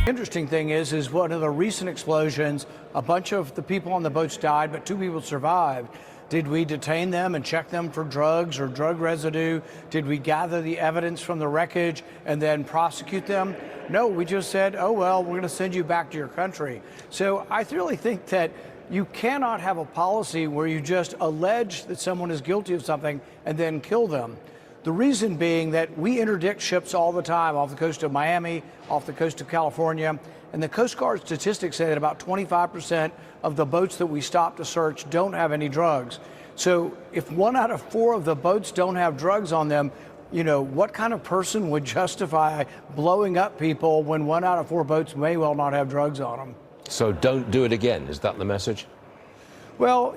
Interesting thing is one of the recent explosions, a bunch of the people on the boats died, but 2 people survived. Did we detain them and check them for drugs or drug residue? Did we gather the evidence from the wreckage and then prosecute them? No, we just said, oh, well, we're going to send you back to your country. So I really think that you cannot have a policy where you just allege that someone is guilty of something and then kill them. The reason being that we interdict ships all the time off the coast of Miami, off the coast of California, and the Coast Guard statistics say that about 25% of the boats that we stop to search don't have any drugs. So if 1 out of 4 of the boats don't have drugs on them, you know, what kind of person would justify blowing up people when 1 out of 4 boats may well not have drugs on them? So don't do it again. Is that the message? Well,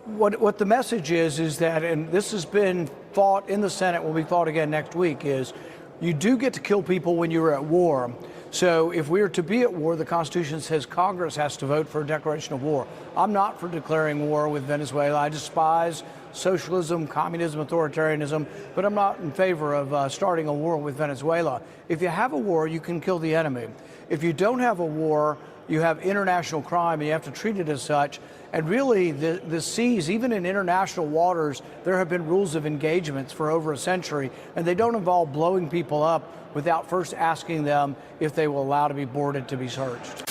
what the message is that, and this has been fought in the Senate, will be fought again next week, is you do get to kill people when you're at war. So if we are to be at war, the Constitution says Congress has to vote for a declaration of war. I'm not for declaring war with Venezuela. I despise socialism, communism, authoritarianism, but I'm not in favor of starting a war with Venezuela. If you have a war, you can kill the enemy. If you don't have a war, you have international crime and you have to treat it as such. And really, the seas, even in international waters, there have been rules of engagements for over a century, and they don't involve blowing people up without first asking them if they will allow to be boarded to be searched.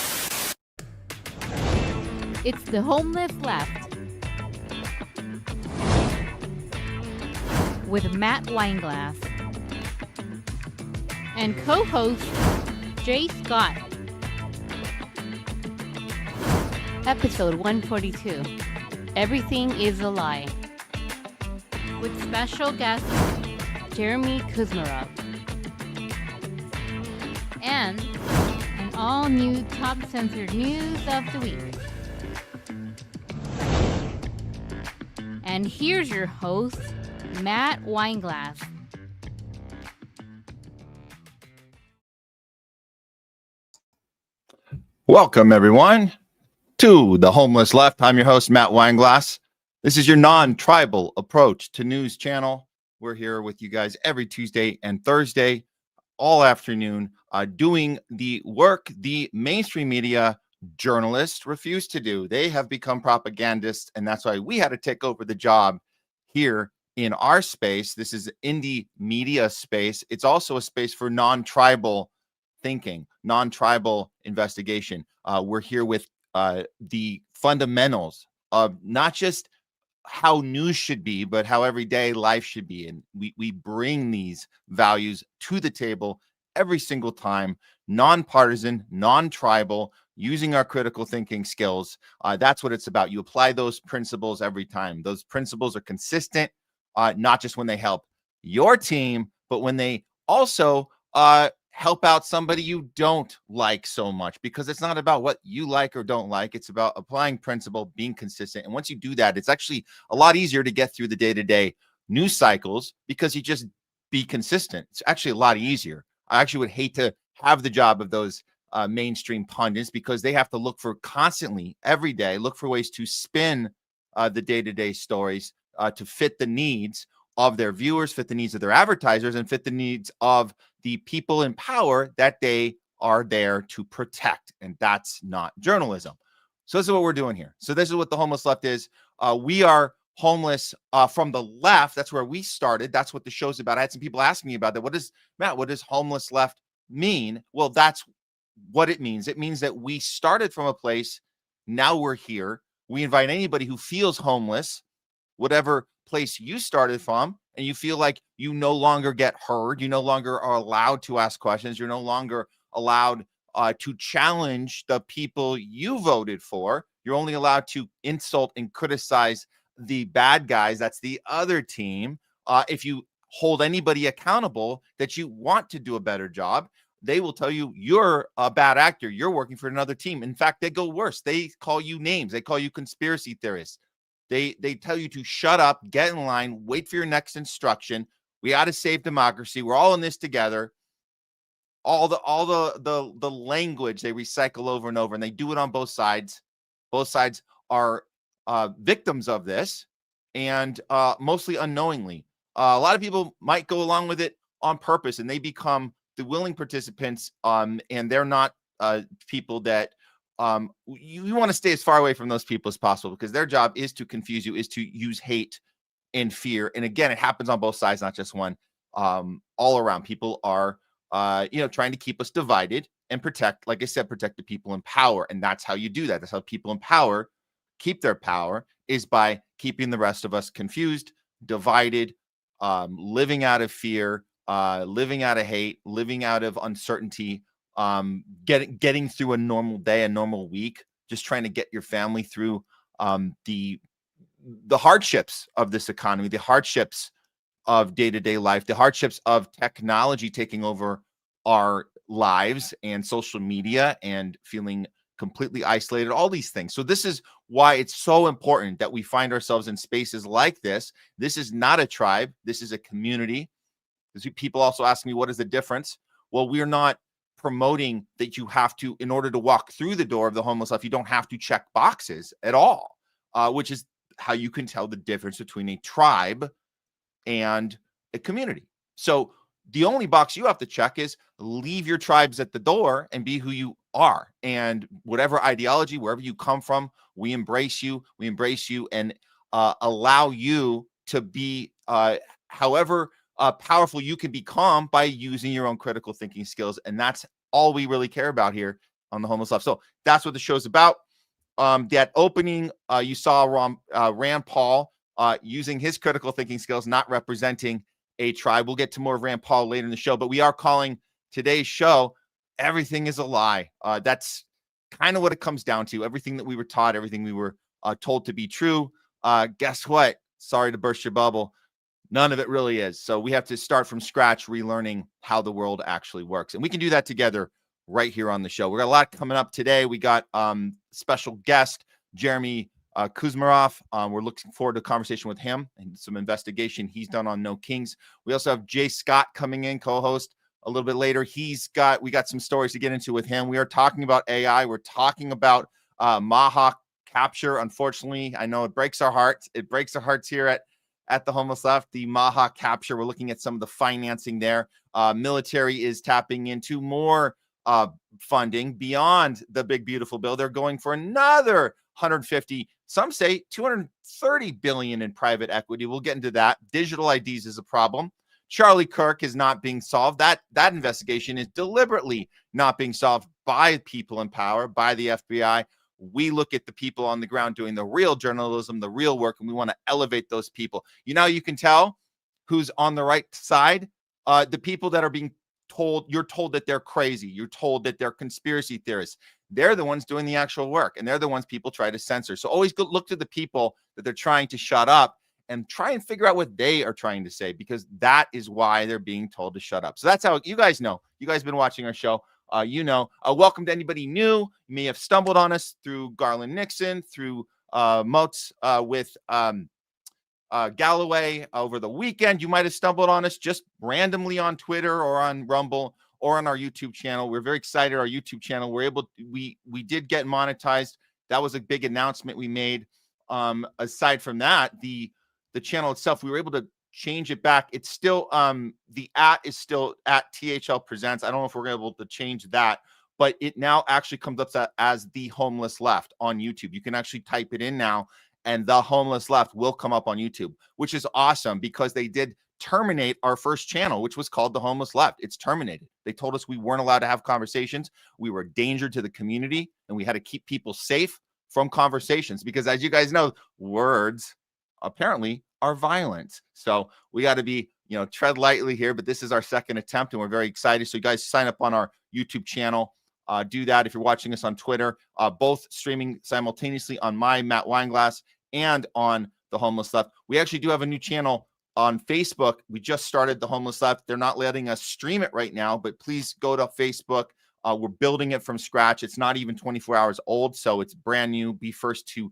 It's the Homeless Left with Matt Weinglass and co-host Jay Scott. Episode 142, Everything is a Lie, with special guest Jeremy KUZMAROV, and an all-new top censored news of the week. And here's your host, Matt Weinglass. Welcome, everyone, to the Homeless Left. I'm your host, Matt Weinglass. This is your non-tribal approach to news channel. We're here with you guys every Tuesday and Thursday, all afternoon, doing the work the mainstream media journalists refuse to do. They have become propagandists, and that's why we had to take over the job here in our space. This is indie media space. It's also a space for non-tribal thinking, non-tribal investigation. We're here with the fundamentals of not just how news should be, but how everyday life should be. And we bring these values to the table every single time, nonpartisan, non-tribal, using our critical thinking skills. That's what it's about. You apply those principles every time. Those principles are consistent, not just when they help your team, but when they also help out somebody you don't like so much, because it's not about what you like or don't like. It's about applying principle, being consistent. And once you do that, it's actually a lot easier to get through the day-to-day news cycles because you just be consistent. It's actually a lot easier. I actually would hate to have the job of those mainstream pundits, because they have to look for constantly, every day, look for ways to spin the day-to-day stories to fit the needs of their viewers, fit the needs of their advertisers, and fit the needs of the people in power that they are there to protect. And that's not journalism. So this is what we're doing here. So this is what the Homeless Left is. We are homeless from the left. That's where we started. That's what the show's about. I had some people asking me about that. What does homeless left mean? Well, that's what it means. It means that we started from a place. Now we're here. We invite anybody who feels homeless, whatever place you started from, and you feel like you no longer get heard, you no longer are allowed to ask questions, you're no longer allowed to challenge the people you voted for. You're only allowed to insult and criticize the bad guys. That's the other team. If you hold anybody accountable that you want to do a better job, they will tell you you're a bad actor. You're working for another team. In fact, they go worse. They call you names. They call you conspiracy theorists. They tell you to shut up, get in line, wait for your next instruction. We got to save democracy. We're all in this together. All the language they recycle over and over, and they do it on both sides. Both sides are victims of this, and mostly unknowingly. A lot of people might go along with it on purpose, and they become the willing participants, and they're not people that you want to stay as far away from those people as possible, because their job is to confuse you, is to use hate and fear. And again, it happens on both sides, not just one. All around, people are trying to keep us divided and protect, like I said, protect the people in power. And that's how you do that. That's how people in power keep their power, is by keeping the rest of us confused, divided, living out of fear, living out of hate, living out of uncertainty, getting through a normal day, a normal week, just trying to get your family through the hardships of this economy, the hardships of day-to-day life, the hardships of technology taking over our lives and social media, and feeling completely isolated, all these things. So this is why it's so important that we find ourselves in spaces like this. This is not a tribe. This is a community. People also ask me, what is the difference? Well, we're not promoting that you have to, in order to walk through the door of the homeless life, you don't have to check boxes at all, which is how you can tell the difference between a tribe and a community. So the only box you have to check is leave your tribes at the door and be who you are. And whatever ideology, wherever you come from, we embrace you. We embrace you and allow you to be however powerful you can become by using your own critical thinking skills. And that's all we really care about here on the Homeless Left. So that's what the show's about. That opening, you saw Rand Paul using his critical thinking skills, not representing a tribe. We'll get to more of Rand Paul later in the show, but we are calling today's show Everything is a Lie. That's kind of what it comes down to. Everything that we were taught, everything we were told to be true. Guess what? Sorry to burst your bubble. None of it really is. So we have to start from scratch, relearning how the world actually works. And we can do that together right here on the show. We got a lot coming up today. We got special guest, Jeremy KUZMAROV. We're looking forward to a conversation with him and some investigation he's done on No Kings. We also have Jay Scott coming in, co-host, a little bit later. We got some stories to get into with him. We are talking about AI. We're talking about MAHA capture. Unfortunately, I know it breaks our hearts. It breaks our hearts here at the Homeless Left, the MAHA capture. We're looking at some of the financing there. Military is tapping into more funding beyond the big, beautiful bill. They're going for another 150, some say 230 billion in private equity. We'll get into that. Digital IDs is a problem. Charlie Kirk is not being solved. That investigation is deliberately not being solved by people in power, by the FBI. We look at the people on the ground doing the real journalism, the real work, and we want to elevate those people. You know, you can tell who's on the right side. The people that are being told, you're told that they're crazy. You're told that they're conspiracy theorists. They're the ones doing the actual work, and they're the ones people try to censor. So always go look to the people that they're trying to shut up and try and figure out what they are trying to say, because that is why they're being told to shut up. So that's how you guys know. You guys have been watching our show. Welcome to anybody new. You may have stumbled on us through Garland Nixon, through Moats with Galloway over the weekend. You might have stumbled on us just randomly on Twitter or on Rumble or on our YouTube channel. We're very excited. Our YouTube channel, we did get monetized. That was a big announcement we made. Aside from that, the channel itself, we were able to change it back. It's still the @ is still at THL Presents. I don't know if we're able to change that, but it now actually comes up as The Homeless Left on YouTube. You can actually type it in now, and The Homeless Left will come up on YouTube, which is awesome, because they did terminate our first channel, which was called The Homeless Left. It's terminated. They told us we weren't allowed to have conversations. We were a danger to the community, and we had to keep people safe from conversations, because as you guys know, words apparently are violent. So we got to be, tread lightly here, but this is our second attempt and we're very excited. So you guys sign up on our YouTube channel. Do that if you're watching us on Twitter, both streaming simultaneously on my Matt Weinglass and on The Homeless Left. We actually do have a new channel on Facebook. We just started The Homeless Left. They're not letting us stream it right now, but please go to Facebook. We're building it from scratch. It's not even 24 hours old, so it's brand new. Be first to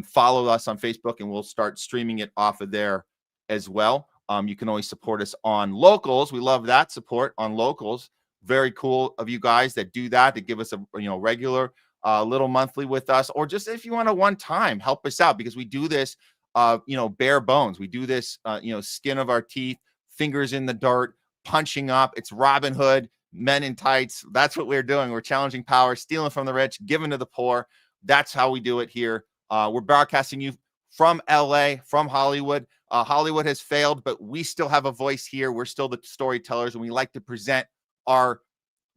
follow us on Facebook, and we'll start streaming it off of there as well. You can always support us on Locals. We love that support on Locals. Very cool of you guys that do that, to give us a regular little monthly with us, or just if you want a one-time, help us out, because we do this bare bones. We do this skin of our teeth, fingers in the dirt, punching up. It's Robin Hood, men in tights. That's what we're doing. We're challenging power, stealing from the rich, giving to the poor. That's how we do it here. We're broadcasting you from LA, from Hollywood. Hollywood has failed, but we still have a voice here. We're still the storytellers, and we like to present our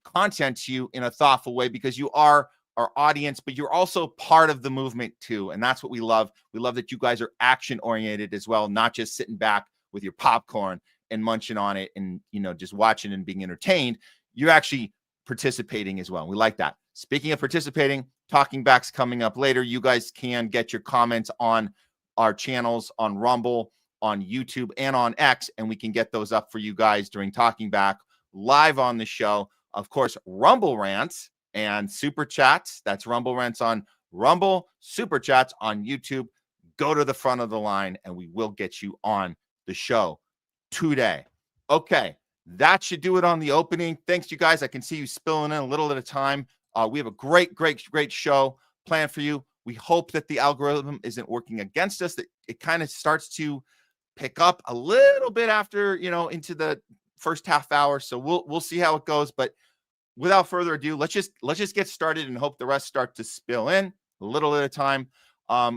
content to you in a thoughtful way because you are our audience, but you're also part of the movement too. And that's what we love. We love that you guys are action oriented as well, not just sitting back with your popcorn and munching on it and, you know, just watching and being entertained. You're actually participating as well. We like that. Speaking of participating, Talking Back's coming up later. You guys can get your comments on our channels on Rumble, on YouTube, and on X, and we can get those up for you guys during Talking Back live on the show. Of course, Rumble Rants and Super Chats. That's Rumble Rants on Rumble, Super Chats on YouTube. Go to the front of the line, and we will get you on the show today. Okay, that should do it on the opening. Thanks, you guys. I can see you spilling in a little at a time. We have a great show planned for you. We hope that the algorithm isn't working against us, that it kind of starts to pick up a little bit after, you know, into the first half hour. So we'll see how it goes. But without further ado, let's just get started and hope the rest start to spill in a little at a time.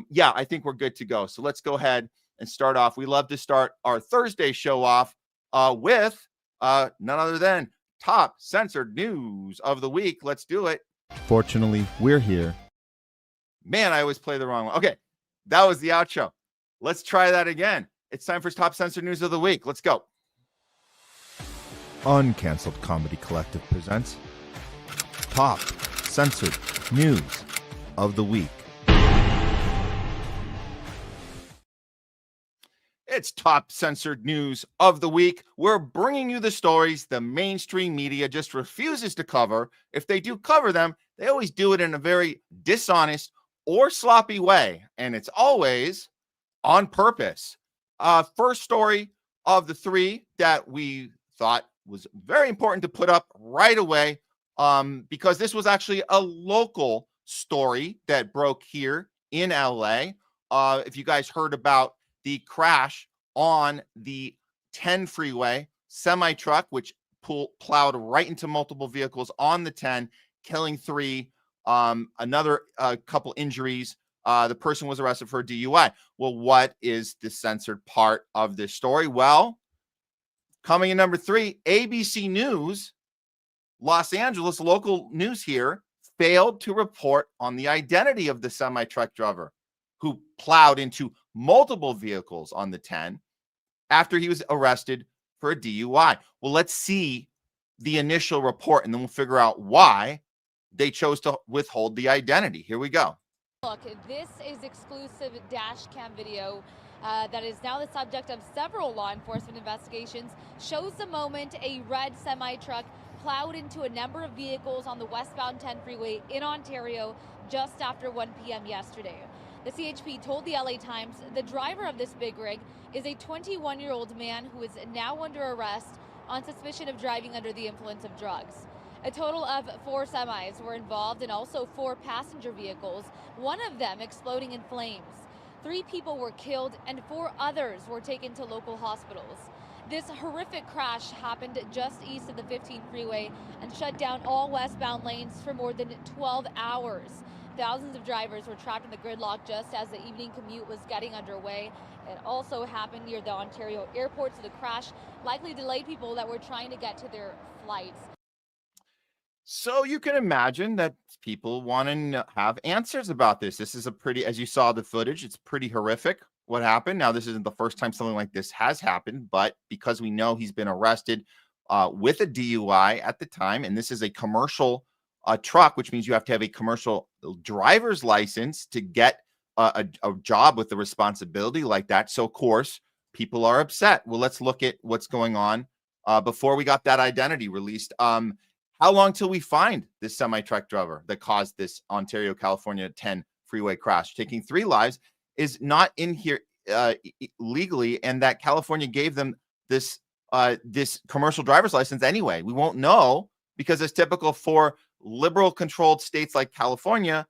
Yeah, I think we're good to go. So let's go ahead and start off. We love to start our Thursday show off with none other than top censored news of the week. Let's do it. Fortunately, we're here. Man, I always play the wrong one. Okay, that was the outro. Let's try that again. It's time for top censored news of the week. Let's go. Uncanceled Comedy Collective presents Top Censored News of the Week. It's top censored news of the week. We're bringing you the stories the mainstream media just refuses to cover. If they do cover them, they always do it in a very dishonest or sloppy way, and it's always on purpose. First story of the three that we thought was very important to put up right away, because this was actually a local story that broke here in LA. If you guys heard about the crash on the 10 freeway, semi-truck, which plowed right into multiple vehicles on the 10, killing 3, another couple injuries. The person was arrested for a DUI. Well, what is the censored part of this story? Well, coming in number 3, ABC News, Los Angeles, local news here, failed to report on the identity of the semi-truck driver who plowed into multiple vehicles on the 10 after he was arrested for a DUI. Well, let's see the initial report, and then we'll figure out why they chose to withhold the identity. Here we go. Look, this is exclusive dash cam video that is now the subject of several law enforcement investigations. Shows the moment a red semi-truck plowed into a number of vehicles on the westbound 10 freeway in Ontario just after 1 p.m. yesterday. The CHP told the LA Times the driver of this big rig is a 21-year-old man who is now under arrest on suspicion of driving under the influence of drugs. A total of 4 semis were involved and also 4 passenger vehicles, one of them exploding in flames. 3 people were killed and 4 others were taken to local hospitals. This horrific crash happened just east of the 15 freeway and shut down all westbound lanes for more than 12 hours. Thousands of drivers were trapped in the gridlock just as the evening commute was getting underway. It also happened near the Ontario airport, so the crash likely delayed people that were trying to get to their flights. So you can imagine that people want to have answers about this. This is a pretty, as you saw the footage, it's pretty horrific what happened. Now, this isn't the first time something like this has happened, but because we know he's been arrested with a DUI at the time, and this is a commercial truck, which means you have to have a commercial driver's license to get a job with a responsibility like that. So, of course, people are upset. Well, let's look at what's going on before we got that identity released. How long till we find this semi-truck driver that caused this Ontario, California 10 freeway crash? Taking 3 lives is not in here legally, and that California gave them this this commercial driver's license anyway. We won't know because it's typical for liberal-controlled states like California.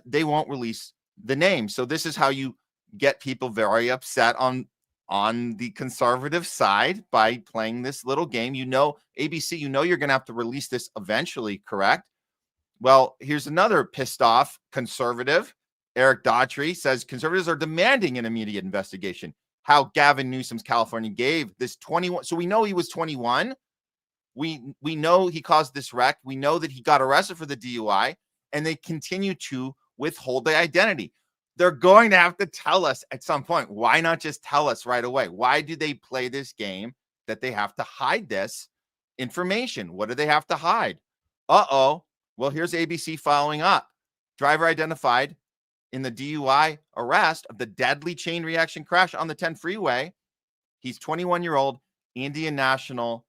They won't release the name. So this is how you get people very upset on on the conservative side by playing this little game. You know, ABC, you know you're going to have to release this eventually, correct? Well, here's another pissed off conservative. Eric Daughtry says conservatives are demanding an immediate investigation. How Gavin Newsom's California gave this 21. So we know he was 21. We know he caused this wreck. We know that he got arrested for the DUI, and they continue to withhold the identity. They're going to have to tell us at some point. Why not just tell us right away? Why do they play this game that they have to hide this information? What do they have to hide? Uh-oh. Well, here's ABC following up. Driver identified in the DUI arrest of the deadly chain reaction crash on the 10 freeway. He's 21-year-old Indian national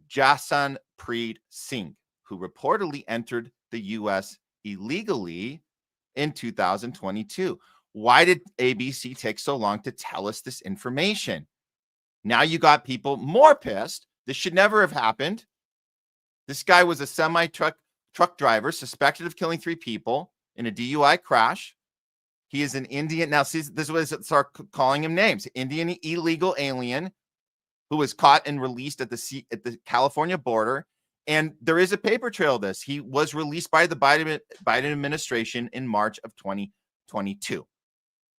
Jasanpreet Singh, who reportedly entered the U.S. illegally in 2022. Why did ABC take so long to tell us this information? Now you got people more pissed. This should never have happened. This guy was a semi-truck driver suspected of killing 3 people in a DUI crash. He is an Indian. Now, see, this is what they start calling him names. Indian illegal alien who was caught and released at the California border. And there is a paper trail of this. He was released by the Biden administration in March of 2022.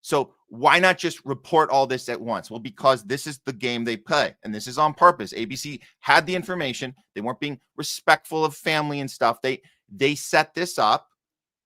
So why not just report all this at once? Well, because this is the game they play, and this is on purpose. ABC had the information. They weren't being respectful of family and stuff. They set this up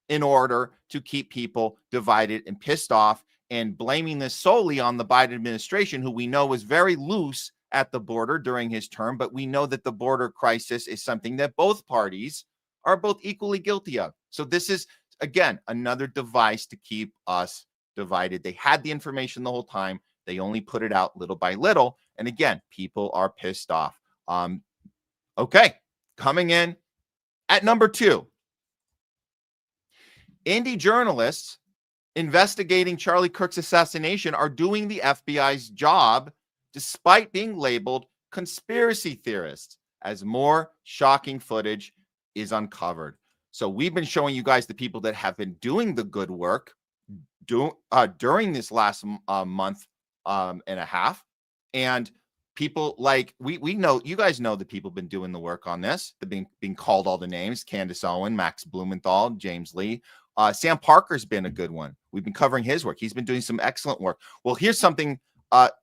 in order to keep people divided and pissed off, and blaming this solely on the Biden administration, who we know was very loose at the border during his term. But we know that the border crisis is something that both parties are both equally guilty of. So this is, again, another device to keep us divided. They had the information the whole time. They only put it out little by little. And again, people are pissed off. Okay, coming in at number 2. Indie journalists investigating Charlie Kirk's assassination are doing the FBI's job despite being labeled conspiracy theorists as more shocking footage is uncovered. So we've been showing you guys the people that have been doing the good work during this last month and a half. And people like, we know, you guys know the people been doing the work on this. They've been called all the names: Candace Owen, Max Blumenthal, James Lee. Sam Parker's been a good one. We've been covering his work. He's been doing some excellent work. Well, here's something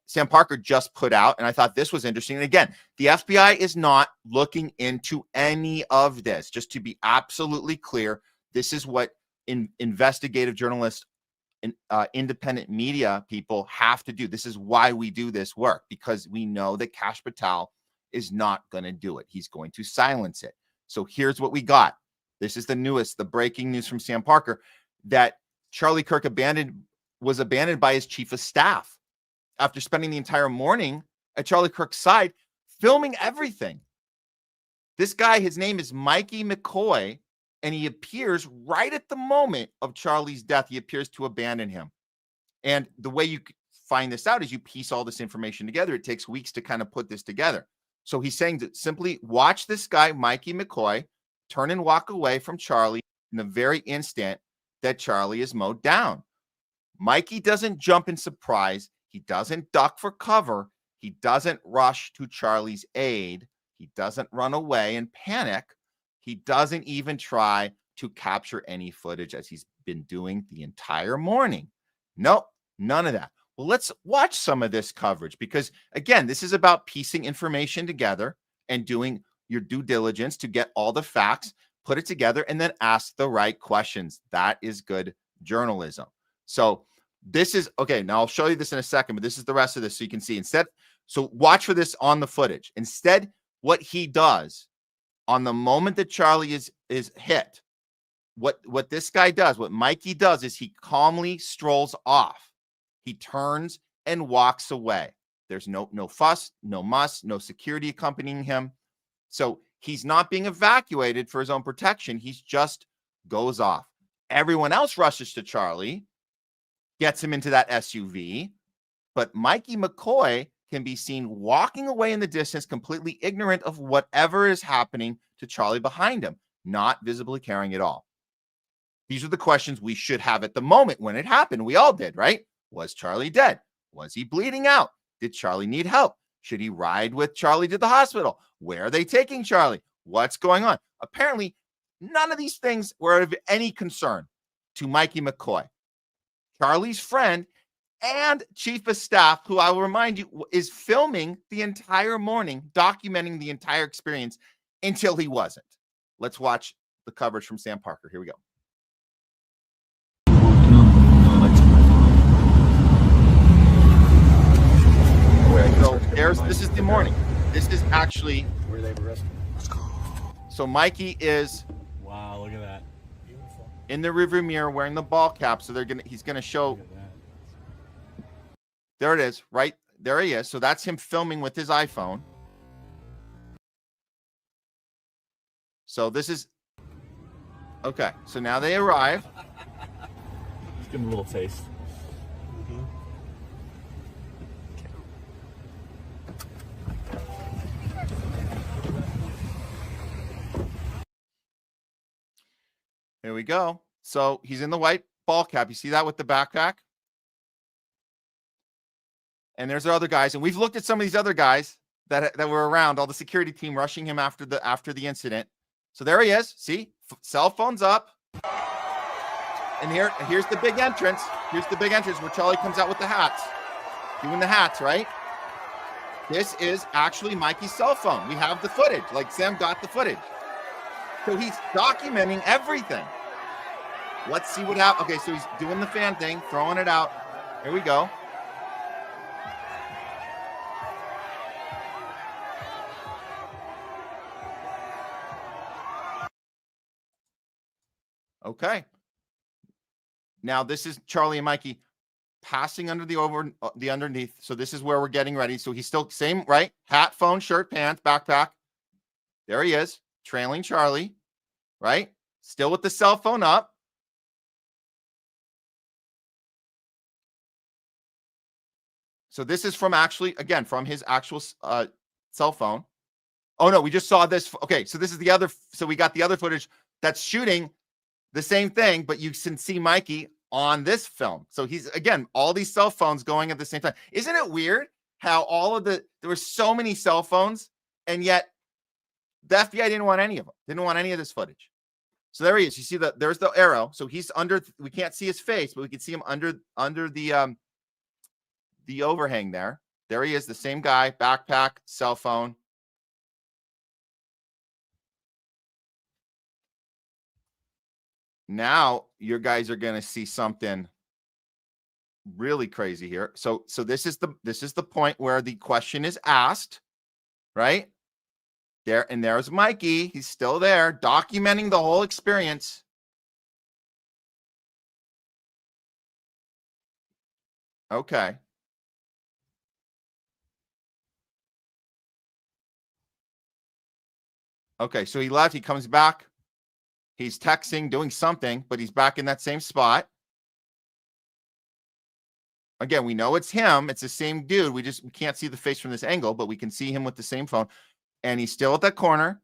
Sam Parker just put out, and I thought this was interesting. And again, the FBI is not looking into any of this. Just to be absolutely clear, this is what investigative journalists and independent media people have to do. This is why we do this work, because we know that Kash Patel is not going to do it. He's going to silence it. So here's what we got. This is the breaking news from Sam Parker, that Charlie Kirk was abandoned by his chief of staff after spending the entire morning at Charlie Kirk's side, filming everything. This guy, his name is Mikey McCoy, and he appears right at the moment of Charlie's death. He appears to abandon him. And the way you find this out is you piece all this information together. It takes weeks to kind of put this together. So he's saying to simply watch this guy, Mikey McCoy, turn and walk away from Charlie in the very instant that Charlie is mowed down. Mikey doesn't jump in surprise. He doesn't duck for cover. He doesn't rush to Charlie's aid. He doesn't run away and panic. He doesn't even try to capture any footage, as he's been doing the entire morning. Nope, none of that. Well, let's watch some of this coverage, because, again, this is about piecing information together and doing your due diligence to get all the facts, put it together, and then ask the right questions. That is good journalism. So this is, okay, now I'll show you this in a second, but this is the rest of this so you can see. Instead, so watch for this on the footage. Instead, what he does on the moment that Charlie is hit, what this guy does, what Mikey does, is he calmly strolls off. He turns and walks away. There's no fuss, no muss, no security accompanying him. So he's not being evacuated for his own protection. He's just goes off. Everyone else rushes to Charlie, gets him into that SUV, but Mikey McCoy can be seen walking away in the distance, completely ignorant of whatever is happening to Charlie behind him, not visibly caring at all. These are the questions we should have at the moment when it happened. We all did, right? Was Charlie dead? Was he bleeding out? Did Charlie need help? Should he ride with Charlie to the hospital? Where are they taking Charlie? What's going on? Apparently, none of these things were of any concern to Mikey McCoy. Charlie's friend and chief of staff, who I will remind you is filming the entire morning, documenting the entire experience until he wasn't. Let's watch the coverage from Sam Parker. Here we go. So this is the morning. This is actually where they were arrested. So Mikey is Wow, look at that. Beautiful. In the rearview mirror wearing the ball cap. So he's gonna show. There it is, right there he is. So that's him filming with his iPhone. So this is okay. So now they arrive. Just give him a little taste. Here we go. So he's in the white ball cap. You see that with the backpack? And there's the other guys. And we've looked at some of these other guys that were around, all the security team rushing him after the incident. So there he is. See? Cell phone's up. And here's the big entrance. Here's the big entrance where Charlie comes out with the hats. Doing the hats, right? This is actually Mikey's cell phone. We have the footage. Like Sam got the footage. So he's documenting everything. Let's see what happens. Okay, so he's doing the fan thing, throwing it out. Here we go. Okay. Now this is Charlie and Mikey passing under the underneath. So this is where we're getting ready. So he's still same, right? Hat, phone, shirt, pants, backpack. There he is. Trailing Charlie, right? Still with the cell phone up. So this is from from his actual cell phone. Oh no, we just saw this. Okay, so this is so we got the other footage that's shooting the same thing, but you can see Mikey on this film. So he's, again, all these cell phones going at the same time. Isn't it weird how there were so many cell phones and yet the FBI didn't want any of them, didn't want any of this footage. So there he is. You see there's the arrow. So he's under, we can't see his face, but we can see him under the overhang there. There he is, the same guy, backpack, cell phone. Now your guys are going to see something really crazy here. So this is the point where the question is asked, right? There, and there's Mikey. He's still there, documenting the whole experience. Okay. Okay, so he left. He comes back. He's texting, doing something, but he's back in that same spot. Again, we know it's him. It's the same dude. We can't see the face from this angle, but we can see him with the same phone. And he's still at that corner.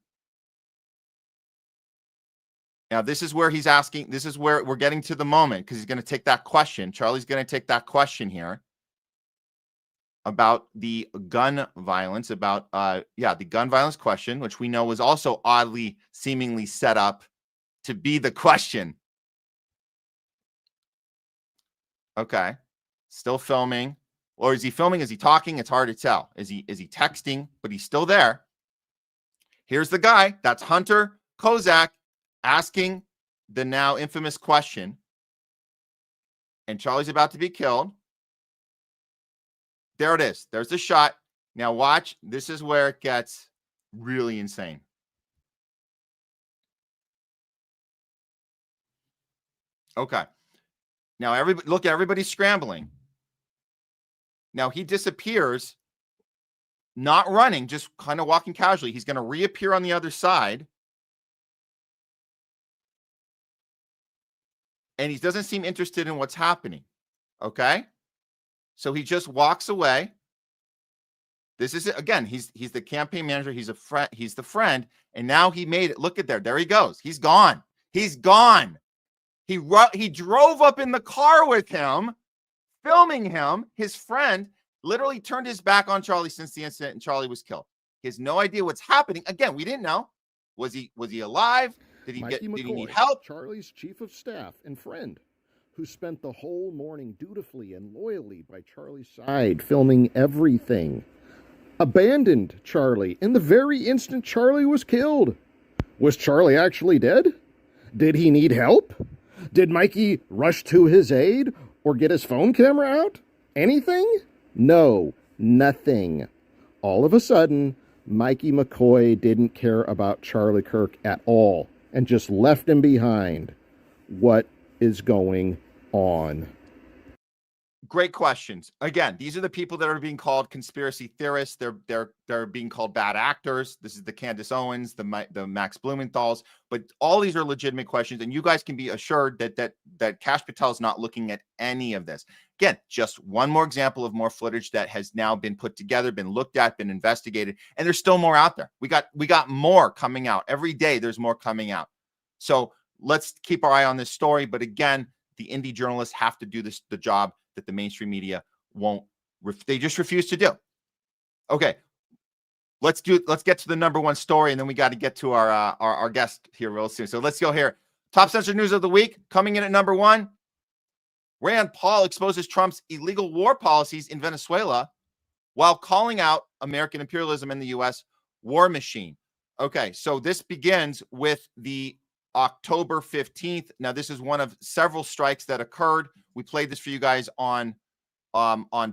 Now, this is where he's asking. This is where we're getting to the moment because he's going to take that question. Charlie's going to take that question here about the gun violence, about, the gun violence question, which we know was also oddly, seemingly set up to be the question. Okay. Still filming. Or is he filming? Is he talking? It's hard to tell. Is he texting? But he's still there. Here's the guy. That's Hunter Kozak asking the now infamous question. And Charlie's about to be killed. There it is. There's the shot. Now watch. This is where it gets really insane. Okay. Now everybody's scrambling. Now he disappears, not running, just kind of walking casually. He's going to reappear on the other side. And he doesn't seem interested in what's happening. Okay? So he just walks away. This is it. Again, he's the campaign manager. He's a friend. He's the friend. And now he made it. Look at there. There he goes. He's gone. He's gone. He drove up in the car with him, filming him, his friend, literally turned his back on Charlie since the incident and Charlie was killed. He has no idea what's happening. Again, we didn't know. Was he alive? Did he need help? Charlie's chief of staff and friend, who spent the whole morning dutifully and loyally by Charlie's side, filming everything, abandoned Charlie in the very instant Charlie was killed. Was Charlie actually dead? Did he need help? Did Mikey rush to his aid or get his phone camera out? Anything? No, nothing. All of a sudden, Mikey McCoy didn't care about Charlie Kirk at all and just left him behind. What is going on? Great questions. Again, these are the people that are being called conspiracy theorists. They're being called bad actors. This is the Candace Owens, the Max Blumenthals, but all these are legitimate questions, and you guys can be assured that Kash Patel is not looking at any of this. Again, just one more example of more footage that has now been put together, been looked at, been investigated, and there's still more out there. We got more coming out every day. There's more coming out. So let's keep our eye on this story. But again, the indie journalists have to do the job that the mainstream media won't. They just refuse to do. Okay, let's get to the number one story, and then we got to get to our guest here real soon. So let's go here. Top censored news of the week coming in at number one. Rand Paul exposes Trump's illegal war policies in Venezuela while calling out American imperialism in the U.S. war machine. Okay, so this begins with the October 15th. Now, this is one of several strikes that occurred. We played this for you guys on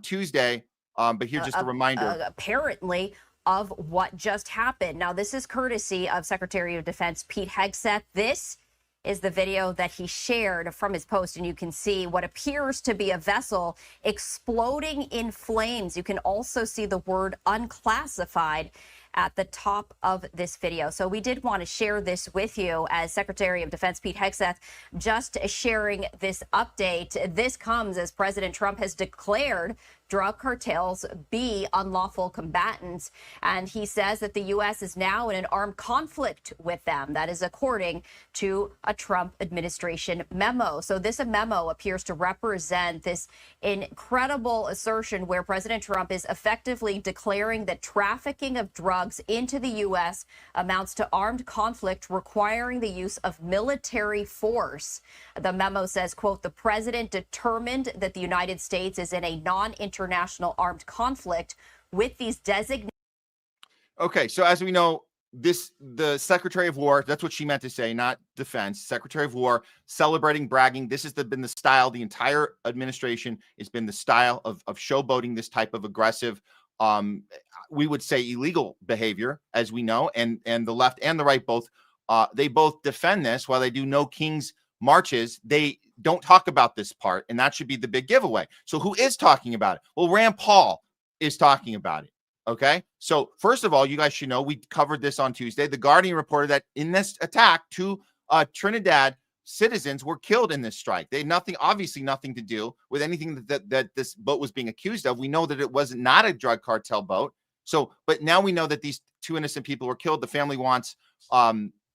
Tuesday, but here's just a reminder. Apparently, of what just happened. Now, this is courtesy of Secretary of Defense Pete Hegseth. This is the video that he shared from his post, and you can see what appears to be a vessel exploding in flames. You can also see the word unclassified at the top of this video. So we did want to share this with you as Secretary of Defense Pete Hegseth just sharing this update. This comes as President Trump has declared drug cartels be unlawful combatants. And he says that the U.S. is now in an armed conflict with them. That is according to a Trump administration memo. So this memo appears to represent this incredible assertion where President Trump is effectively declaring that trafficking of drugs into the U.S. amounts to armed conflict requiring the use of military force. The memo says, quote, the president determined that the United States is in a non-international armed conflict with these designated. Okay, so as we know, the Secretary of War, that's what she meant to say, not defense. Secretary of War celebrating, bragging. This has been the style. The entire administration has been the style of showboating this type of aggressive, we would say illegal behavior, as we know, and the left and the right both, they both defend this. While they do no King's marches, they don't talk about this part, and that should be the big giveaway. So who is talking about it? Well, Rand Paul is talking about it. Okay, so first of all, you guys should know we covered this on Tuesday. The Guardian reported that in this attack, 2 Trinidad citizens were killed in this strike. They had obviously nothing to do with anything that this boat was being accused of. We know that it was not a drug cartel boat. So, but now we know that these 2 innocent people were killed. The family wants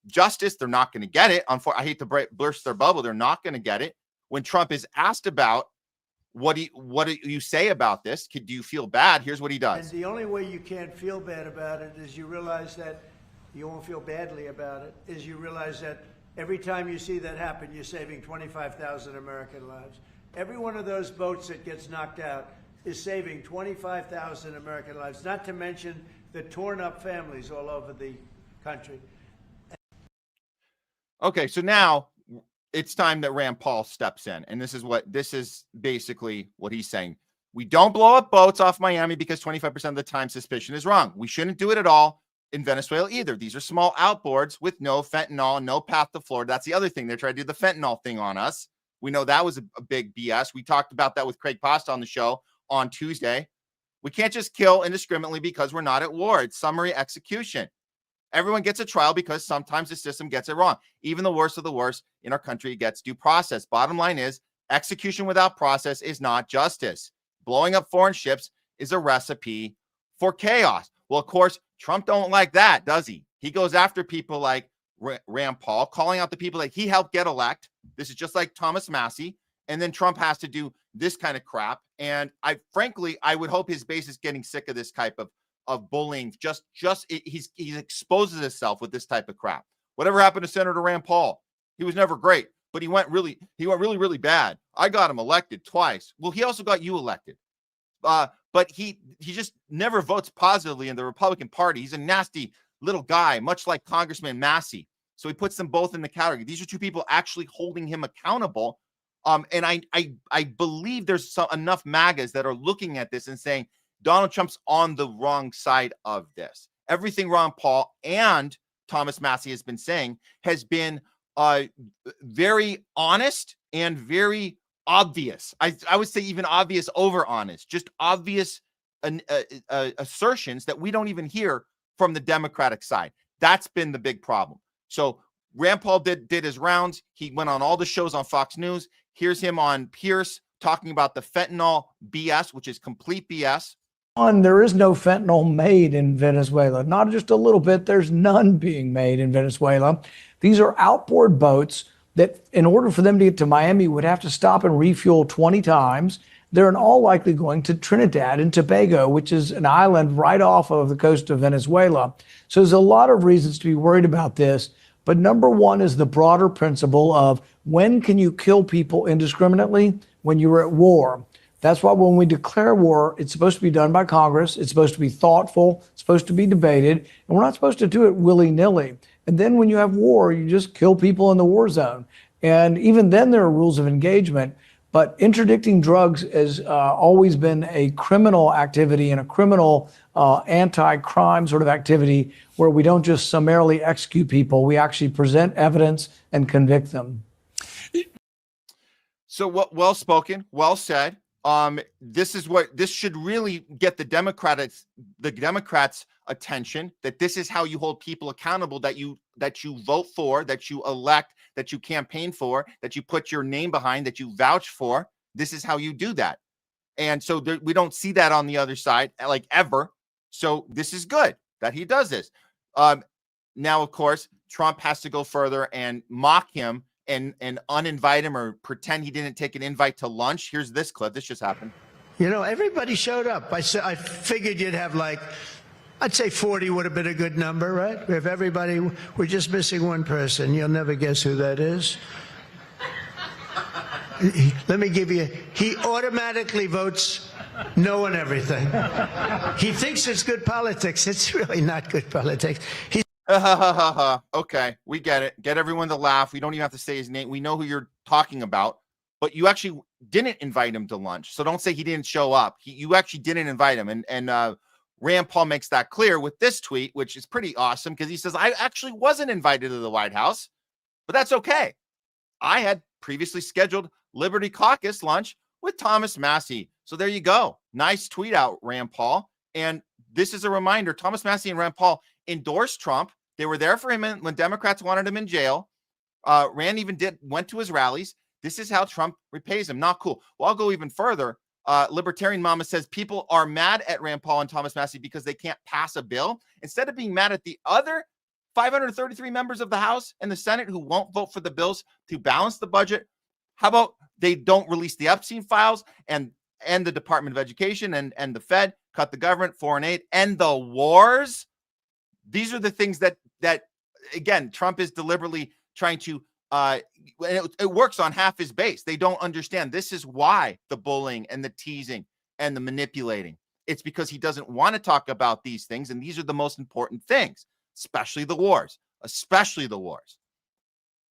justice. They're not going to get it. I hate to burst their bubble. They're not going to get it. When Trump is asked about what do you say about this? Do you feel bad? Here's what he does. And the only way you can't feel bad about it is you realize that you won't feel badly about it, is you realize that every time you see that happen, you're saving 25,000 American lives. Every one of those boats that gets knocked out is saving 25,000 American lives, not to mention the torn up families all over the country. Okay, so now it's time that Rand Paul steps in. And this is basically what he's saying. We don't blow up boats off Miami because 25% of the time suspicion is wrong. We shouldn't do it at all in Venezuela either. These are small outboards with no fentanyl, no path to Florida. That's the other thing. They're trying to do the fentanyl thing on us. We know that was a big BS. We talked about that with Craig Pasta on the show on Tuesday. We can't just kill indiscriminately because we're not at war. It's summary execution. Everyone gets a trial because sometimes the system gets it wrong. Even the worst of the worst in our country gets due process. Bottom line is execution without process is not justice. Blowing up foreign ships is a recipe for chaos. Well, of course, Trump don't like that, does he? He goes after people like Rand Paul, calling out the people that he helped get elected. This is just like Thomas Massey. And then Trump has to do this kind of crap. And I would hope his base is getting sick of this type of bullying. He exposes himself with this type of crap. Whatever happened to Senator Rand Paul? He was never great, but he went really, really bad. I got him elected twice. Well, he also got you elected. But he just never votes positively in the Republican Party. He's a nasty little guy, much like Congressman Massey. So he puts them both in the category. These are two people actually holding him accountable. And I believe there's enough MAGAs that are looking at this and saying Donald Trump's on the wrong side of this. Everything Ron Paul and Thomas Massey has been saying has been very honest and very obvious. I would say even obvious over honest, just obvious assertions that we don't even hear from the Democratic side. That's been the big problem. So Rand Paul did his rounds. He went on all the shows on Fox News. Here's him on Pierce talking about the fentanyl BS, which is complete BS. There is no fentanyl made in Venezuela. Not just a little bit. There's none being made in Venezuela. These are outboard boats that, in order for them to get to Miami, would have to stop and refuel 20 times. They're in all likely going to Trinidad and Tobago, which is an island right off of the coast of Venezuela. So there's a lot of reasons to be worried about this. But number one is the broader principle of when can you kill people indiscriminately? When you're at war. That's why when we declare war, it's supposed to be done by Congress. It's supposed to be thoughtful. It's supposed to be debated. And we're not supposed to do it willy-nilly. And then when you have war, you just kill people in the war zone. And even then there are rules of engagement. But interdicting drugs has always been a criminal activity and a criminal anti-crime sort of activity where we don't just summarily execute people. We actually present evidence and convict them. So well spoken, well said. This should really get the Democrats' attention, that this is how you hold people accountable that you vote for, that you elect, that you campaign for, that you put your name behind, that you vouch for. This is how you do that. And so we don't see that on the other side, like ever. So this is good that he does this. Now, of course, Trump has to go further and mock him and uninvite him or pretend he didn't take an invite to lunch. Here's this clip. This just happened. You know, everybody showed up. I figured you'd have I'd say 40 would have been a good number, right? If everybody, we're just missing one person. You'll never guess who that is. Let me give you, he automatically votes no on everything. He thinks it's good politics. It's really not good politics. Okay, we get it. Get everyone to laugh. We don't even have to say his name. We know who you're talking about, but you actually didn't invite him to lunch. So don't say he didn't show up. You actually didn't invite him. And Rand Paul makes that clear with this tweet, which is pretty awesome because he says, I actually wasn't invited to the White House, but that's okay. I had previously scheduled Liberty Caucus lunch with Thomas Massey. So there you go. Nice tweet out, Rand Paul. And this is a reminder, Thomas Massey and Rand Paul endorsed Trump. They were there for him when Democrats wanted him in jail. Rand even went to his rallies. This is how Trump repays him. Not cool. Well, I'll go even further. Libertarian Mama says people are mad at Rand Paul and Thomas Massey because they can't pass a bill. Instead of being mad at the other 533 members of the House and the Senate who won't vote for the bills to balance the budget, how about they don't release the Epstein files and the Department of Education and the Fed, cut the government, foreign aid, and the wars? These are the things that again, Trump is deliberately trying to, it works on half his base. They don't understand. This is why the bullying and the teasing and the manipulating. It's because he doesn't want to talk about these things. And these are the most important things, especially the wars.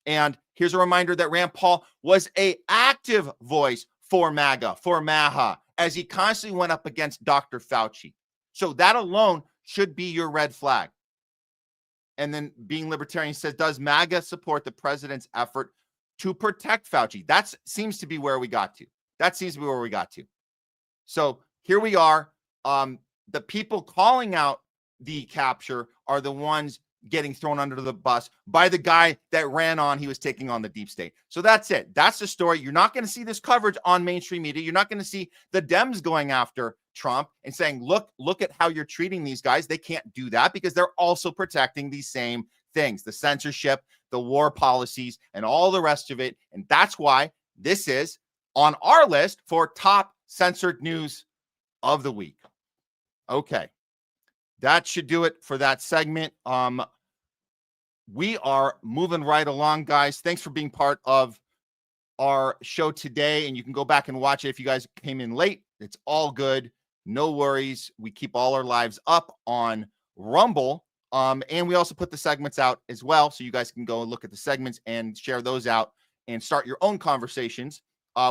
And here's a reminder that Rand Paul was an active voice for MAGA, for MAHA, as he constantly went up against Dr. Fauci. So that alone should be your red flag. And then being libertarian says, does MAGA support the president's effort to protect Fauci? That seems to be where we got to. So here we are. The people calling out the capture are the ones getting thrown under the bus by the guy that ran on he was taking on the deep state. So that's it. That's the story. You're not going to see this coverage on mainstream media. You're not going to see the Dems going after Trump and saying, look at how you're treating these guys. They can't do that because they're also protecting these same things, the censorship, the war policies, and all the rest of it. And that's why this is on our list for top censored news of the week. Okay. That should do it for that segment. We are moving right along, guys. Thanks for being part of our show today. And you can go back and watch it if you guys came in late. It's all good. No worries. We keep all our lives up on Rumble. And we also put the segments out as well. So you guys can go and look at the segments and share those out and start your own conversations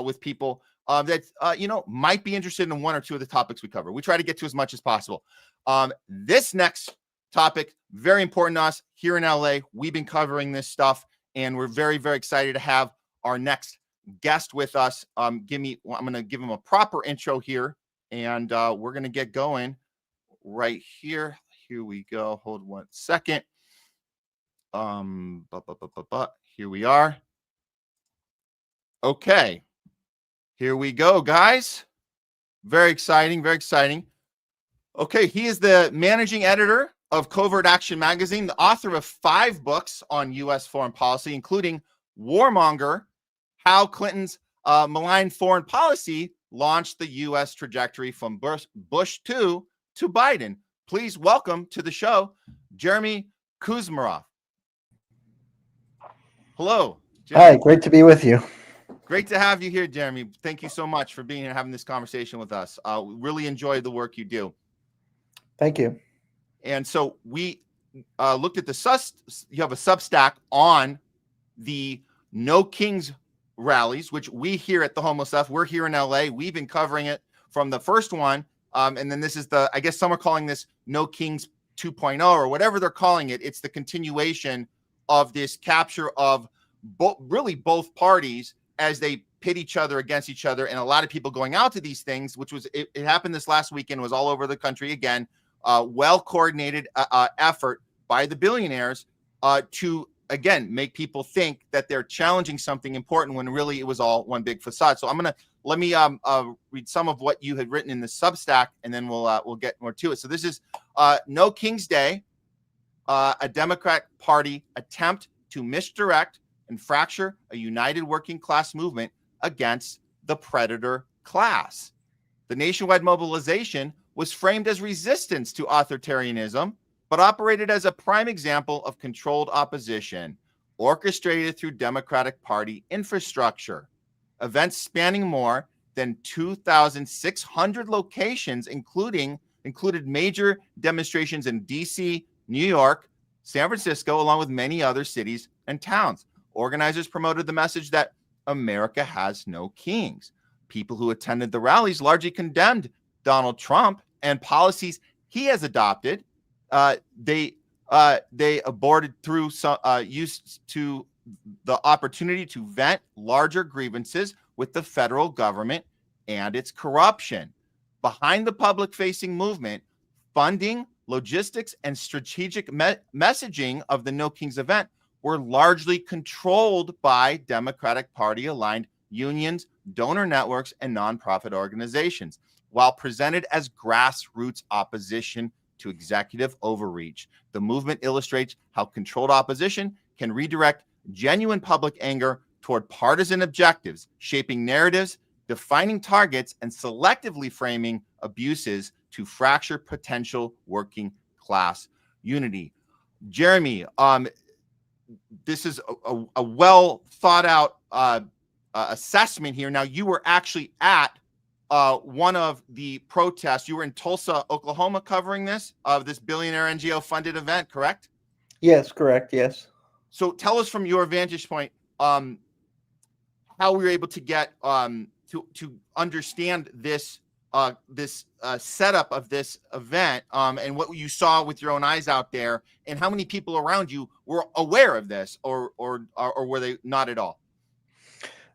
with people that, might be interested in one or two of the topics we cover. We try to get to as much as possible. This next topic, very important to us here in LA. We've been covering this stuff, and we're very, very excited to have our next guest with us. I'm going to give him a proper intro here, and we're going to get going right here. Here we go. Hold 1 second. Here we are. Okay. Here we go, guys. Very exciting, very exciting. Okay, he is the managing editor of Covert Action Magazine, the author of 5 books on U.S. foreign policy, including Warmonger, How Clinton's Malign Foreign Policy Launched the U.S. Trajectory from Bush 2 to Biden. Please welcome to the show, Jeremy KUZMAROV. Hello. Jeremy. Hi, great to be with you. Great to have you here, Jeremy. Thank you so much for being here and having this conversation with us. We really enjoy the work you do. Thank you. And so we looked at you have a Substack on the No Kings rallies, which we here at the Homeless Left, we're here in LA. We've been covering it from the first one. And then this is I guess some are calling this No Kings 2.0 or whatever they're calling it. It's the continuation of this capture of both parties as they pit each other against each other. And a lot of people going out to these things, which was, it happened this last weekend, was all over the country again. Well-coordinated effort by the billionaires to, again, make people think that they're challenging something important when really it was all one big facade. So let me read some of what you had written in the Substack, and then we'll get more to it. So this is No King's Day, a Democratic Party attempt to misdirect and fracture a united working class movement against the predator class. The nationwide mobilization was framed as resistance to authoritarianism, but operated as a prime example of controlled opposition, orchestrated through Democratic Party infrastructure. Events spanning more than 2,600 locations, included major demonstrations in D.C., New York, San Francisco, along with many other cities and towns. Organizers promoted the message that America has no kings. People who attended the rallies largely condemned Donald Trump and policies he has adopted. They aborted through used to the opportunity to vent larger grievances with the federal government and its corruption. Behind the public-facing movement, funding, logistics, and strategic messaging of the No Kings event were largely controlled by Democratic Party-aligned unions, donor networks, and nonprofit organizations, while presented as grassroots opposition to executive overreach. The movement illustrates how controlled opposition can redirect genuine public anger toward partisan objectives, shaping narratives, defining targets, and selectively framing abuses to fracture potential working class unity. Jeremy, this is a well thought out assessment here. Now, you were actually at one of the protests. You were in Tulsa, Oklahoma, covering this billionaire NGO funded event, correct? Yes, correct. Yes. So tell us from your vantage point how we were able to get to understand this setup of this event and what you saw with your own eyes out there, and how many people around you were aware of this, or were they not at all?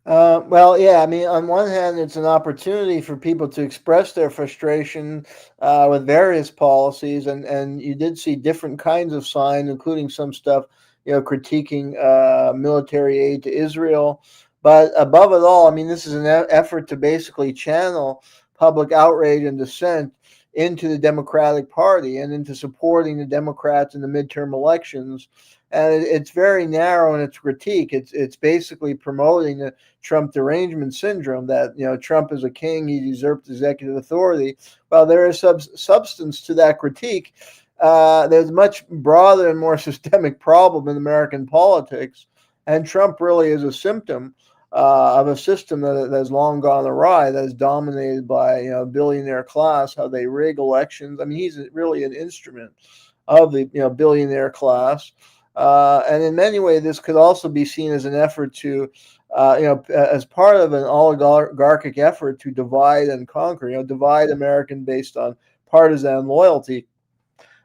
Well, yeah, I mean, on one hand, it's an opportunity for people to express their frustration with various policies, and you did see different kinds of signs, including some stuff, critiquing military aid to Israel. But above it all, I mean, this is an effort to basically channel public outrage and dissent into the Democratic Party and into supporting the Democrats in the midterm elections. and it's very narrow in its critique. It's basically promoting the Trump derangement syndrome that, you know, Trump is a king, he usurped executive authority. Well, there is substance to that critique. There's a much broader and more systemic problem in American politics, and Trump really is a symptom of a system that has long gone awry, that is dominated by, you know, billionaire class, how they rig elections. I mean, he's really an instrument of the, you know, billionaire class. And in many ways, this could also be seen as an effort to, as part of an oligarchic effort to divide and conquer, you know, divide American based on partisan loyalty.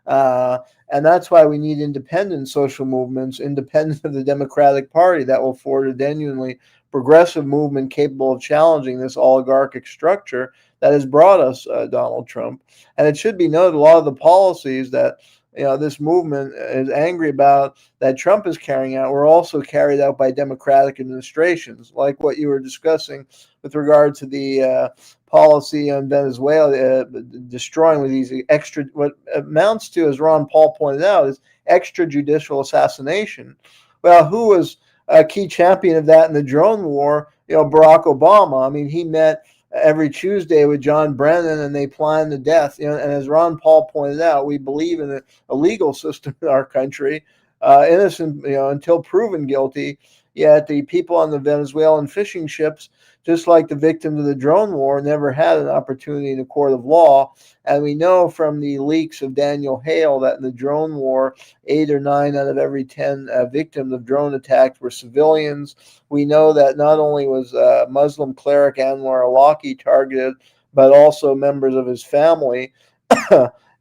And that's why we need independent social movements, independent of the Democratic Party, that will forge a genuinely progressive movement capable of challenging this oligarchic structure that has brought us Donald Trump. And it should be noted, a lot of the policies that, you know, this movement is angry about that Trump is carrying out were also carried out by Democratic administrations, like what you were discussing with regard to the policy on Venezuela, destroying with these extra, what amounts to, as Ron Paul pointed out, is extrajudicial assassination. Well, who was a key champion of that in the drone war? You know, Barack Obama. I mean, he met every Tuesday with John Brennan, and they planned the death. You know, and as Ron Paul pointed out, we believe in a legal system in our country, innocent, you know, until proven guilty. Yet the people on the Venezuelan fishing ships, just like the victims of the drone war, never had an opportunity in a court of law. And we know from the leaks of Daniel Hale that in the drone war, 8 or 9 out of every 10 victims of drone attacks were civilians. We know that not only was Muslim cleric Anwar Awlaki targeted, but also members of his family.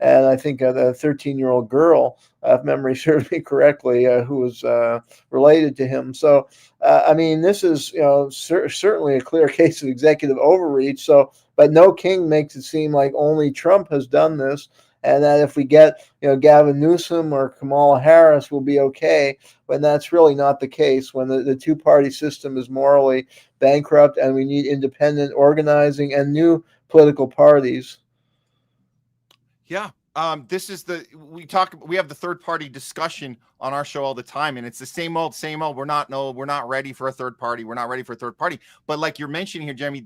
And I think a 13-year-old girl, if memory serves me correctly, who was related to him. So, I mean, this is, you know, certainly a clear case of executive overreach. So, but no king makes it seem like only Trump has done this, and that if we get, you know, Gavin Newsom or Kamala Harris, we'll be okay. When that's really not the case. When the two-party system is morally bankrupt, and we need independent organizing and new political parties. Yeah. This is we have the third party discussion on our show all the time, and it's the same old. We're not ready for a third party. We're not ready for a third party. But like you're mentioning here, Jeremy,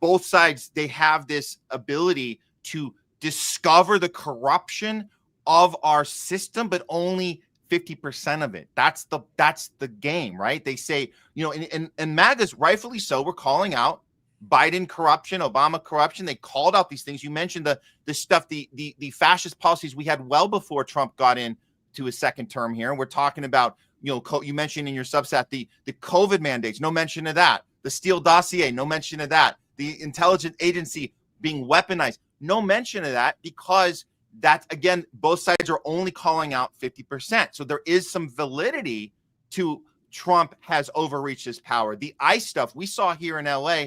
both sides, they have this ability to discover the corruption of our system, but only 50% of it. That's the game, right? They say, you know, and MAGA's rightfully so, we're calling out Biden corruption, Obama corruption. They called out these things. You mentioned the stuff, the fascist policies we had well before Trump got into his second term here. And we're talking about, you know, you mentioned in your Substack the COVID mandates, no mention of that. The Steele dossier, no mention of that. The intelligence agency being weaponized, no mention of that, because that's, again, both sides are only calling out 50%. So there is some validity to Trump has overreached his power. The ICE stuff we saw here in LA,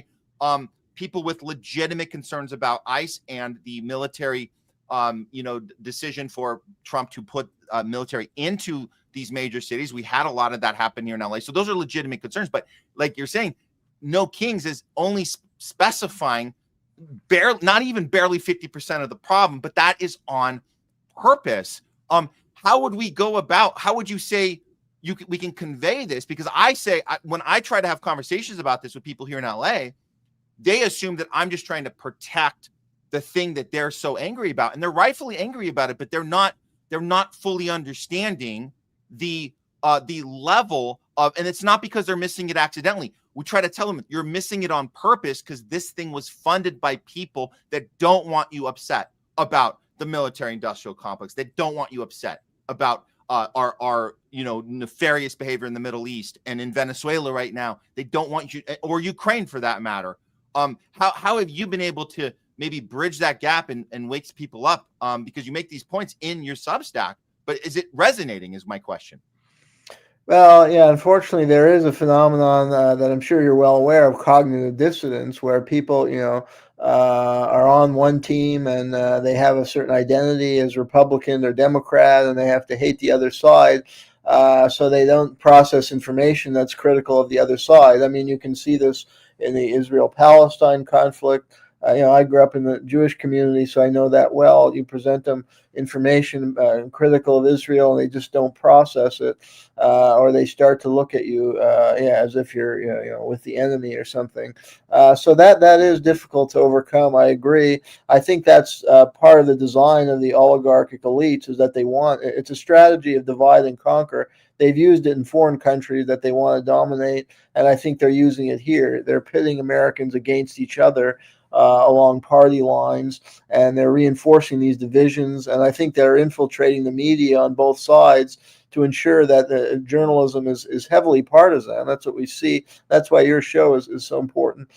people with legitimate concerns about ICE and the military, decision for Trump to put military into these major cities. We had a lot of that happen here in LA. So those are legitimate concerns. But like you're saying, no kings is only specifying not even barely 50% of the problem, but that is on purpose. How would we go about, how would you say we can convey this? Because when I try to have conversations about this with people here in LA, they assume that I'm just trying to protect the thing that they're so angry about, and they're rightfully angry about it, but they're not fully understanding the level of, and it's not because they're missing it accidentally. We try to tell them you're missing it on purpose because this thing was funded by people that don't want you upset about the military industrial complex. They don't want you upset about our nefarious behavior in the Middle East and in Venezuela right now. They don't want you, or Ukraine for that matter. How have you been able to maybe bridge that gap and wakes people up? Because you make these points in your Substack, but is it resonating is my question. Well, yeah, unfortunately, there is a phenomenon that I'm sure you're well aware of, cognitive dissonance, where people, are on one team and they have a certain identity as Republican or Democrat, and they have to hate the other side. So they don't process information that's critical of the other side. I mean, you can see this in the Israel-Palestine conflict. I grew up in the Jewish community, so I know that well. You present them information critical of Israel, and they just don't process it, or they start to look at you, as if you're, with the enemy or something. So that is difficult to overcome. I agree. I think that's part of the design of the oligarchic elites, is that it's a strategy of divide and conquer. They've used it in foreign countries that they want to dominate, and I think they're using it here. They're pitting Americans against each other along party lines, and they're reinforcing these divisions. And I think they're infiltrating the media on both sides to ensure that the journalism is heavily partisan. That's what we see. That's why your show is so important,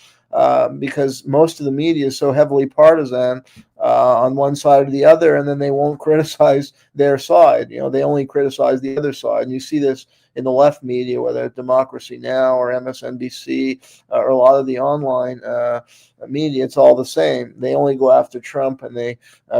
because most of the media is so heavily partisan on one side or the other, and then they won't criticize their side. They only criticize the other side. And you see this in the left media, whether it's Democracy Now! Or MSNBC or a lot of the online media. It's all the same. They only go after Trump, and they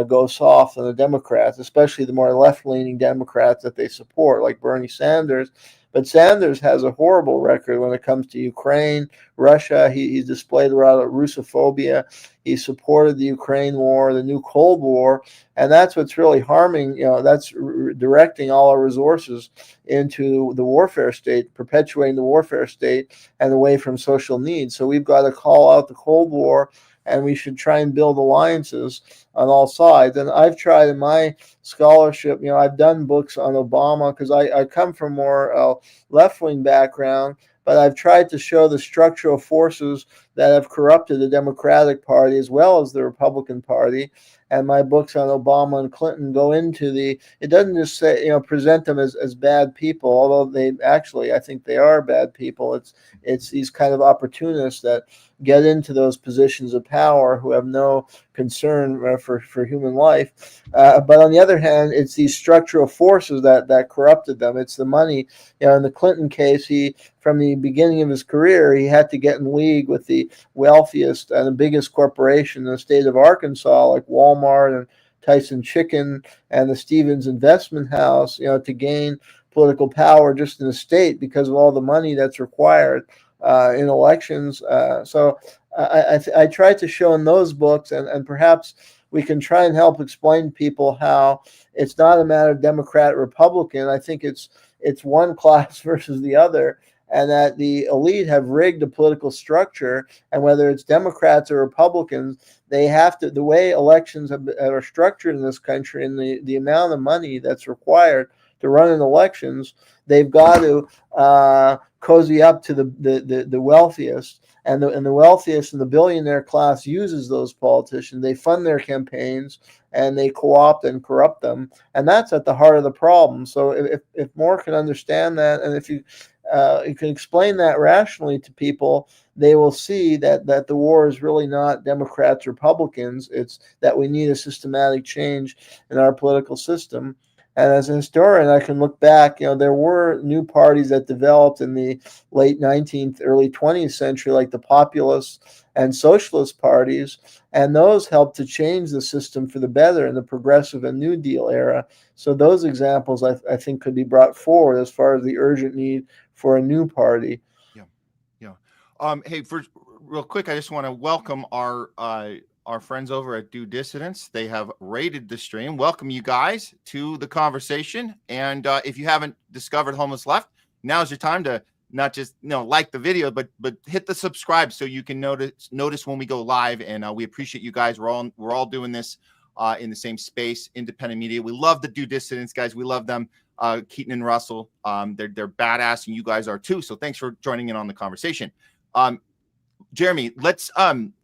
go soft on the Democrats, especially the more left-leaning Democrats that they support, like Bernie Sanders. But Sanders has a horrible record when it comes to Ukraine, Russia. He's displayed a lot of Russophobia. He supported the Ukraine war, the new Cold War, and that's what's really harming. That's directing all our resources into the warfare state, perpetuating the warfare state, and away from social needs. So we've got to call out the Cold War, and we should try and build alliances on all sides. And I've tried in my scholarship, I've done books on Obama because I come from more left-wing background, but I've tried to show the structural forces that have corrupted the Democratic Party as well as the Republican Party. And my books on Obama and Clinton go into it doesn't just say, present them as bad people, although I think they are bad people. It's these kind of opportunists that get into those positions of power who have no concern for human life. But on the other hand, it's these structural forces that corrupted them. It's the money. In the Clinton case, from the beginning of his career, he had to get in league with the wealthiest and the biggest corporation in the state of Arkansas, like Walmart and Tyson Chicken and the Stevens Investment House, to gain political power just in the state because of all the money that's required in elections. So I tried to show in those books, and perhaps we can try and help explain to people how it's not a matter of Democrat, Republican. I think it's one class versus the other, and that the elite have rigged the political structure, and whether it's Democrats or Republicans, they have to, the way elections are structured in this country and the amount of money that's required to run in elections, they've got to cozy up to the wealthiest, and the wealthiest and the billionaire class uses those politicians. They fund their campaigns, and they co-opt and corrupt them, and that's at the heart of the problem. So if more can understand that, and if you can explain that rationally to people, they will see that the war is really not Democrats, Republicans. It's that we need a systematic change in our political system. And as a historian, I can look back, there were new parties that developed in the late 19th, early 20th century, like the populist and socialist parties, and those helped to change the system for the better in the progressive and New Deal era. So those examples, I think, could be brought forward as far as the urgent need for a new party. Yeah. Hey, real quick, I just want to welcome our friends over at Do Dissidents. They have rated the stream. Welcome you guys to the conversation. And if you haven't discovered Homeless Left, now's your time to not just like the video, but hit the subscribe so you can notice when we go live. And we appreciate you guys. We're all doing this in the same space, independent media. We love the Do Dissidents guys. We love them. Keaton and Russell, they're badass, and you guys are too. So thanks for joining in on the conversation. Jeremy, let's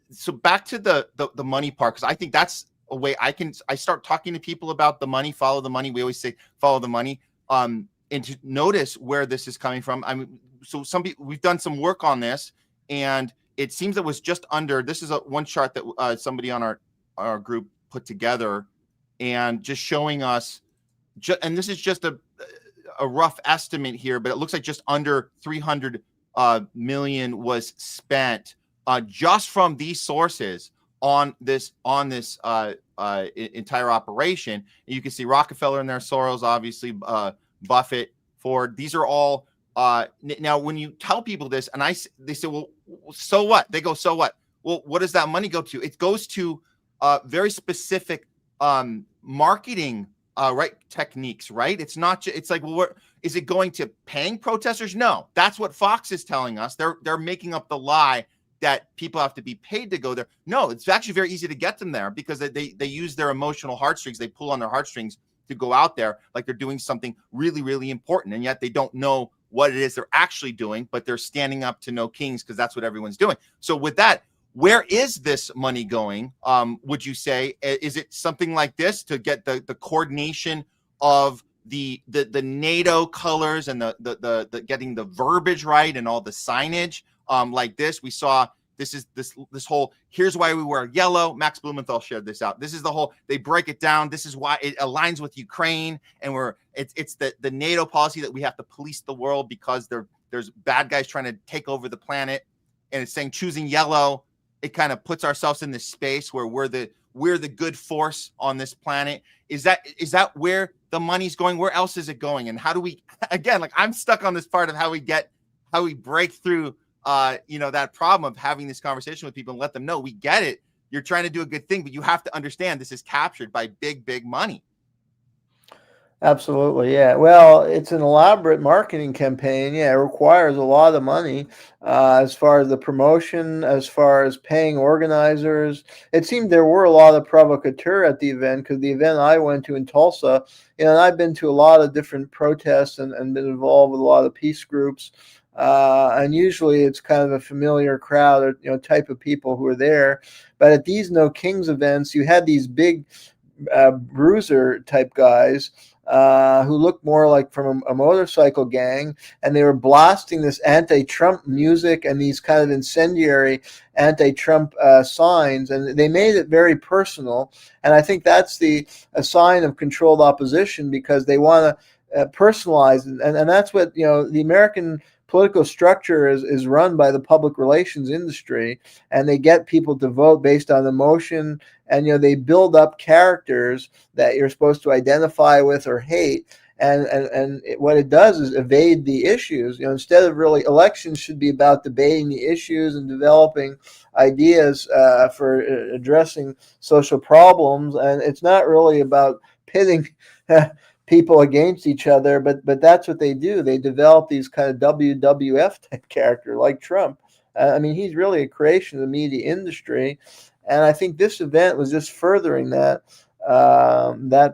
so back to the money part, because I think that's a way I start talking to people about the money. Follow the money. We always say follow the money, and to notice where this is coming from. I mean, so we've done some work on this, and it seems it was just under. This is one chart that somebody on our group put together, and just showing us. And this is just a rough estimate here, but it looks like just under 300 million was spent just from these sources on this entire operation. And you can see Rockefeller in there, Soros, obviously, Buffett, Ford. These are all now when you tell people this, and they say, well, so what? They go, so what? Well, what does that money go to? It goes to very specific marketing right techniques, right? It's not it's like, well, is it going to paying protesters? No, that's what Fox is telling us. They're making up the lie that people have to be paid to go there. No, it's actually very easy to get them there because they use their emotional heartstrings. They pull on their heartstrings to go out there like they're doing something really, really important. And yet they don't know what it is they're actually doing, but they're standing up to no kings because that's what everyone's doing. So with that, where is this money going? Would you say, is it something like this to get the coordination of the NATO colors and the getting the verbiage right and all the signage like this? We saw this whole, here's why we wear yellow. Max Blumenthal shared this out. This is the whole, they break it down. This is why it aligns with Ukraine. And it's the NATO policy that we have to police the world because there's bad guys trying to take over the planet. And it's saying choosing yellow, it kind of puts ourselves in this space where we're the good force on this planet. Is that where the money's going? Where else is it going? And how do we, again, like I'm stuck on this part of how we break through that problem of having this conversation with people and let them know we get it. You're trying to do a good thing, but you have to understand this is captured by big, big money. Absolutely, yeah. Well, it's an elaborate marketing campaign. Yeah, it requires a lot of money as far as the promotion, as far as paying organizers. It seemed there were a lot of provocateurs at the event because the event I went to in Tulsa, and I've been to a lot of different protests and been involved with a lot of peace groups. And usually it's kind of a familiar crowd or type of people who are there. But at these No Kings events, you had these big bruiser type guys who looked more like from a motorcycle gang, and they were blasting this anti-Trump music and these kind of incendiary anti-Trump signs, and they made it very personal. And I think that's a sign of controlled opposition because they want to personalize, and that's what the American political structure is run by the public relations industry, and they get people to vote based on emotion, and they build up characters that you're supposed to identify with or hate, and what it does is evade the issues. Instead of really, elections should be about debating the issues and developing ideas for addressing social problems, and it's not really about pitting people against each other, but that's what they do. They develop these kind of WWF type character like Trump. I mean, he's really a creation of the media industry, and I think this event was just furthering that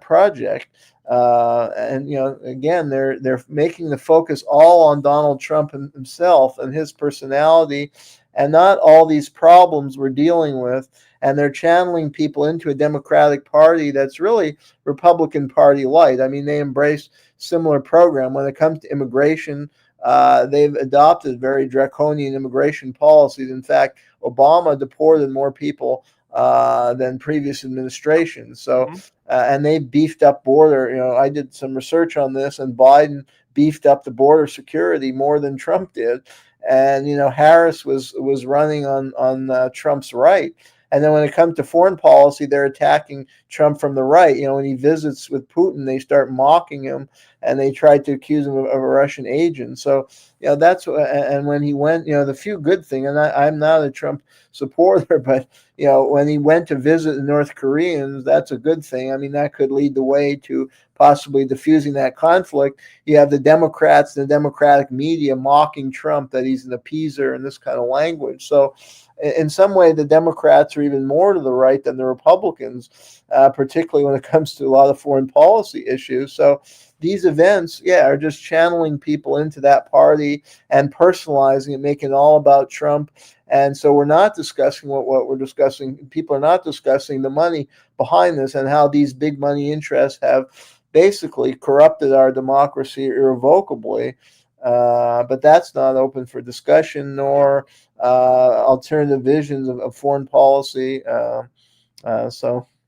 project. And again, they're making the focus all on Donald Trump himself and his personality, and not all these problems we're dealing with. And they're channeling people into a Democratic Party that's really Republican Party light. I mean, they embrace similar program when it comes to immigration. They've adopted very draconian immigration policies. In fact, Obama deported more people than previous administrations. So, and they beefed up border. I did some research on this, and Biden beefed up the border security more than Trump did. And Harris was running on Trump's right. And then when it comes to foreign policy, they're attacking Trump from the right. When he visits with Putin, they start mocking him, and they try to accuse him of a Russian agent. So, that's and when he went, the few good thing, and I'm not a Trump supporter, but when he went to visit the North Koreans, that's a good thing. I mean, that could lead the way to possibly diffusing that conflict. You have the Democrats and the Democratic media mocking Trump that he's an appeaser and this kind of language. So, in some way, the Democrats are even more to the right than the Republicans, particularly when it comes to a lot of foreign policy issues. So these events, are just channeling people into that party and personalizing it, making it all about Trump. And so we're not discussing what we're discussing. People are not discussing the money behind this and how these big money interests have basically corrupted our democracy irrevocably. But that's not open for discussion, nor alternative visions of foreign policy.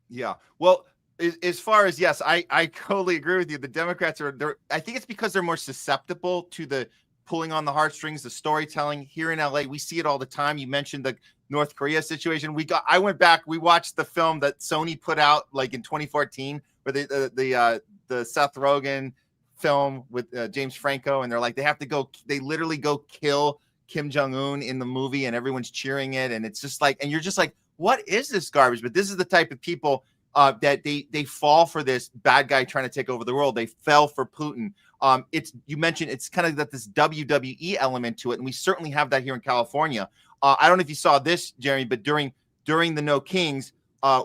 Yeah. Well, as far as, yes, I totally agree with you. The Democrats I think it's because they're more susceptible to the pulling on the heartstrings, the storytelling. Here in LA, we see it all the time. You mentioned the North Korea situation. I went back, we watched the film that Sony put out like in 2014, where the Seth Rogen film with James Franco, and they're like, they literally go kill Kim Jong-un in the movie and everyone's cheering it. And it's just like, and you're just like, what is this garbage? But this is the type of people that they fall for this bad guy trying to take over the world. They fell for Putin. You mentioned it's kind of got this WWE element to it, and we certainly have that here in California. I don't know if you saw this, Jeremy, but during the No Kings,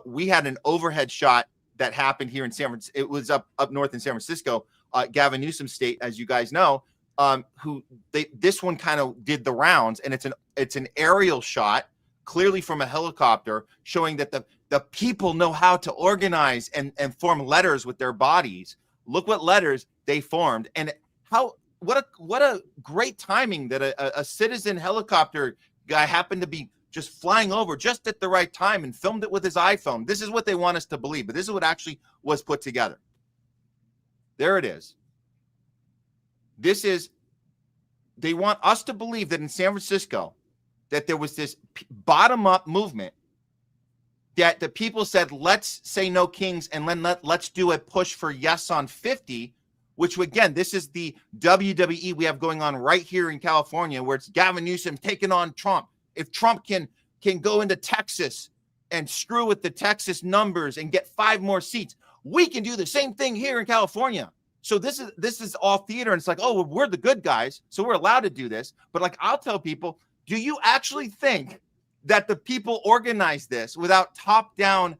we had an overhead shot that happened here in San Francisco. It was up north in San Francisco, Gavin Newsom state, as you guys know. This one kind of did the rounds, and it's an aerial shot, clearly from a helicopter, showing that the people know how to organize and form letters with their bodies. Look what letters they formed, and what a great timing that a citizen helicopter guy happened to be just flying over just at the right time and filmed it with his iPhone. This is what they want us to believe, but this is what actually was put together. There it is. They want us to believe that in San Francisco, that there was this bottom-up movement that the people said, let's say no kings, and then let's do a push for yes on 50, which, again, this is the WWE we have going on right here in California, where it's Gavin Newsom taking on Trump. If Trump can go into Texas and screw with the Texas numbers and get 5 more seats, we can do the same thing here in California. So this is all theater, and it's like, oh, well, we're the good guys, so we're allowed to do this. But like, I'll tell people, do you actually think that the people organized this without top-down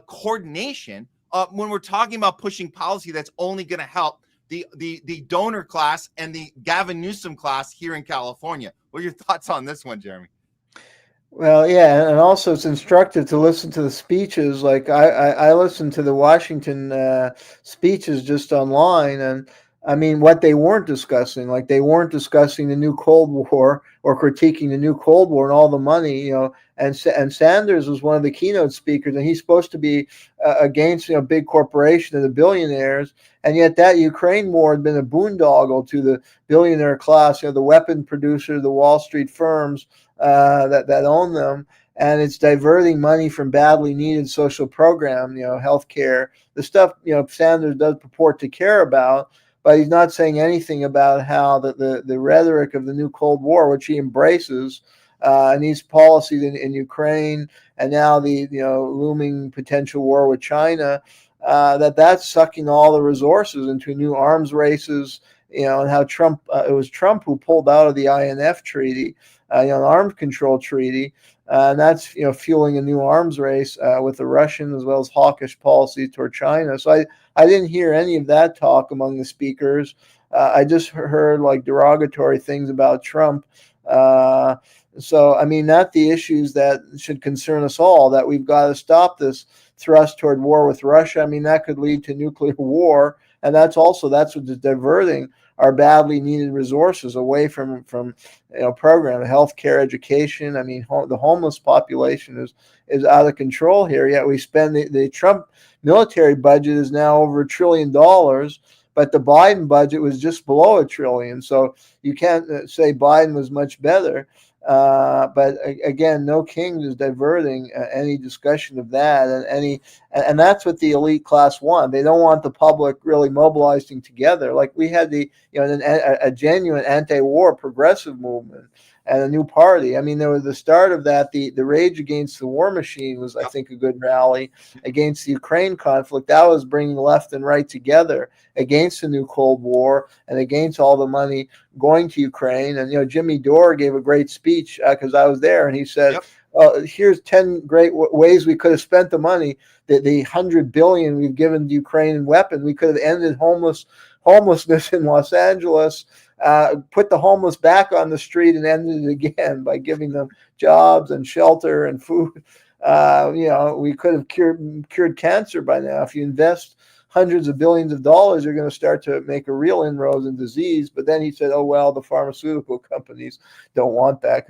coordination when we're talking about pushing policy that's only going to help the donor class and the Gavin Newsom class here in California? What are your thoughts on this one, Jeremy? Well, yeah, and also it's instructive to listen to the speeches. Like I listened to the Washington speeches just online, and I mean, what they weren't discussing, like they weren't discussing the new Cold War or critiquing the new Cold War and all the money, you know. And Sanders was one of the keynote speakers, and he's supposed to be against, you know, big corporation and the billionaires, and yet that Ukraine war had been a boondoggle to the billionaire class, you know, the weapon producers, the Wall Street firms that own them, and it's diverting money from badly needed social program, you know, healthcare, the stuff, you know, Sanders does purport to care about. But he's not saying anything about how the rhetoric of the new Cold War, which he embraces, and these policies in Ukraine, and now the, you know, looming potential war with China, that's sucking all the resources into new arms races, you know, and how Trump, it was Trump who pulled out of the INF treaty, you know, an arms control treaty, and that's, you know, fueling a new arms race with the Russians, as well as hawkish policy toward China. So I didn't hear any of that talk among the speakers. I just heard like derogatory things about Trump. So, I mean, not the issues that should concern us all, that we've got to stop this thrust toward war with Russia. I mean, that could lead to nuclear war. And that's what's diverting our badly needed resources away from you know, program, healthcare, education. I mean, the homeless population is out of control here. Yet we spend the Trump military budget is now over $1 trillion, but the Biden budget was just below $1 trillion. So you can't say Biden was much better. But again, no king is diverting any discussion of that, and that's what the elite class want. They don't want the public really mobilizing together. Like we had a genuine anti-war progressive movement and a new party. I mean, there was the start of that. The Rage Against the War Machine was, I think, a good rally against the Ukraine conflict. That was bringing left and right together against the new Cold War and against all the money going to Ukraine. And, you know, Jimmy Dore gave a great speech because I was there, and he said, here's 10 great ways we could have spent the money. The $100 billion we've given to Ukraine in weapons, we could have ended homelessness in Los Angeles, put the homeless back on the street, and ended it again by giving them jobs and shelter and food. You know, we could have cured cancer by now. If you invest hundreds of billions of dollars, you're going to start to make a real inroads in disease. But then he said, oh, well, the pharmaceutical companies don't want that.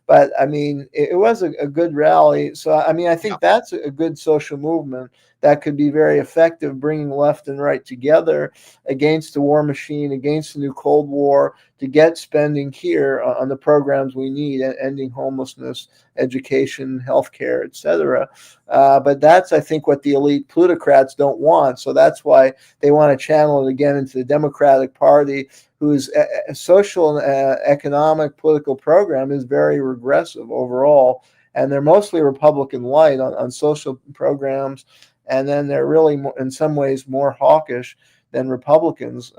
But I mean, it was a good rally. So, I mean, I think that's a good social movement that could be very effective, bringing left and right together against the war machine, against the new Cold War, to get spending here on the programs we need, ending homelessness, education, healthcare, etc. But that's, I think, what the elite plutocrats don't want. So that's why they want to channel it again into the Democratic Party, whose social and economic political program is very regressive overall. And they're mostly Republican light on social programs. And then they're really, in some ways, more hawkish than Republicans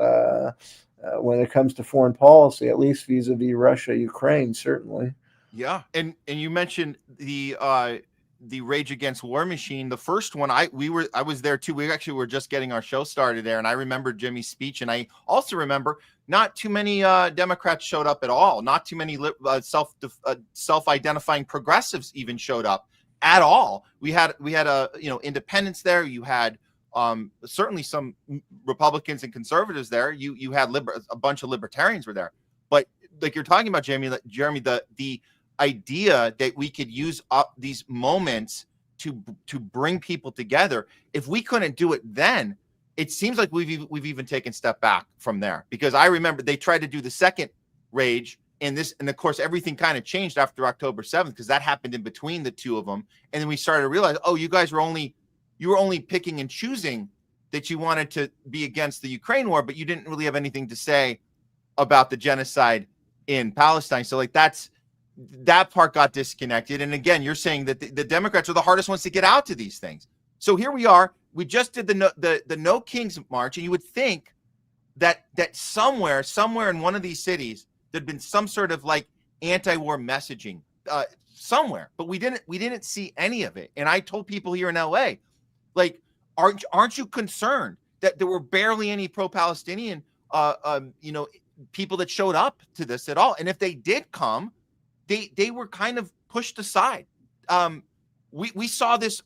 when it comes to foreign policy, at least vis-a-vis Russia, Ukraine, certainly. Yeah, and you mentioned the Rage Against War machine. The first one, I was there too. We actually were just getting our show started there, and I remember Jimmy's speech, and I also remember not too many Democrats showed up at all. Not too many self-identifying progressives even showed up at all. We had independents there. You had certainly some Republicans and conservatives there. You had a bunch of libertarians were there. But like you're talking about, Jeremy, the idea that we could use up these moments to bring people together. If we couldn't do it then, it seems like we've even taken a step back from there, because I remember they tried to do the second rage and of course everything kind of changed after October 7th, because that happened in between the two of them. And then we started to realize, oh, you guys were only picking and choosing that you wanted to be against the Ukraine war, but you didn't really have anything to say about the genocide in Palestine. So like that part got disconnected. And again, you're saying that the Democrats are the hardest ones to get out to these things. So here we are. We just did the No Kings March, and you would think that somewhere in one of these cities there'd been some sort of like anti-war messaging somewhere, but we didn't see any of it. And I told people here in LA, like, aren't you concerned that there were barely any pro-Palestinian people that showed up to this at all? And if they did come, they were kind of pushed aside. We saw this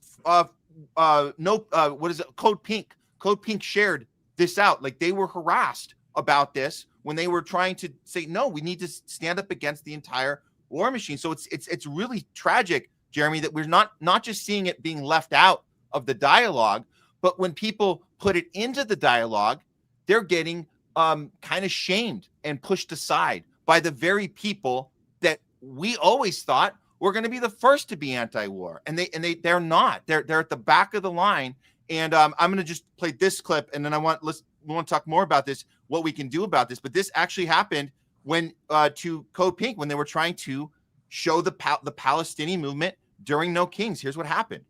Code Pink. Code Pink shared this out. Like, they were harassed about this when they were trying to say, no, we need to stand up against the entire war machine. So it's really tragic, Jeremy, that we're not just seeing it being left out of the dialogue, but when people put it into the dialogue, they're getting kind of shamed and pushed aside by the very people that we always thought were going to be the first to be anti-war, and they're not. They're at the back of the line. And I'm going to just play this clip, and then we want to talk more about this, what we can do about this. But this actually happened when to Code Pink, when they were trying to show the Palestinian movement during No Kings. Here's what happened.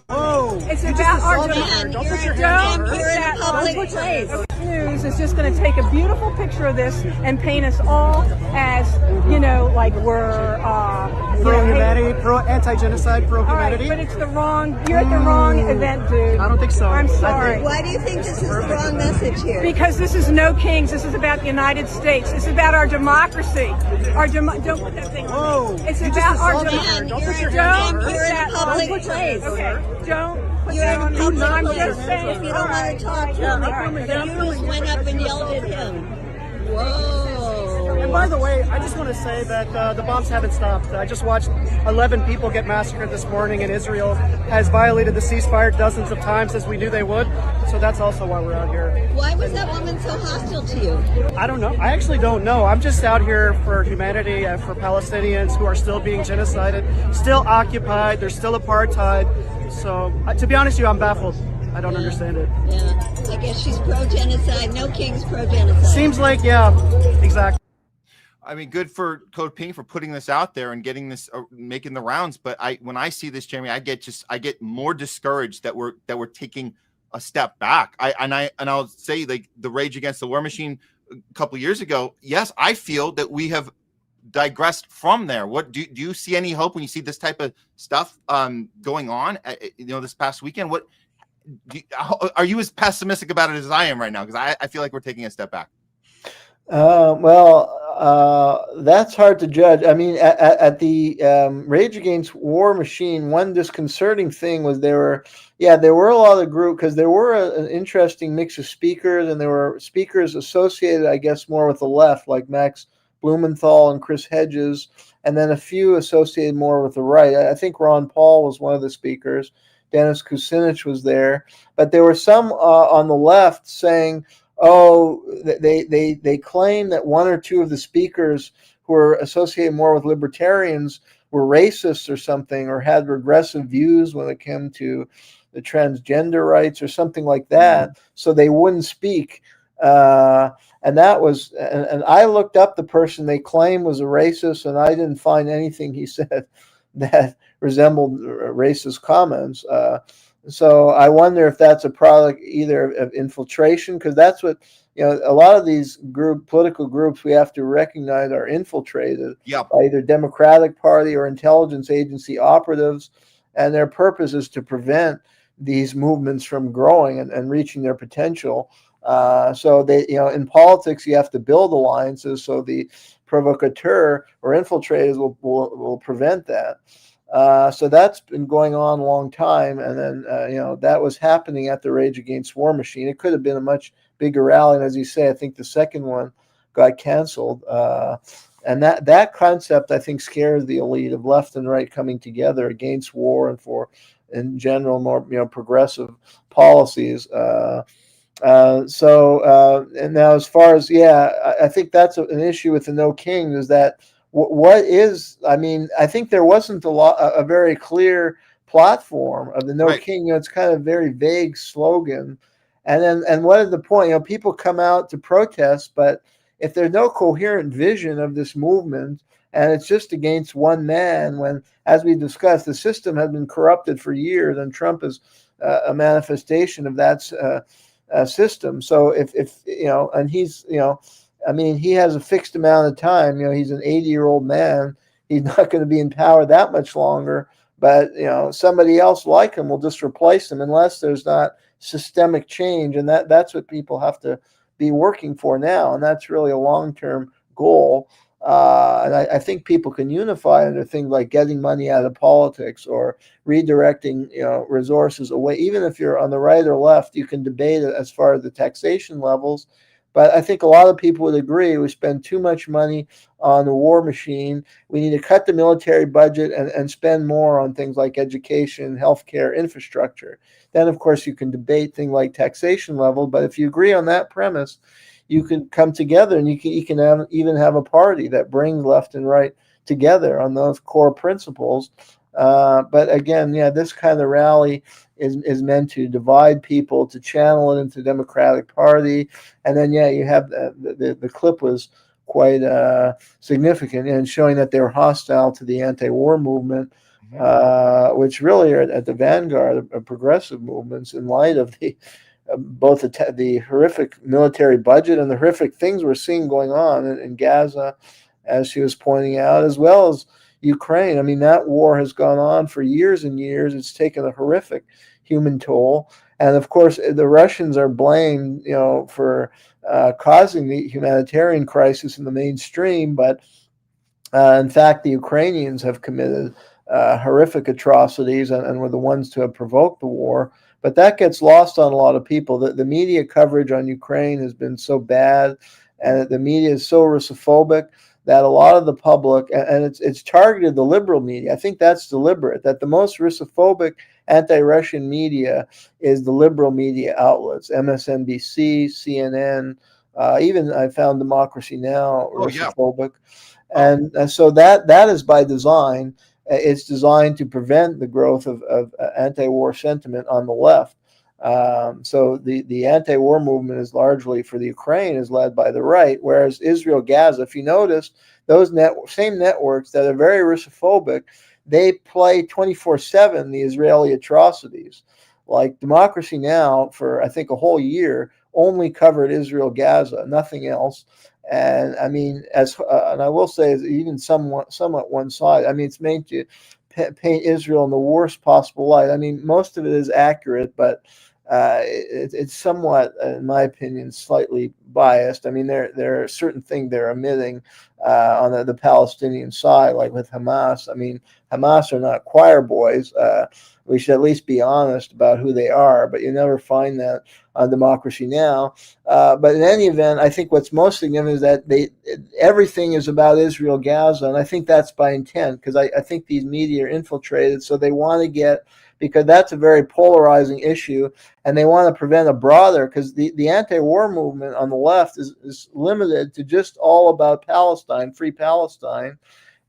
Oh, it's about our demand. Don't put your hands on her. You're in a public place. News is just going to take a beautiful picture of this and paint us all as, like we're pro-humanity, pro-anti-genocide, pro-humanity. All right, but it's the wrong. You're at the wrong event, dude. I don't think so. I'm sorry. Why do you think this is the wrong message here? Because this is No Kings. This is about the United States. It's about our democracy. Don't put that thing on. Whoa! It's about our democracy. Don't put your hands on her. You're in a public place. Okay, don't. You're in a public I'm place. just saying. If you don't want to talk to him, but you just went up and yelled at him. Whoa. And by the way, I just want to say that the bombs haven't stopped. I just watched 11 people get massacred this morning, and Israel has violated the ceasefire dozens of times, as we knew they would. So that's also why we're out here. Why was that woman so hostile to you? I don't know. I actually don't know. I'm just out here for humanity and for Palestinians who are still being genocided, still occupied. There's still apartheid. So to be honest with you, I'm baffled. I don't understand it. Yeah. I guess she's pro-genocide. No King's pro-genocide. Seems like, yeah, exactly. I mean, good for Code Pink for putting this out there and getting this, making the rounds. But when I see this, Jeremy, I get more discouraged that we're taking a step back. I'll say, like, the Rage Against the War Machine a couple of years ago. Yes, I feel that we have digressed from there. What do you see any hope when you see this type of stuff going on? This past weekend, are you as pessimistic about it as I am right now? Because I feel like we're taking a step back. That's hard to judge. I mean, at the Rage Against War Machine, one disconcerting thing was there were a lot of group, because there were an interesting mix of speakers, and there were speakers associated, I guess, more with the left, like Max Blumenthal and Chris Hedges, and then a few associated more with the right. I think Ron Paul was one of the speakers. Dennis Kucinich was there, but there were some on the left saying, "Oh, they claim that one or two of the speakers who are associated more with libertarians were racist or something, or had regressive views when it came to the transgender rights or something like that, so they wouldn't speak." And that was, and I looked up the person they claim was a racist, and I didn't find anything he said that resembled racist comments. So I wonder if that's a product either of infiltration, because that's what, a lot of these political groups we have to recognize are infiltrated by either Democratic Party or intelligence agency operatives, and their purpose is to prevent these movements from growing and reaching their potential. So they, in politics, you have to build alliances so the provocateur or infiltrators will prevent that. So that's been going on a long time, and then that was happening at the Rage Against War machine. It could have been a much bigger rally, and as you say, I think the second one got canceled. And that concept, I think, scares the elite of left and right coming together against war and for, in general, more progressive policies. And now as far as, I think that's an issue with the No King, is that what is, I think there wasn't a very clear platform of the No King. It's kind of very vague slogan. And what is the point? People come out to protest, but if there's no coherent vision of this movement, and it's just against one man, when, as we discussed, the system has been corrupted for years, and Trump is a manifestation of that system. So if and he's, he has a fixed amount of time. He's an 80-year-old man. He's not going to be in power that much longer. But somebody else like him will just replace him unless there's not systemic change, and that's what people have to be working for now, and that's really a long-term goal. And I think people can unify under things like getting money out of politics or redirecting resources away. Even if you're on the right or left, you can debate it as far as the taxation levels. But I think a lot of people would agree we spend too much money on the war machine. We need to cut the military budget and spend more on things like education, healthcare, infrastructure. Then, of course, you can debate things like taxation level. But if you agree on that premise, you can come together, and you can even have a party that brings left and right together on those core principles. But again, this kind of rally is meant to divide people, to channel it into the Democratic Party. And then, you have the clip was quite significant in showing that they were hostile to the anti-war movement, which really are at the vanguard of progressive movements in light of both the horrific military budget and the horrific things we're seeing going on in Gaza, as she was pointing out, as well as Ukraine. That war has gone on for years and years. It's taken a horrific human toll. And of course, the Russians are blamed, for causing the humanitarian crisis in the mainstream. But in fact, the Ukrainians have committed horrific atrocities and were the ones to have provoked the war. But that gets lost on a lot of people. The media coverage on Ukraine has been so bad, and the media is so Russophobic that a lot of the public, and it's targeted the liberal media. I think that's deliberate, that the most Russophobic anti-Russian media is the liberal media outlets, MSNBC, CNN, even I found Democracy Now! Russophobic. And so that is by design. It's designed to prevent the growth of anti-war sentiment on the left. So the anti-war movement is largely for the Ukraine is led by the right, whereas Israel, Gaza, if you notice, those same networks that are very Russophobic, they play 24/7 the Israeli atrocities. Like Democracy Now! For I think a whole year only covered Israel, Gaza, nothing else. And and I will say, is even somewhat one side. It's made to paint Israel in the worst possible light. Most of it is accurate, but it's somewhat, in my opinion, slightly biased. There are certain things they're omitting on the Palestinian side, like with Hamas. Hamas are not choir boys. We should at least be honest about who they are, but you never find that on Democracy Now! But in any event, I think what's most significant is that everything is about Israel, Gaza, and I think that's by intent, because I think these media are infiltrated, so they want to get because that's a very polarizing issue, and they want to prevent a broader, because the anti-war movement on the left is limited to just all about Palestine, free Palestine.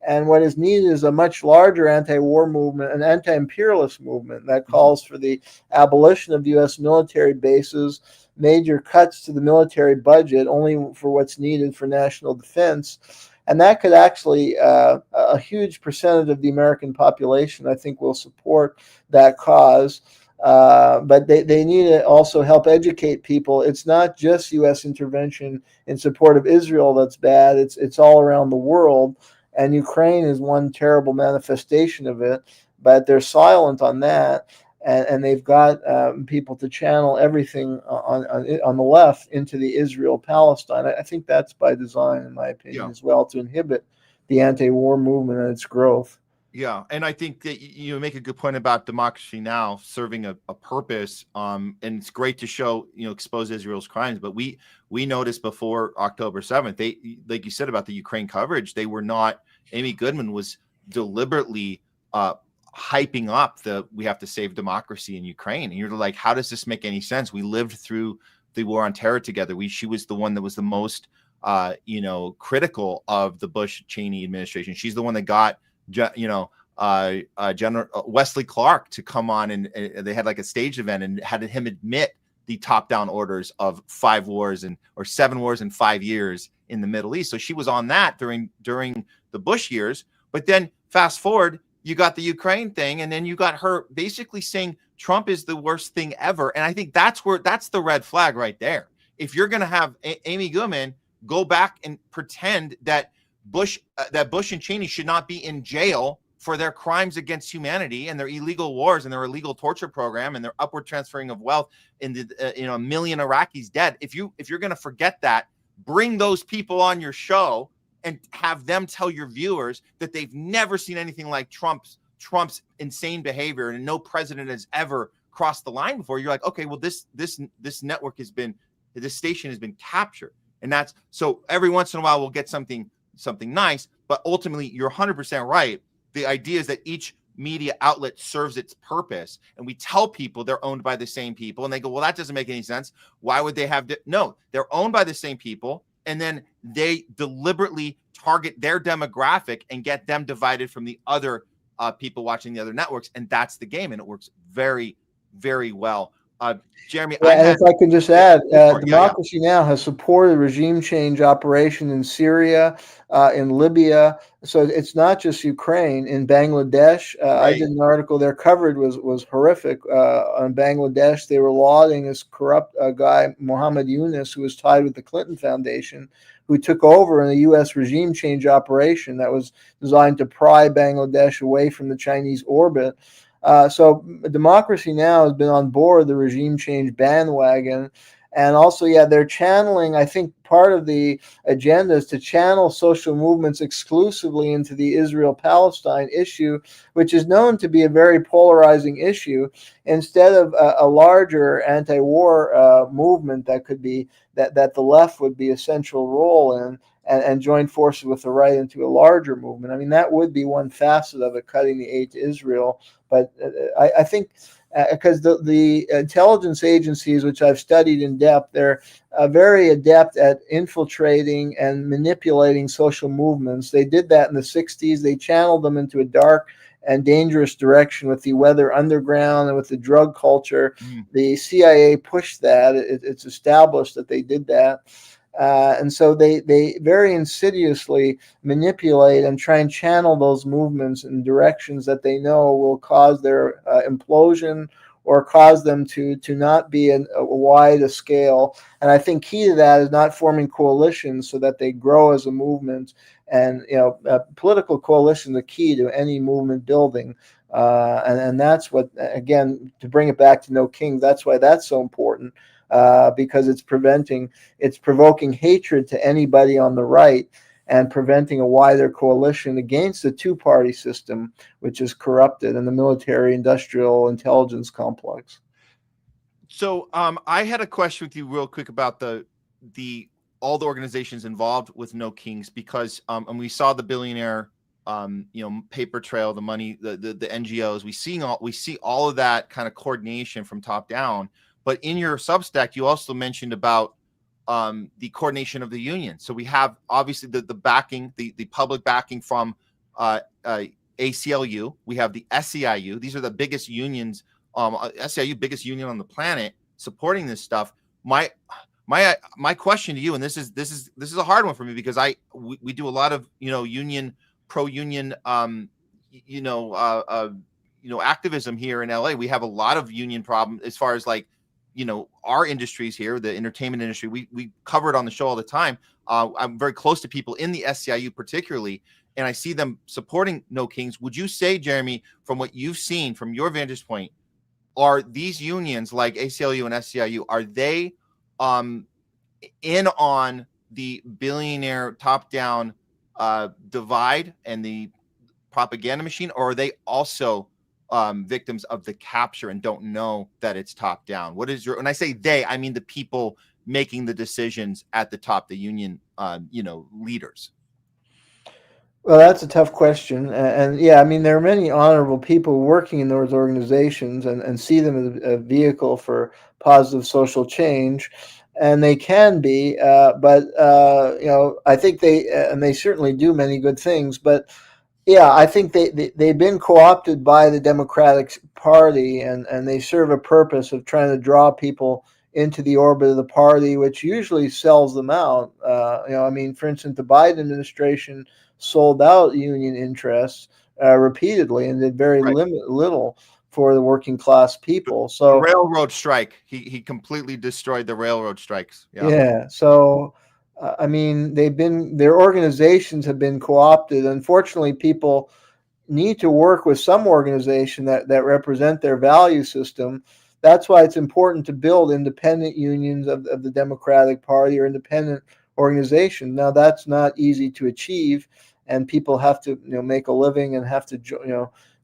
And what is needed is a much larger anti-war movement, an anti-imperialist movement that calls for the abolition of U.S. military bases, major cuts to the military budget, only for what's needed for national defense. And that could actually, a huge percentage of the American population, I think, will support that cause. But they need to also help educate people. It's not just U.S. intervention in support of Israel that's bad. It's all around the world. And Ukraine is one terrible manifestation of it, but they're silent on that, and they've got people to channel everything on the left into the Israel-Palestine. I think that's by design, in my opinion, as well, to inhibit the anti-war movement and its growth. Yeah, and I think that you make a good point about Democracy Now! Serving a purpose, and it's great to show, expose Israel's crimes. But we noticed before October 7th, they, like you said about the Ukraine coverage, they were not. Amy Goodman was deliberately hyping up we have to save democracy in Ukraine, and you're like, how does this make any sense? We lived through the war on terror together. She was the one that was the most critical of the Bush-Cheney administration. She's the one that got General Wesley Clark to come on, and they had like a staged event and had him admit the top-down orders of 7 wars in 5 years in the Middle East. So she was on that during the Bush years. But then fast forward, you got the Ukraine thing, and then you got her basically saying Trump is the worst thing ever. And I think that's the red flag right there. If you're going to have Amy Goodman go back and pretend that Bush and Cheney should not be in jail for their crimes against humanity and their illegal wars and their illegal torture program and their upward transferring of wealth in the a million Iraqis dead. If you're going to forget that, bring those people on your show and have them tell your viewers that they've never seen anything like Trump's insane behavior, and no president has ever crossed the line before. You're like, okay, well, this network this station has been captured. And that's, so every once in a while we'll get something nice, but ultimately you're 100% right. The idea is that each media outlet serves its purpose, and we tell people they're owned by the same people, and they go, well, that doesn't make any sense. Why would they have no, they're owned by the same people, and then they deliberately target their demographic and get them divided from the other people watching the other networks, and that's the game, and it works very, very well. Jeremy, if I can just add, Democracy Now! Has supported regime change operation in Syria, in Libya. So it's not just Ukraine. In Bangladesh, I did an article. Their coverage was horrific on Bangladesh. They were lauding this corrupt guy, Mohammed Yunus, who was tied with the Clinton Foundation, who took over in a U.S. regime change operation that was designed to pry Bangladesh away from the Chinese orbit. So Democracy Now! Has been on board the regime change bandwagon. And also, they're channeling, I think part of the agenda is to channel social movements exclusively into the Israel-Palestine issue, which is known to be a very polarizing issue, instead of a larger anti-war movement that could be, that the left would be a central role in, and join forces with the right into a larger movement. I mean, that would be one facet of it, cutting the aid to Israel. But I think because the intelligence agencies, which I've studied in depth, they're very adept at infiltrating and manipulating social movements. They did that in the 60s. They channeled them into a dark and dangerous direction with the Weather Underground and with the drug culture. The CIA pushed that. It's established that they did that. And so they very insidiously manipulate and try and channel those movements in directions that they know will cause their implosion or cause them to not be a wide a scale. And I think key to that is not forming coalitions so that they grow as a movement. And political coalition is the key to any movement building. And that's what, again, to bring it back to No Kings, that's why that's so important. Because it's provoking hatred to anybody on the right and preventing a wider coalition against the two-party system, which is corrupted, and the military-industrial intelligence complex. So I had a question with you real quick about all the organizations involved with No Kings, because and we saw the billionaire paper trail, the money, the NGOs. We see all of that kind of coordination from top down. But in your Substack, you also mentioned about the coordination of the union. So we have obviously the backing, the public backing from ACLU. We have the SEIU. These are the biggest unions. SEIU, biggest union on the planet, supporting this stuff. My question to you, and this is a hard one for me because we do a lot of union pro-union activism here in LA. We have a lot of union problem as far as our industries here, the entertainment industry. We cover it on the show all the time. I'm very close to people in the SCIU particularly, and I see them supporting No Kings. Would you say, Jeremy, from what you've seen from your vantage point, are these unions like ACLU and SCIU, are they in on the billionaire top-down divide and the propaganda machine, or are they also victims of the capture and don't know that it's top down? What is when I say they, I mean the people making the decisions at the top, the union, leaders? Well, that's a tough question. And yeah, I mean, there are many honorable people working in those organizations and see them as a vehicle for positive social change. And they can be, but I think they certainly do many good things. But yeah, I think they've been co-opted by the Democratic Party, and they serve a purpose of trying to draw people into the orbit of the party, which usually sells them out. For instance, the Biden administration sold out union interests repeatedly and did very little for the working class people. So the railroad strike, he completely destroyed the railroad strikes. Yeah. So their organizations have been co-opted. Unfortunately, people need to work with some organization that represent their value system. That's why it's important to build independent unions of the Democratic Party or independent organization. Now, that's not easy to achieve, and people have to make a living and have to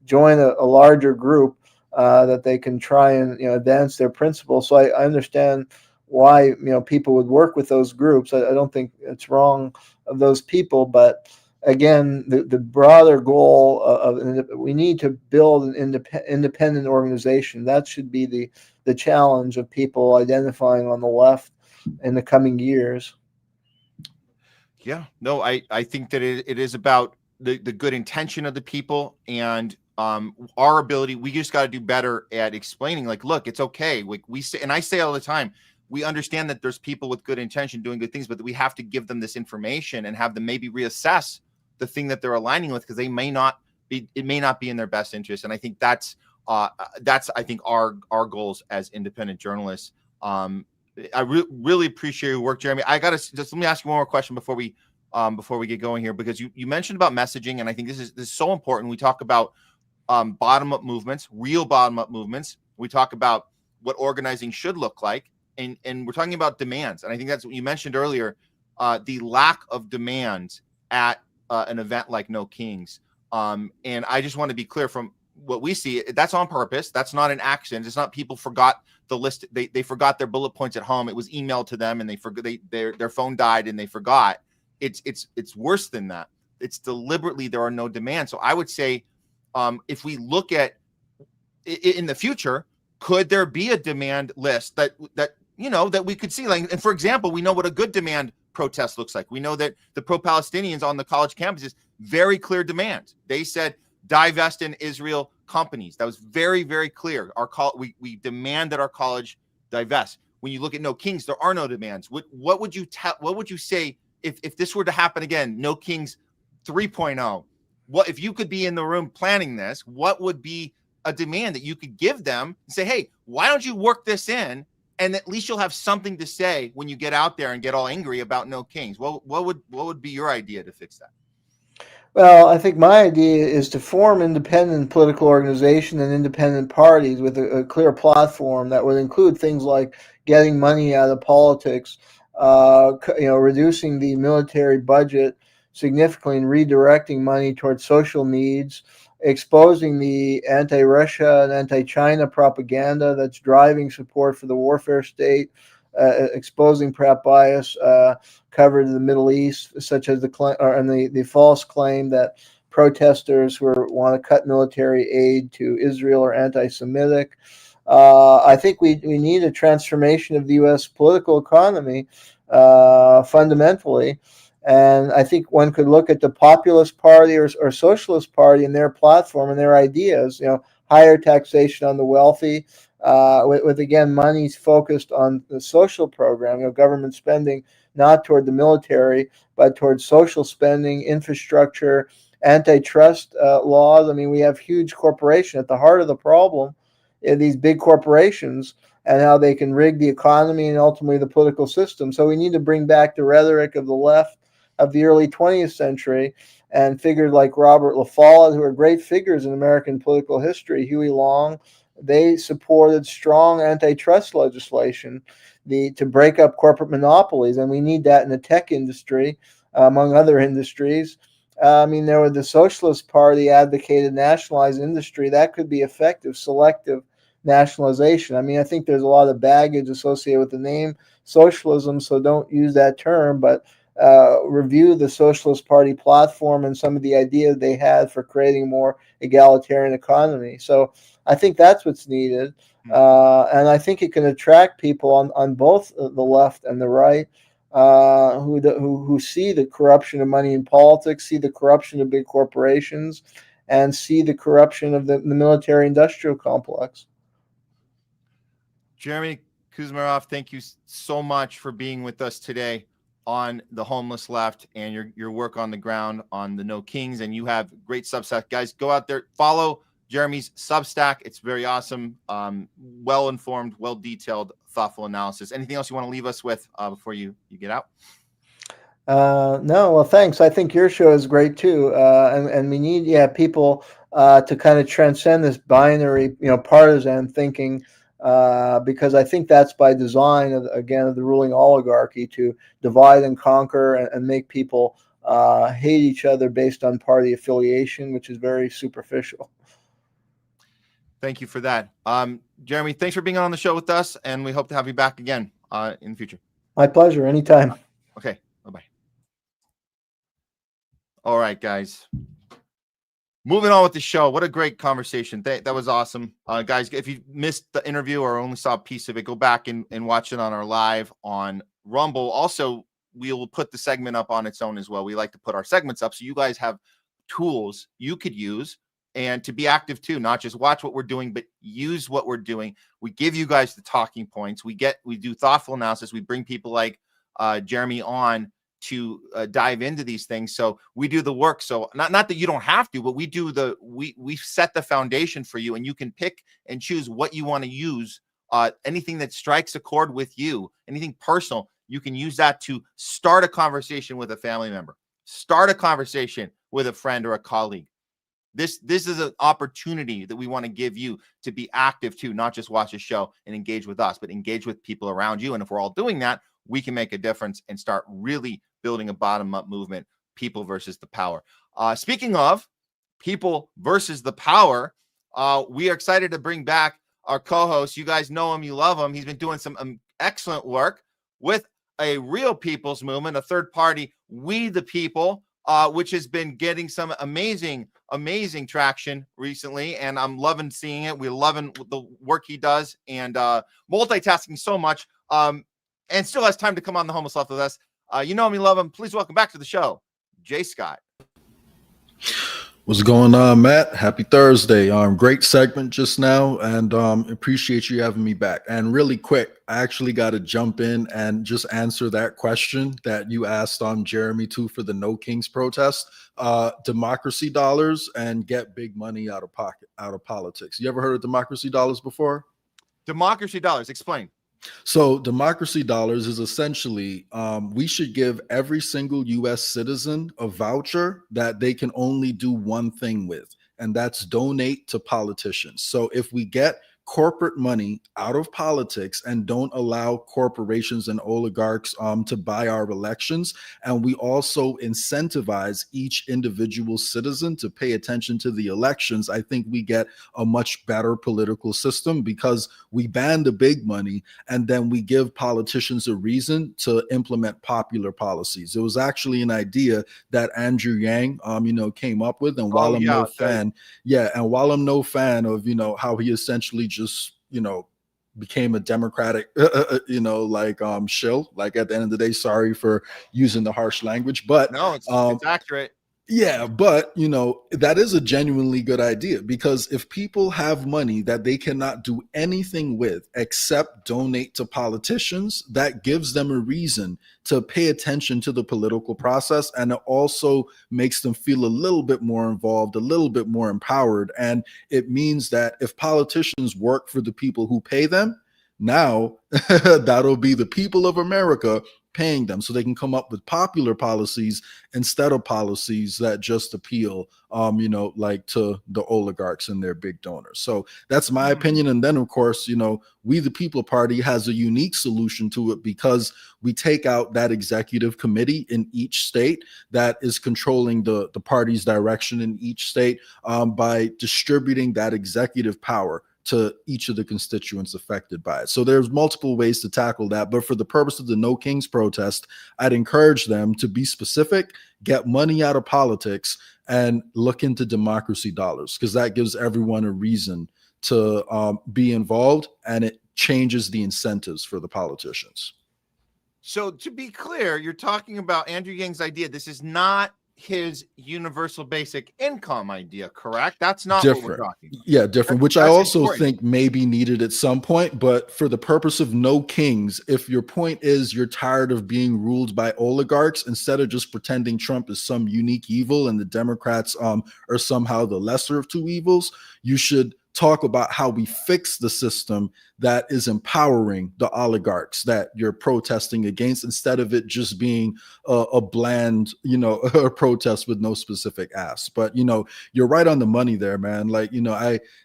join a larger group that they can try and advance their principles. So I understand why people would work with those groups. I don't think it's wrong of those people, but again, the broader goal of we need to build an independent organization. That should be the challenge of people identifying on the left in the coming years. Yeah, no, I think that it is about the good intention of the people and our ability. We just got to do better at explaining, look, it's okay. We say, and I say all the time, we understand that there's people with good intention doing good things, but we have to give them this information and have them maybe reassess the thing that they're aligning with, because it may not be in their best interest. And I think that's I think our goals as independent journalists. I really appreciate your work, Jeremy. I gotta just let me ask you one more question before we get going here, because you mentioned about messaging, and I think this is so important. We talk about bottom up movements, real bottom up movements. We talk about what organizing should look like, and we're talking about demands. And I think that's what you mentioned earlier, the lack of demand at an event like No Kings. And I just want to be clear from what we see, that's on purpose. That's not an accident. It's not people forgot the list. They forgot their bullet points at home. It was emailed to them and they forgot their phone died and they forgot. It's worse than that. It's deliberately, there are no demands. So I would say, if we look at in the future, could there be a demand list that we could see? And for example, we know what a good demand protest looks like. We know that the pro-Palestinians on the college campuses, very clear demand. They said, divest in Israel companies. That was very, very clear. We demand that our college divest. When you look at No Kings, there are no demands. What would you say if this were to happen again? No Kings 3.0. What if you could be in the room planning this? What would be a demand that you could give them and say, hey, why don't you work this in? And at least you'll have something to say when you get out there and get all angry about No Kings. What would be your idea to fix that? Well, I think my idea is to form independent political organization and independent parties with a clear platform that would include things like getting money out of politics, reducing the military budget significantly and redirecting money towards social needs, exposing the anti-Russia and anti-China propaganda that's driving support for the warfare state, exposing perhaps bias covered in the Middle East, such as the false claim that protesters who want to cut military aid to Israel are anti-Semitic. I think we need a transformation of the U.S. political economy fundamentally. And I think one could look at the Populist Party or Socialist Party and their platform and their ideas, higher taxation on the wealthy, with again, monies focused on the social program, government spending not toward the military, but towards social spending, infrastructure, antitrust laws. I mean, we have huge corporations at the heart of the problem, these big corporations, and how they can rig the economy and ultimately the political system. So we need to bring back the rhetoric of the left of the early 20th century and figures like Robert La Follette, who are great figures in American political history, Huey Long. They supported strong antitrust legislation to break up corporate monopolies, and we need that in the tech industry, among other industries. The Socialist Party advocated nationalized industry. That could be effective, selective nationalization. I think there's a lot of baggage associated with the name socialism, so don't use that term, but review the Socialist Party platform and some of the ideas they had for creating a more egalitarian economy. So I think that's what's needed. And I think it can attract people on both the left and the right who see the corruption of money in politics, see the corruption of big corporations, and see the corruption of the military-industrial complex. Jeremy KUZMAROV, thank you so much for being with us today on the homeless left and your work on the ground on the No Kings. And you have great Substack. Guys, go out there, follow Jeremy's Substack. It's very awesome, well-informed, well-detailed, thoughtful analysis. Anything else you want to leave us with before you get out? No, well, thanks. I think your show is great too. And we need, people to kind of transcend this binary, partisan thinking, because I think that's by design of the ruling oligarchy to divide and conquer and make people hate each other based on party affiliation, which is very superficial. Thank you for that. Jeremy, thanks for being on the show with us, and we hope to have you back again in the future. My pleasure. Anytime. Okay. Bye-bye. All right, guys. Moving on with the show. What a great conversation. That was awesome. Guys, if you missed the interview or only saw a piece of it, go back and watch it on our live on Rumble. Also, we will put the segment up on its own as well. We like to put our segments up so you guys have tools you could use and to be active too, not just watch what we're doing, but use what we're doing. We give you guys the talking points. We do thoughtful analysis. We bring people like Jeremy on to dive into these things. So we do the work. So not that you don't have to, but we set the foundation for you, and you can pick and choose what you want to use. Anything that strikes a chord with you, anything personal, you can use that to start a conversation with a family member, start a conversation with a friend or a colleague. This is an opportunity that we want to give you to be active too, not just watch a show and engage with us, but engage with people around you. And if we're all doing that, we can make a difference and start really building a bottom-up movement, people versus the power. Speaking of people versus the power, we are excited to bring back our co-host. You guys know him, you love him. He's been doing some excellent work with a real people's movement, a third party, We the People, which has been getting some amazing traction recently, and I'm loving seeing it. We're loving the work he does, and multitasking so much, and still has time to come on the Homeless Left with us. You know him, you love him. Please welcome back to the show, Jay Scott. What's going on, Matt? Happy Thursday. Great segment just now, and appreciate you having me back. And really quick, I actually got to jump in and just answer that question that you asked Jeremy too for the No Kings protest. Democracy dollars and get big money out of politics. You ever heard of democracy dollars before? Democracy dollars, explain. So democracy dollars is essentially we should give every single U.S. citizen a voucher that they can only do one thing with, and that's donate to politicians. So if we get corporate money out of politics and don't allow corporations and oligarchs to buy our elections, and we also incentivize each individual citizen to pay attention to the elections, I think we get a much better political system, because we ban the big money and then we give politicians a reason to implement popular policies. It was actually an idea that Andrew Yang came up with, and while I'm no fan of how he essentially just became a Democratic shill, like at the end of the day, sorry for using the harsh language, but no, it's accurate. Yeah, but that is a genuinely good idea, because if people have money that they cannot do anything with except donate to politicians, that gives them a reason to pay attention to the political process, and it also makes them feel a little bit more involved, a little bit more empowered. And it means that if politicians work for the people who pay them, now that'll be the people of America paying them, so they can come up with popular policies instead of policies that just appeal to the oligarchs and their big donors. So that's my opinion. And then of course, We the People Party has a unique solution to it, because we take out that executive committee in each state that is controlling the party's direction in each state, by distributing that executive power to each of the constituents affected by it. So there's multiple ways to tackle that. But for the purpose of the No Kings protest, I'd encourage them to be specific, get money out of politics, and look into democracy dollars, because that gives everyone a reason to be involved, and it changes the incentives for the politicians. So to be clear, you're talking about Andrew Yang's idea. This is not his universal basic income idea, correct? That's not what we're talking about. Yeah, different, which I also think may be needed at some point. But for the purpose of No Kings, if your point is you're tired of being ruled by oligarchs, instead of just pretending Trump is some unique evil and the Democrats are somehow the lesser of two evils, you should talk about how we fix the system that is empowering the oligarchs that you're protesting against, instead of it just being a bland, a protest with no specific ask. But, you're right on the money there, man.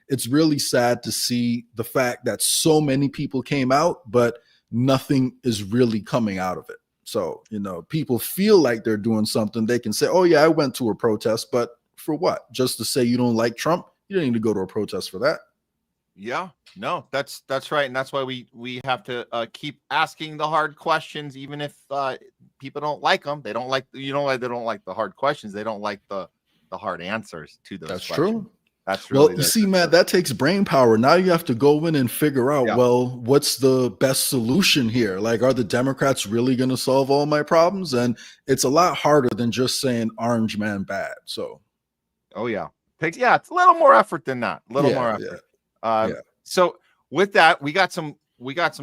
It's really sad to see the fact that so many people came out, but nothing is really coming out of it. So, people feel like they're doing something. They can say, oh yeah, I went to a protest, but for what? Just to say you don't like Trump? You don't need to go to a protest for that. Yeah, no, that's right. And that's why we have to keep asking the hard questions, even if people don't like them. They don't like, they don't like the hard questions. They don't like the hard answers to those questions. True. That's really, well, you see, Matt, that takes brain power. Now you have to go in and figure out, well, what's the best solution here? Like, are the Democrats really going to solve all my problems? And it's a lot harder than just saying orange man bad. So, oh yeah. It's a little more effort than that. A little more effort. So with that, we got some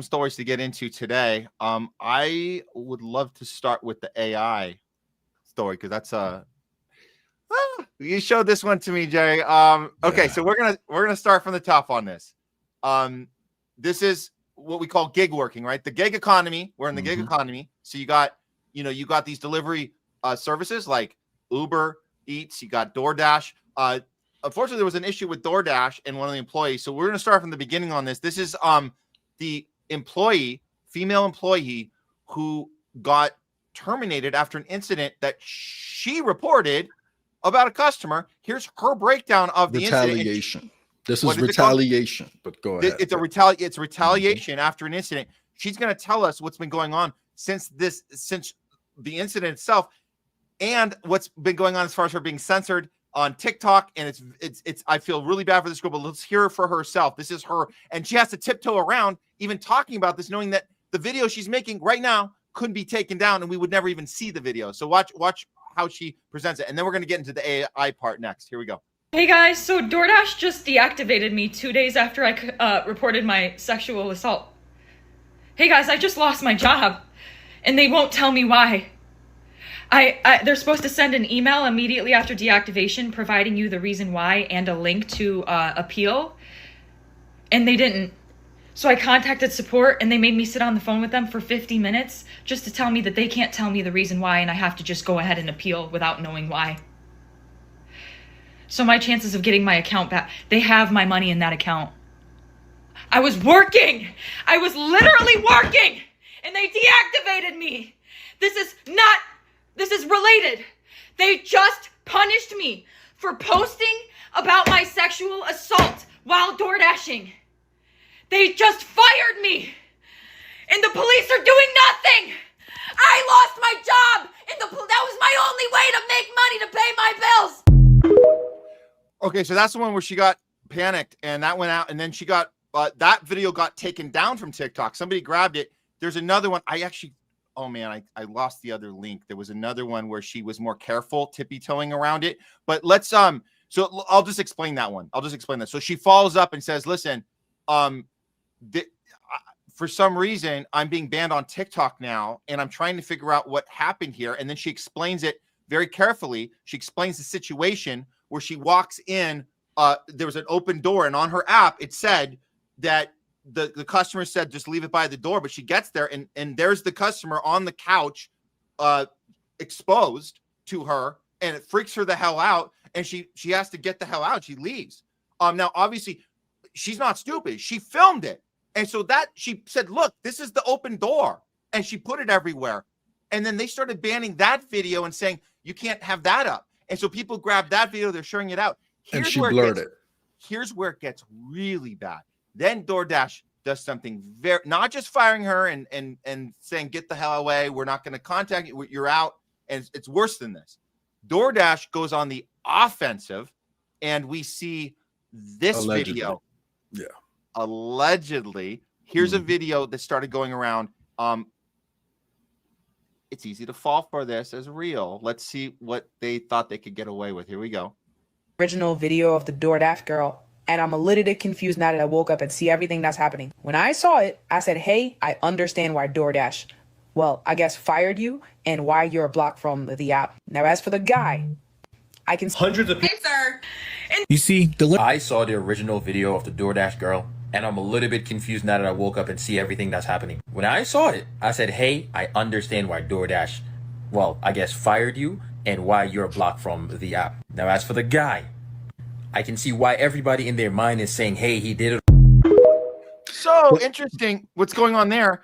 stories to get into today. I would love to start with the AI story, because that's you showed this one to me, Jay. Okay, so we're gonna start from the top on this. This is what we call gig working, right? The gig economy. We're in the gig economy. So you got these delivery services like Uber Eats. You got DoorDash. Unfortunately, there was an issue with DoorDash and one of the employees. So we're going to start from the beginning on this. This is the female employee who got terminated after an incident that she reported about a customer. Here's her breakdown of the retaliation. This is retaliation, but go ahead. It's retaliation after an incident. She's going to tell us what's been going on since the incident itself, and what's been going on as far as her being censored on TikTok. And it's I feel really bad for this girl, but let's hear her for herself. This is her, and she has to tiptoe around even talking about this, knowing that the video she's making right now couldn't be taken down and we would never even see the video. So watch how she presents it, and then we're going to get into the AI part next. Here we go. Hey guys, so DoorDash just deactivated me 2 days after I reported my sexual assault. Hey guys, I just lost my job and they won't tell me why. They're supposed to send an email immediately after deactivation providing you the reason why and a link to appeal, and they didn't. So I contacted support and they made me sit on the phone with them for 50 minutes just to tell me that they can't tell me the reason why and I have to just go ahead and appeal without knowing why. So my chances of getting my account back, they have my money in that account. I was working. I was literally working, and they deactivated me. This is related. They just punished me for posting about my sexual assault while door dashing. They just fired me, and the police are doing nothing. I lost my job, and that was my only way to make money to pay my bills. Okay, so that's the one where she got panicked and that went out, and then she got that video got taken down from TikTok. Somebody grabbed it. There's another one. Oh man, I lost the other link. There was another one where she was more careful, tippy-toeing around it. But let's so I'll just explain that one. I'll just explain that. So she follows up and says, "Listen, for some reason I'm being banned on TikTok now, and I'm trying to figure out what happened here." And then she explains it very carefully. She explains the situation where she walks in. There was an open door, and on her app it said that the customer said just leave it by the door, but she gets there and there's the customer on the couch exposed to her, and it freaks her the hell out, and she has to get the hell out. She leaves. Now obviously she's not stupid. She filmed it, and so that she said, look, this is the open door, and she put it everywhere. And then they started banning that video and saying you can't have that up, and so people grabbed that video, they're sharing it out. And she blurred it. Here's where it gets really bad. Then DoorDash does something very, not just firing her and saying, get the hell away, we're not going to contact you, you're out. And it's worse than this. DoorDash goes on the offensive, and we see this video. Yeah. Allegedly. Here's a video that started going around. It's easy to fall for this as real. Let's see what they thought they could get away with. Here we go. Original video of the DoorDash girl, and I'm a little bit confused now that I woke up and see everything that's happening. When I saw it, I said, hey, I understand why DoorDash, well, I guess fired you and why you're blocked from the app. Now, as for the guy, I can... Hundreds of people. You see, I saw the original video of the DoorDash girl, and I'm a little bit confused now that I woke up and see everything that's happening. When I saw it, I said, hey, I understand why DoorDash, well, I guess fired you and why you're blocked from the app. Now, as for the guy, I can see why everybody in their mind is saying, hey, he did it. So interesting what's going on there.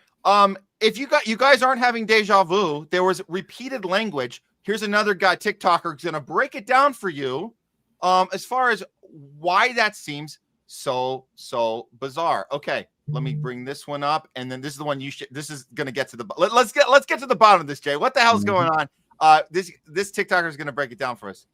If you guys aren't having deja vu, there was repeated language. Here's another guy, TikToker, who's going to break it down for you as far as why that seems so bizarre. Okay, let me bring this one up, and then this is the one this is going to get to the let's get to the bottom of this, Jay. What the hell's going on? This TikToker is going to break it down for us.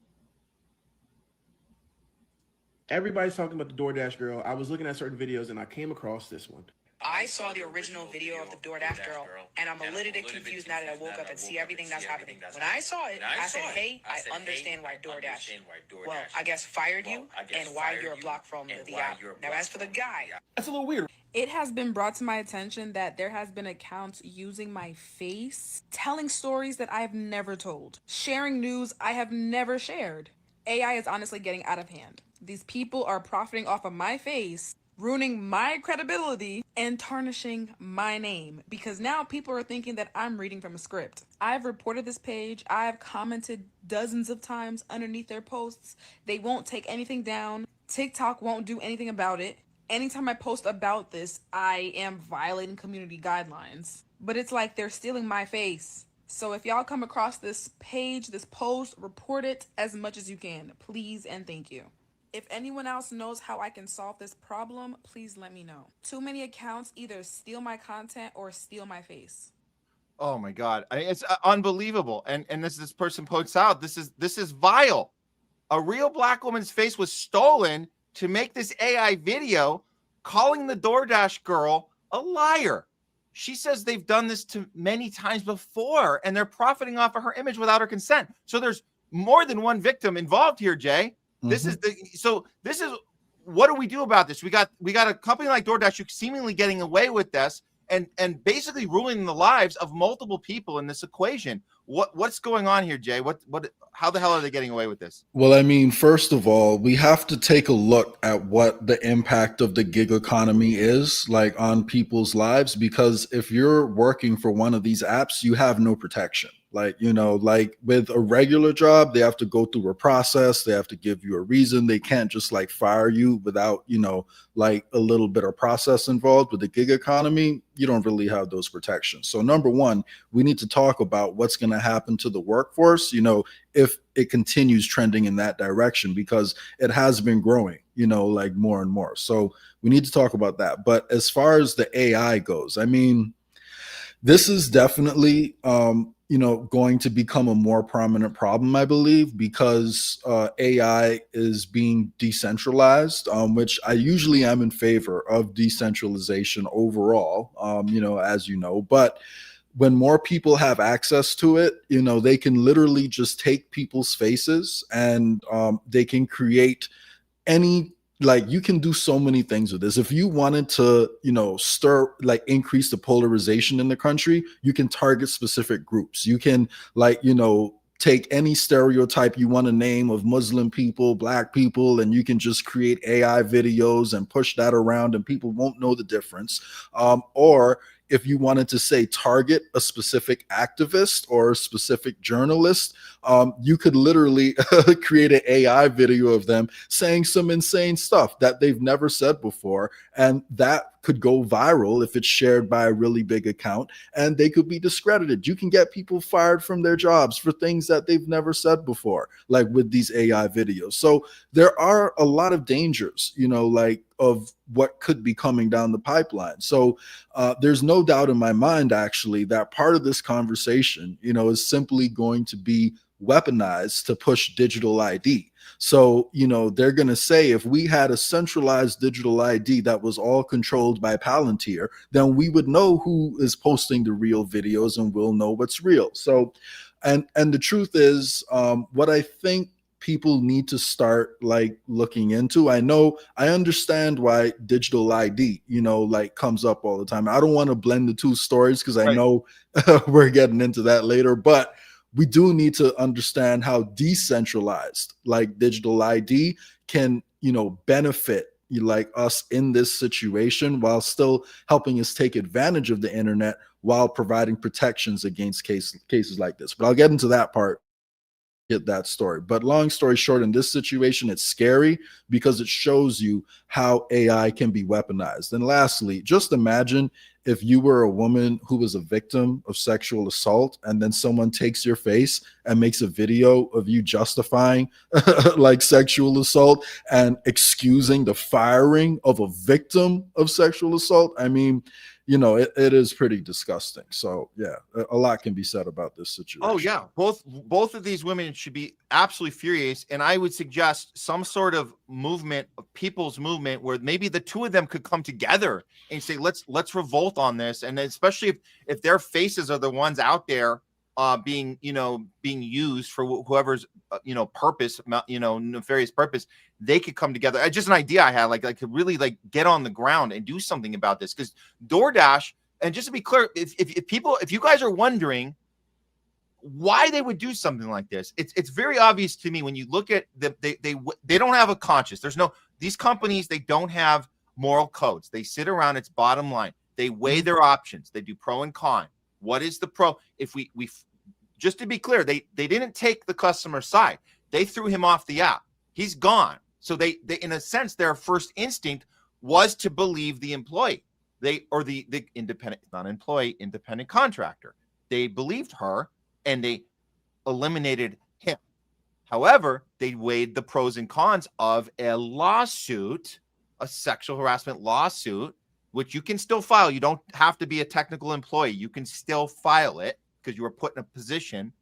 Everybody's talking about the DoorDash girl. I was looking at certain videos and I came across this one. I saw the original video of the DoorDash girl, and I'm a little bit confused now that I woke up and see everything that's happening. When I saw it, I said, hey, I understand why DoorDash, well, I guess fired you and why you're blocked from the app. Now, as for the guy, that's a little weird. It has been brought to my attention that there has been accounts using my face, telling stories that I have never told, sharing news I have never shared. AI is honestly getting out of hand. These people are profiting off of my face, ruining my credibility, and tarnishing my name, because now people are thinking that I'm reading from a script. I've reported this page. I've commented dozens of times underneath their posts. They won't take anything down. TikTok won't do anything about it. Anytime I post about this, I am violating community guidelines. But it's like they're stealing my face. So if y'all come across this page, this post, report it as much as you can. Please and thank you. If anyone else knows how I can solve this problem, please let me know. Too many accounts either steal my content or steal my face. Oh my God, it's unbelievable. And this person points out, this is vile. A real black woman's face was stolen to make this AI video calling the DoorDash girl a liar. She says they've done this to many times before, and they're profiting off of her image without her consent. So there's more than one victim involved here, Jay. This is what do we do about this? We got a company like DoorDash who's seemingly getting away with this and basically ruining the lives of multiple people in this equation. What's going on here, Jay? How the hell are they getting away with this? Well, I mean, first of all, we have to take a look at what the impact of the gig economy is like on people's lives, because if you're working for one of these apps, you have no protection. Like, you know, like with a regular job, they have to go through a process. They have to give you a reason. They can't just like fire you without, you know, like a little bit of process involved. With the gig economy, you don't really have those protections. So number one, we need to talk about what's going to happen to the workforce, you know, if it continues trending in that direction, because it has been growing, you know, like more and more. So we need to talk about that. But as far as the AI goes, I mean, this is definitely, you know, going to become a more prominent problem, I believe, because AI is being decentralized, which I usually am in favor of decentralization overall, you know, as you know. But when more people have access to it, you know, they can literally just take people's faces and they can create any, like, you can do so many things with this. If you wanted to, you know, increase the polarization in the country, you can target specific groups. You can, like, you know, take any stereotype you want to name of Muslim people, Black people, and you can just create AI videos and push that around and people won't know the difference. Or if you wanted to say target a specific activist or a specific journalist, you could literally create an AI video of them saying some insane stuff that they've never said before. And that could go viral if it's shared by a really big account, and they could be discredited. You can get people fired from their jobs for things that they've never said before, like with these AI videos. So there are a lot of dangers, you know, like of what could be coming down the pipeline. So there's no doubt in my mind, actually, that part of this conversation, you know, is simply going to be weaponized to push digital ID. So, you know, they're going to say if we had a centralized digital ID that was all controlled by Palantir, then we would know who is posting the real videos and we'll know what's real. So, and the truth is, what I think people need to start like looking into. I understand why digital ID, you know, like comes up all the time. I don't want to blend the two stories because I know we're getting into that later, but we do need to understand how decentralized like digital ID can, you know, benefit like us in this situation while still helping us take advantage of the internet while providing protections against cases like this. But I'll get into that part. Get that story. But long story short, in this situation, it's scary because it shows you how AI can be weaponized. And lastly, just imagine if you were a woman who was a victim of sexual assault and then someone takes your face and makes a video of you justifying like sexual assault and excusing the firing of a victim of sexual assault. I mean, you know, it is pretty disgusting. So yeah, a lot can be said about this situation. Oh yeah, both of these women should be absolutely furious, and I would suggest some sort of movement, a people's movement, where maybe the two of them could come together and say, let's revolt on this. And especially if their faces are the ones out there being used for whoever's purpose, nefarious purpose, they could come together. Just an idea I had, like could really like get on the ground and do something about this. Because DoorDash, and just to be clear, if you guys are wondering why they would do something like this, it's very obvious to me when you look at they don't have a conscience. These companies, they don't have moral codes. They sit around, it's bottom line. They weigh their options. They do pro and con. What is the pro? If we just to be clear, they didn't take the customer side. They threw him off the app. He's gone. So they in a sense, their first instinct was to believe the employee. Or the independent, not employee, independent contractor. They believed her and they eliminated him. However, they weighed the pros and cons of a lawsuit, a sexual harassment lawsuit, which you can still file. You don't have to be a technical employee. You can still file it because you were put in a position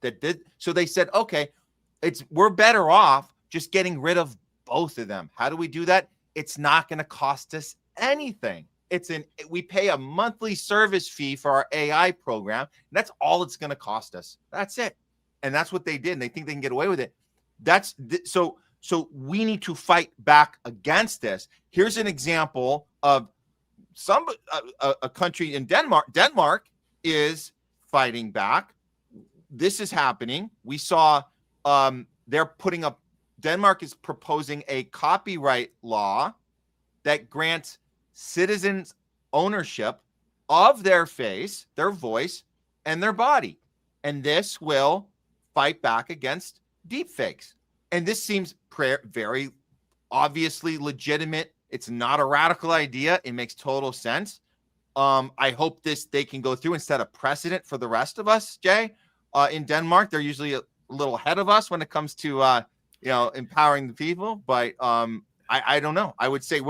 that did. So they said, okay, we're better off just getting rid of both of them. How do we do that? It's not going to cost us anything. We pay a monthly service fee for our AI program, and that's all it's going to cost us. That's it. And that's what they did. And they think they can get away with it. So we need to fight back against this. Here's an example of a country in Denmark. Denmark is fighting back. This is happening. We saw Denmark is proposing a copyright law that grants citizens ownership of their face, their voice, and their body. and this will fight back against deepfakes. And this seems very obviously legitimate. It's not a radical idea. It makes total sense. I hope they can go through and set a precedent for the rest of us, Jay. In Denmark, they're usually a little ahead of us when it comes to empowering the people. But I don't know. I would say,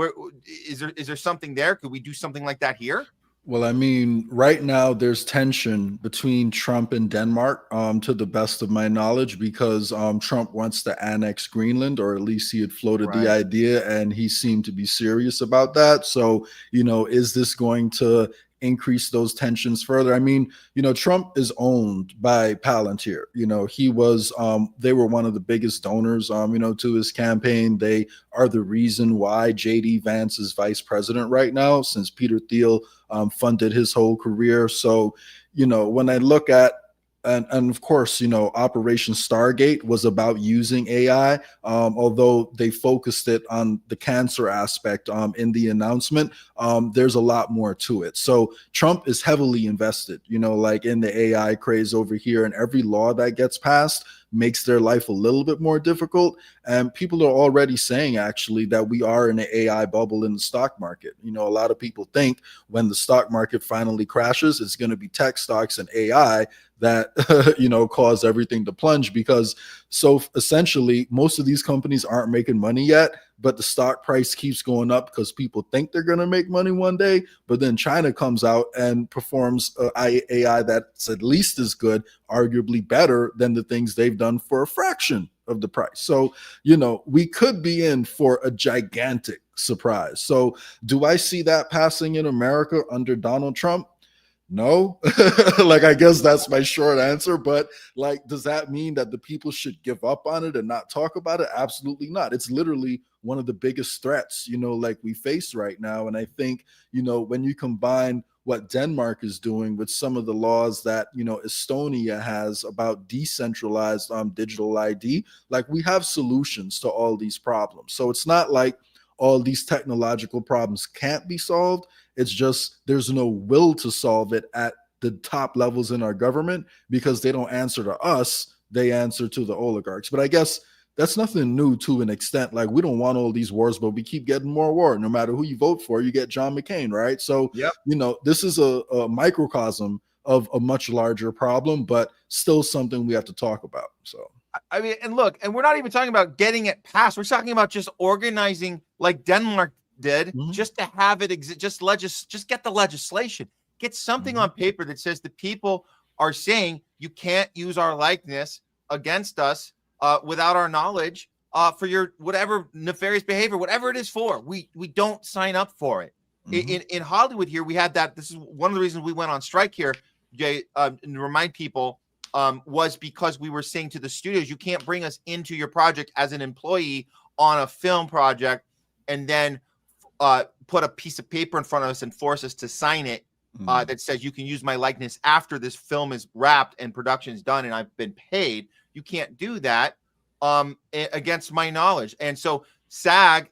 is there something there? Could we do something like that here? Well, I mean, right now there's tension between Trump and Denmark, to the best of my knowledge, because Trump wants to annex Greenland, or at least he had floated the idea, and he seemed to be serious about that. So, is this going to increase those tensions further? I mean, Trump is owned by Palantir. He was, they were one of the biggest donors, to his campaign. They are the reason why JD Vance is vice president right now, since Peter Thiel funded his whole career. So, when I look at, and of course, Operation Stargate was about using AI, although they focused it on the cancer aspect in the announcement. There's a lot more to it. So Trump is heavily invested, like in the AI craze over here, and every law that gets passed makes their life a little bit more difficult. And people are already saying, actually, that we are in an AI bubble in the stock market. A lot of people think when the stock market finally crashes, it's going to be tech stocks and AI that, cause everything to plunge, because essentially most of these companies aren't making money yet, but the stock price keeps going up because people think they're going to make money one day. But then China comes out and performs AI that's at least as good, arguably better than the things they've done for a fraction of the price. So, we could be in for a gigantic surprise. So do I see that passing in America under Donald Trump? No. I guess that's my short answer. But does that mean that the people should give up on it and not talk about it? Absolutely not. It's literally one of the biggest threats, we face right now. And I think, when you combine what Denmark is doing with some of the laws that, Estonia has about decentralized digital ID, we have solutions to all these problems. So it's not like all these technological problems can't be solved. It's just there's no will to solve it at the top levels in our government, because they don't answer to us, they answer to the oligarchs. But I guess that's nothing new to an extent. We don't want all these wars, but we keep getting more war. No matter who you vote for, you get John McCain, right? So, this is a microcosm of a much larger problem, but still something we have to talk about. So, I mean, and look, and we're not even talking about getting it passed. We're talking about just organizing like Denmark did, just to have it exist, just get the legislation, get something on paper that says the people are saying you can't use our likeness against us without our knowledge for your whatever nefarious behavior, whatever it is for. We don't sign up for it. In Hollywood here, we had that. This is one of the reasons we went on strike here, Jay, and to remind people, was because we were saying to the studios, you can't bring us into your project as an employee on a film project and then put a piece of paper in front of us and force us to sign it that says you can use my likeness after this film is wrapped and production is done and I've been paid. You can't do that against my knowledge. And so SAG,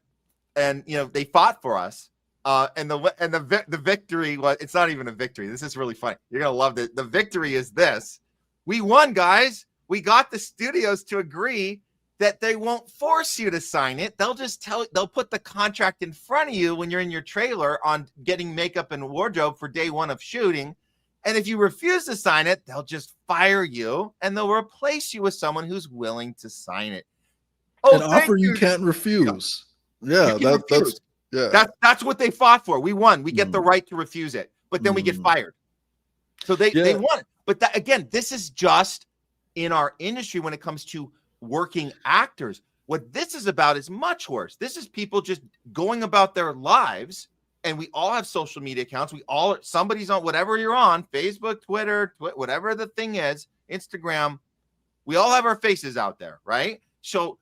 and they fought for us. And the victory was, it's not even a victory. This is really funny. You're gonna love it. The victory is this: we won, guys. We got the studios to agree that they won't force you to sign it. They'll just they'll put the contract in front of you when you're in your trailer on getting makeup and wardrobe for day one of shooting. And if you refuse to sign it, they'll just fire you and they'll replace you with someone who's willing to sign it. An offer you can't refuse. Yeah, that's what they fought for. We won. We get the right to refuse it, but then we get fired. So they won. But that, again, this is just in our industry when it comes to working actors. What this is about is much worse. This is people just going about their lives, and we all have social media accounts. Somebody's on whatever you're on, Facebook, Twitter, whatever the thing is, Instagram. We all have our faces out there, right? So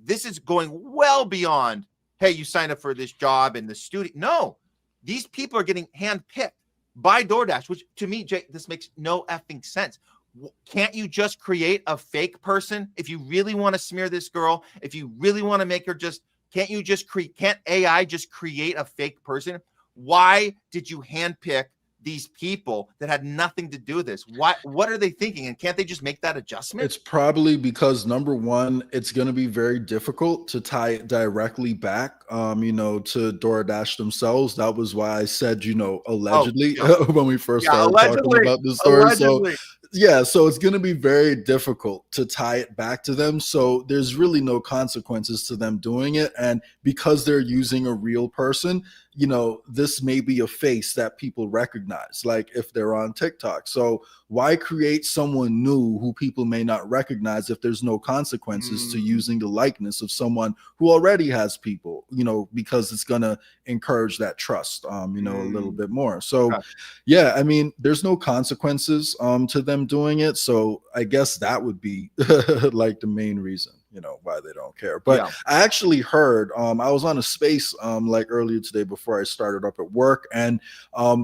this is going well beyond, hey, you signed up for this job in the studio. No, these people are getting handpicked by DoorDash, which to me, Jay, this makes no effing sense. Can't you just create a fake person? If you really want to smear this girl, if you really want to make her can't AI just create a fake person? Why did you handpick these people that had nothing to do with this? What are they thinking? And can't they just make that adjustment? It's probably because, number one, it's going to be very difficult to tie it directly back, to DoorDash themselves. That was why I said, allegedly, when we first started talking about this story. Allegedly. So it's going to be very difficult to tie it back to them. So there's really no consequences to them doing it. And because they're using a real person, this may be a face that people recognize, like if they're on TikTok. So why create someone new who people may not recognize if there's no consequences to using the likeness of someone who already has people, because it's going to encourage that trust, a little bit more. So, yeah, I mean, there's no consequences to them doing it. So I guess that would be like the main reason, why they don't care. But I actually heard, I was on a space like earlier today before I started up at work, and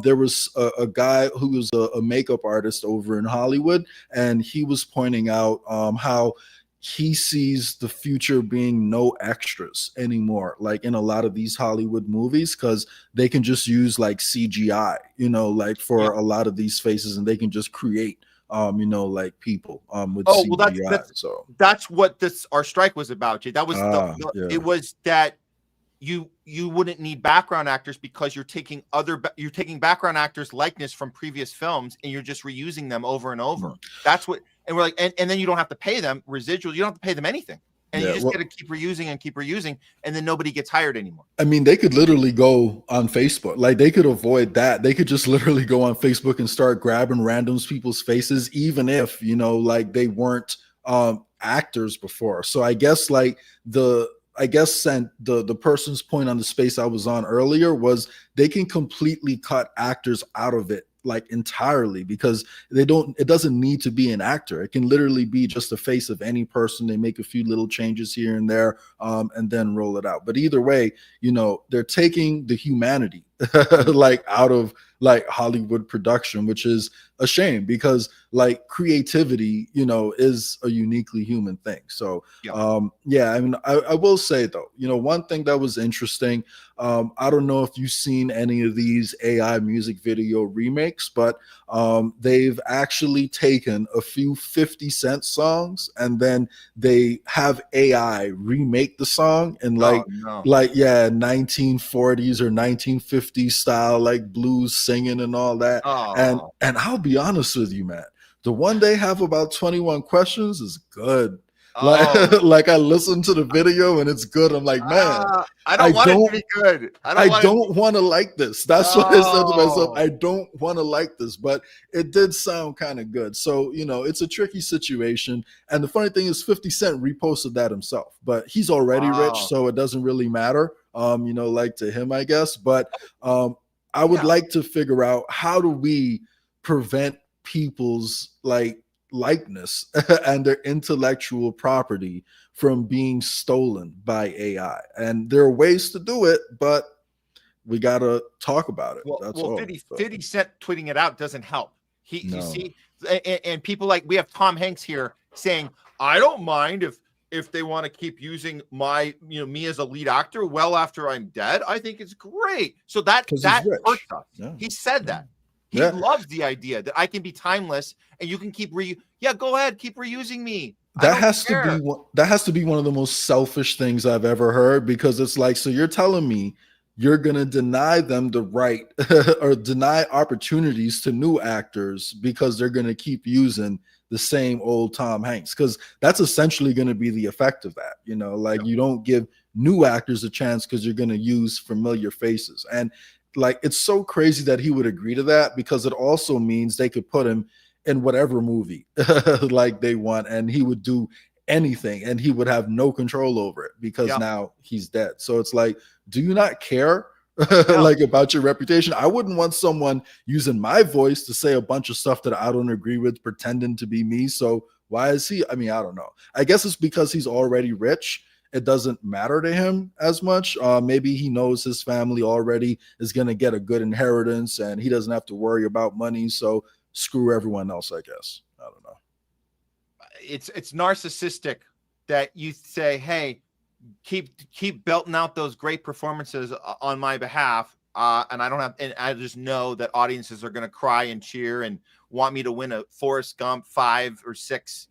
there was a guy who was a makeup artist over in Hollywood, and he was pointing out how he sees the future being no extras anymore, like in a lot of these Hollywood movies, because they can just use like CGI, like for a lot of these faces, and they can just create like people with CGI. That's what our strike was about, Jay. That was it was that you wouldn't need background actors because you're taking background actors' likeness from previous films and you're just reusing them over and over. That's what, and we're like, and then you don't have to pay them residuals. You don't have to pay them anything. And you just got to keep reusing, and then nobody gets hired anymore. I mean, they could literally go on Facebook. Like, they could avoid that. They could just literally go on Facebook and start grabbing random people's faces, even if, like they weren't actors before. So I guess the person's point on the space I was on earlier was they can completely cut actors out of it, like entirely, because it doesn't need to be an actor. It can literally be just the face of any person. They make a few little changes here and there, and then roll it out. But either way, they're taking the humanity like out of like Hollywood production, which is a shame, because like creativity, is a uniquely human thing. So I mean, I will say though, one thing that was interesting, I don't know if you've seen any of these AI music video remakes, but they've actually taken a few 50 Cent songs and then they have AI remake the song in 1940s or 1950s style, like blues singing and all that. And I'll be honest with you, Matt, the one they have about 21 questions is good. Like I listened to the video and it's good. I'm like, man, I don't want it to be good. I don't want to like this. That's what I said to myself. I don't want to like this, but it did sound kind of good. So, it's a tricky situation. And the funny thing is 50 Cent reposted that himself, but he's already rich, so it doesn't really matter, like to him, I guess. But I would like to figure out, how do we prevent people's likeness and their intellectual property from being stolen by AI? And there are ways to do it, but we got to talk about it. That's all. 50 Cent tweeting it out doesn't help. You see, and people we have Tom Hanks here saying, I don't mind if they want to keep using me as a lead actor well after I'm dead. I think it's great. So that hurts us. He said that. He loves the idea that I can be timeless and you can keep go ahead, keep reusing me. That has to be one of the most selfish things I've ever heard, because it's like, so you're telling me you're going to deny them the right or deny opportunities to new actors because they're going to keep using the same old Tom Hanks, because that's essentially going to be the effect of that. You don't give new actors a chance because you're going to use familiar faces. And it's so crazy that he would agree to that, because it also means they could put him in whatever movie like they want, and he would do anything and he would have no control over it, because now he's dead. So it's like, do you not care about your reputation? I wouldn't want someone using my voice to say a bunch of stuff that I don't agree with, pretending to be me. So why is he? I mean, I don't know. I guess it's because he's already rich. It doesn't matter to him as much. Maybe he knows his family already is going to get a good inheritance and he doesn't have to worry about money. So screw everyone else, I guess. I don't know. It's narcissistic that you say, hey, keep belting out those great performances on my behalf. and I just know that audiences are going to cry and cheer and want me to win a Forrest Gump 5 or 6,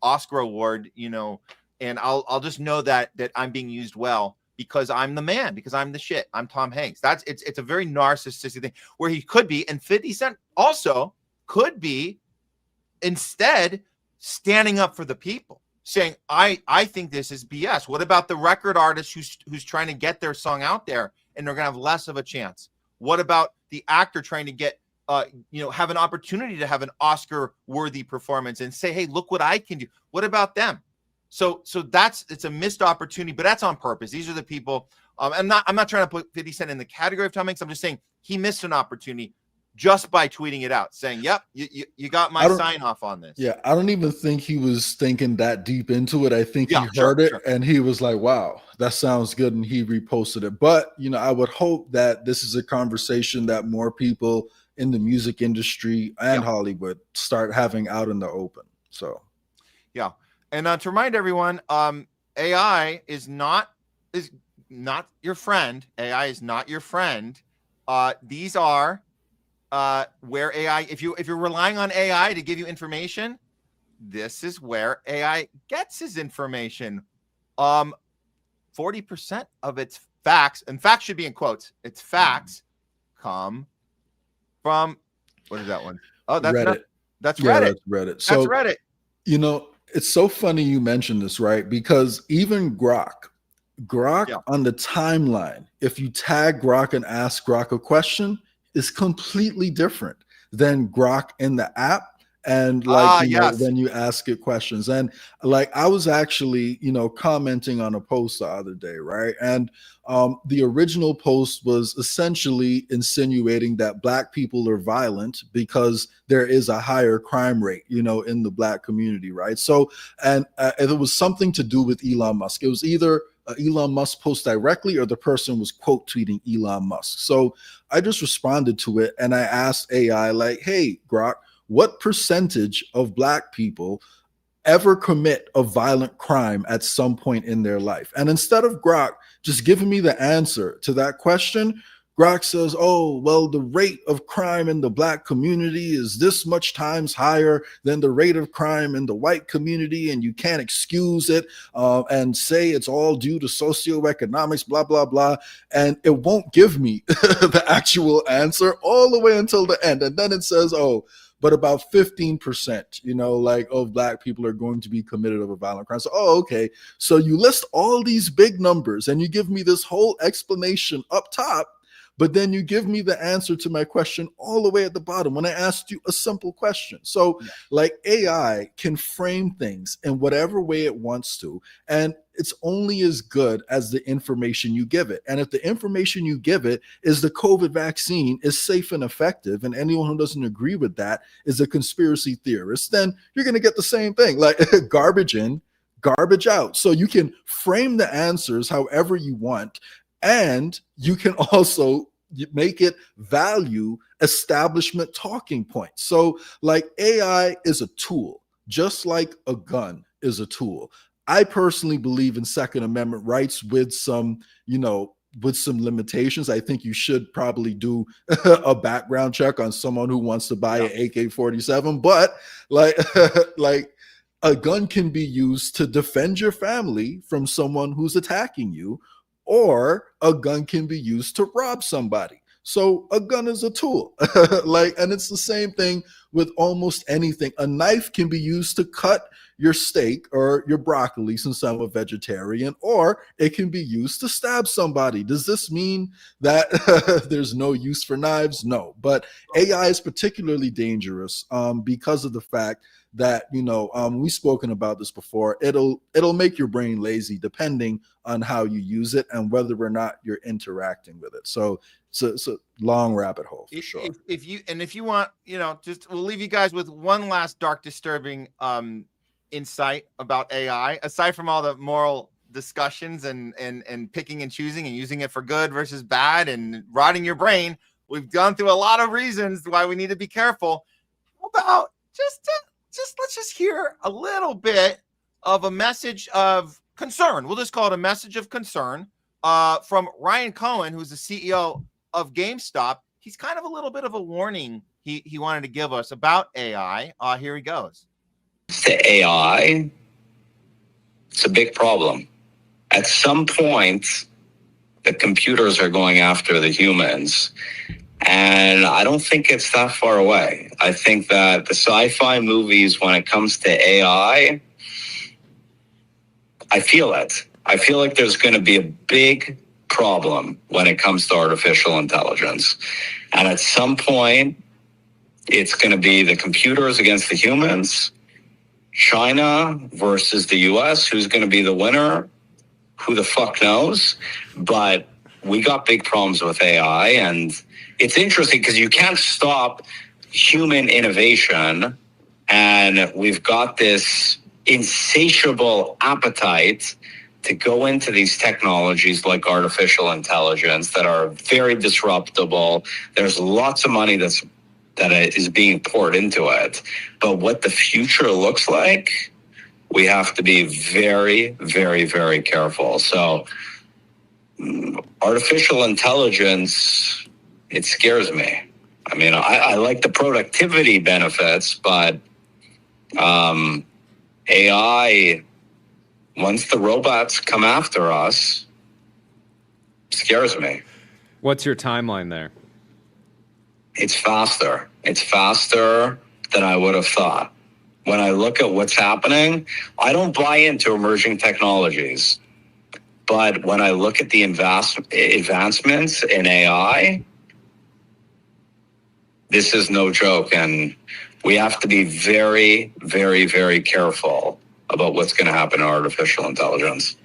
Oscar award, and I'll just know that I'm being used well because I'm the man, because I'm the shit. I'm Tom Hanks. It's a very narcissistic thing where he could be, and 50 Cent also could be instead standing up for the people, saying, I think this is BS. What about the record artist who's trying to get their song out there and they're going to have less of a chance? What about the actor trying to get, have an opportunity to have an Oscar-worthy performance and say, hey, look what I can do. What about them? So it's a missed opportunity, but that's on purpose. These are the people. I'm not trying to put 50 Cent in the category of Tom Hanks. I'm just saying he missed an opportunity just by tweeting it out, saying, yep, you got my sign off on this. Yeah, I don't even think he was thinking that deep into it. I think he heard it and he was like, wow, that sounds good. And he reposted it. But, I would hope that this is a conversation that more people in the music industry and Hollywood start having out in the open. So, yeah. And to remind everyone, AI is not your friend. AI is not your friend. These are where AI, if you're relying on AI to give you information, this is where AI gets his information. 40% of its facts, and facts should be in quotes, its facts come from, what is that one? Oh, that's Reddit. That's yeah, Reddit. That's Reddit. So, that's Reddit. It's so funny you mentioned this, right? Because even Grok on the timeline, if you tag Grok and ask Grok a question, is completely different than Grok in the app. And when you ask it questions, and I was actually, commenting on a post the other day, right? And the original post was essentially insinuating that Black people are violent because there is a higher crime rate, in the Black community, right? So, and it was something to do with Elon Musk. It was either Elon Musk post directly or the person was quote tweeting Elon Musk. So I just responded to it and I asked AI, hey, Grok, what percentage of Black people ever commit a violent crime at some point in their life? And instead of Grok just giving me the answer to that question, Grok says, oh, well, the rate of crime in the Black community is this much times higher than the rate of crime in the white community, and you can't excuse it and say it's all due to socioeconomics, blah, blah, blah. And it won't give me the actual answer all the way until the end. And then it says, oh, but about 15%, of Black people are going to be committed of a violent crime. So, okay. So you list all these big numbers and you give me this whole explanation up top, but then you give me the answer to my question all the way at the bottom when I asked you a simple question. So AI can frame things in whatever way it wants to, and it's only as good as the information you give it. And if the information you give it is the COVID vaccine is safe and effective, and anyone who doesn't agree with that is a conspiracy theorist, then you're going to get the same thing, garbage in, garbage out. So you can frame the answers however you want, and you can also make it value establishment talking points. So AI is a tool, just like a gun is a tool. I personally believe in Second Amendment rights with some, with some limitations. I think you should probably do a background check on someone who wants to buy an AK-47, but a gun can be used to defend your family from someone who's attacking you, or a gun can be used to rob somebody. So a gun is a tool, and it's the same thing with almost anything. A knife can be used to cut your steak or your broccoli, since I'm a vegetarian, or it can be used to stab somebody. Does this mean that there's no use for knives? No, but AI is particularly dangerous because of the fact that, we've spoken about this before. It'll make your brain lazy depending on how you use it and whether or not you're interacting with it. So it's a long rabbit hole for sure. If you want, we'll leave you guys with one last dark, disturbing insight about AI, aside from all the moral discussions and picking and choosing and using it for good versus bad and rotting your brain. We've gone through a lot of reasons why we need to be careful. How about let's just hear a little bit of a message of concern. We'll just call it a message of concern from Ryan Cohen, who's the CEO of GameStop. He's kind of a little bit of a warning he wanted to give us about AI. Here he goes. To AI, it's a big problem. At some point, the computers are going after the humans. And I don't think it's that far away. I think that the sci-fi movies, when it comes to AI, I feel it. I feel like there's going to be a big problem when it comes to artificial intelligence. And at some point, it's going to be the computers against the humans, China versus the US. Who's going to be the winner? Who the fuck knows? But we got big problems with AI, and it's interesting because you can't stop human innovation, and we've got this insatiable appetite to go into these technologies like artificial intelligence that are very disruptable. There's lots of money that is being poured into it. But what the future looks like, we have to be very, very, very careful. So artificial intelligence, it scares me. I mean, I like the productivity benefits, but AI, once the robots come after us, scares me. What's your timeline there? It's faster. It's faster than I would have thought. When I look at what's happening, I don't buy into emerging technologies. But when I look at the advancements in AI, this is no joke. And we have to be very, very, very careful about what's going to happen to artificial intelligence.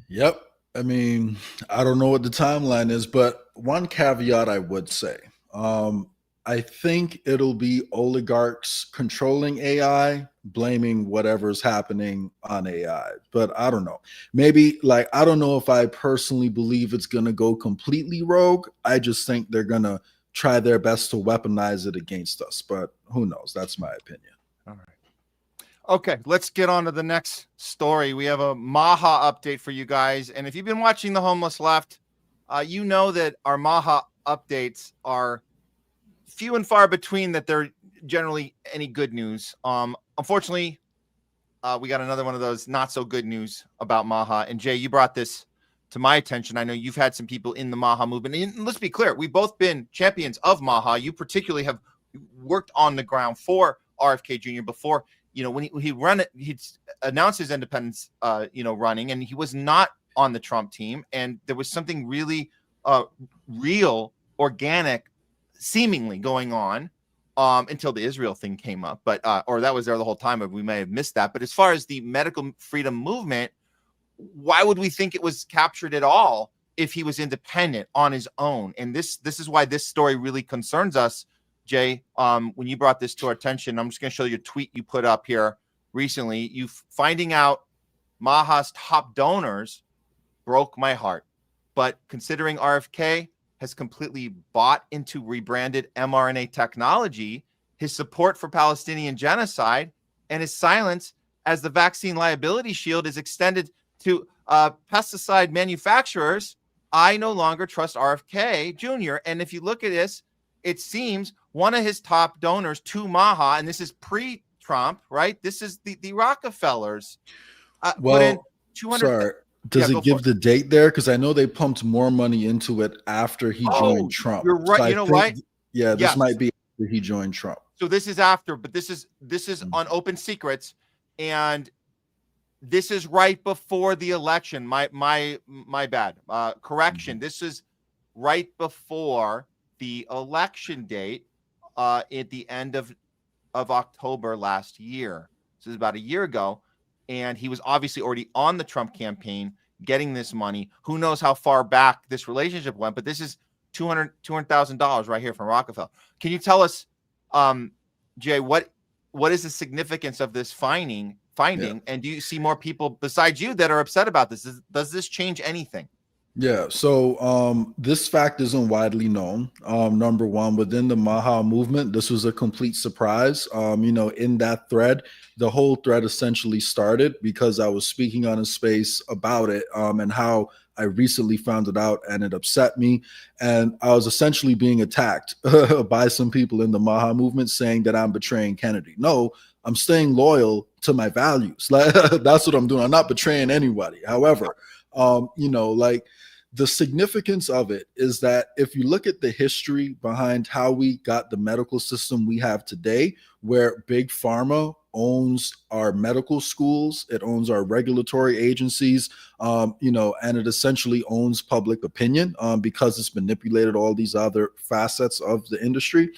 Yep. I mean, I don't know what the timeline is, but one caveat I would say, I think it'll be oligarchs controlling AI, blaming whatever's happening on AI. But I don't know. Maybe, like, I don't know if I personally believe it's going to go completely rogue. I just think they're going to try their best to weaponize it against us. But who knows? That's my opinion. All right. Okay, let's get on to the next story. We have a MAHA update for you guys. And if you've been watching The Homeless Left, you know that our MAHA updates are few and far between, that they're generally any good news. Unfortunately, we got another one of those not so good news about MAHA. And Jay, you brought this to my attention. I know you've had some people in the MAHA movement. And let's be clear, we've both been champions of MAHA. You particularly have worked on the ground for RFK Jr. before, you know, when he'd announced his independence, running, and he was not on the Trump team. And there was something really real, organic, seemingly going on until the Israel thing came up, but or that was there the whole time, but we may have missed that. But as far as the medical freedom movement, why would we think it was captured at all if he was independent on his own? And this is why this story really concerns us, Jay. When you brought this to our attention, I'm just going to show you a tweet you put up here recently. You finding out MAHA's top donors broke my heart, but considering RFK has completely bought into rebranded mRNA technology, his support for Palestinian genocide, and his silence as the vaccine liability shield is extended to pesticide manufacturers, I no longer trust RFK Jr. And if you look at this, it seems one of his top donors to MAHA, and this is pre-Trump, right? This is the Rockefellers. Put in 200. Sorry. Does it give the date there? Because I know they pumped more money into it after he joined Trump. You're right. So you know what? Yeah, this might be after he joined Trump. So this is after, but this is on Open Secrets, and this is right before the election. My bad. Correction. This is right before the election date at the end of October last year. This is about a year ago. And he was obviously already on the Trump campaign getting this money. Who knows how far back this relationship went, but this is $200,000 right here from Rockefeller. Can you tell us, Jay, what is the significance of this finding? Yeah. And do you see more people besides you that are upset about this? Does this change anything? Yeah, so this fact isn't widely known. Number one, within the MAHA movement, this was a complete surprise. In that thread, the whole thread essentially started because I was speaking on a space about it, and how I recently found it out, and it upset me. And I was essentially being attacked by some people in the MAHA movement saying that I'm betraying Kennedy. No, I'm staying loyal to my values. That's what I'm doing. I'm not betraying anybody. However, the significance of it is that if you look at the history behind how we got the medical system we have today, where big pharma owns our medical schools, it owns our regulatory agencies, and it essentially owns public opinion because it's manipulated all these other facets of the industry.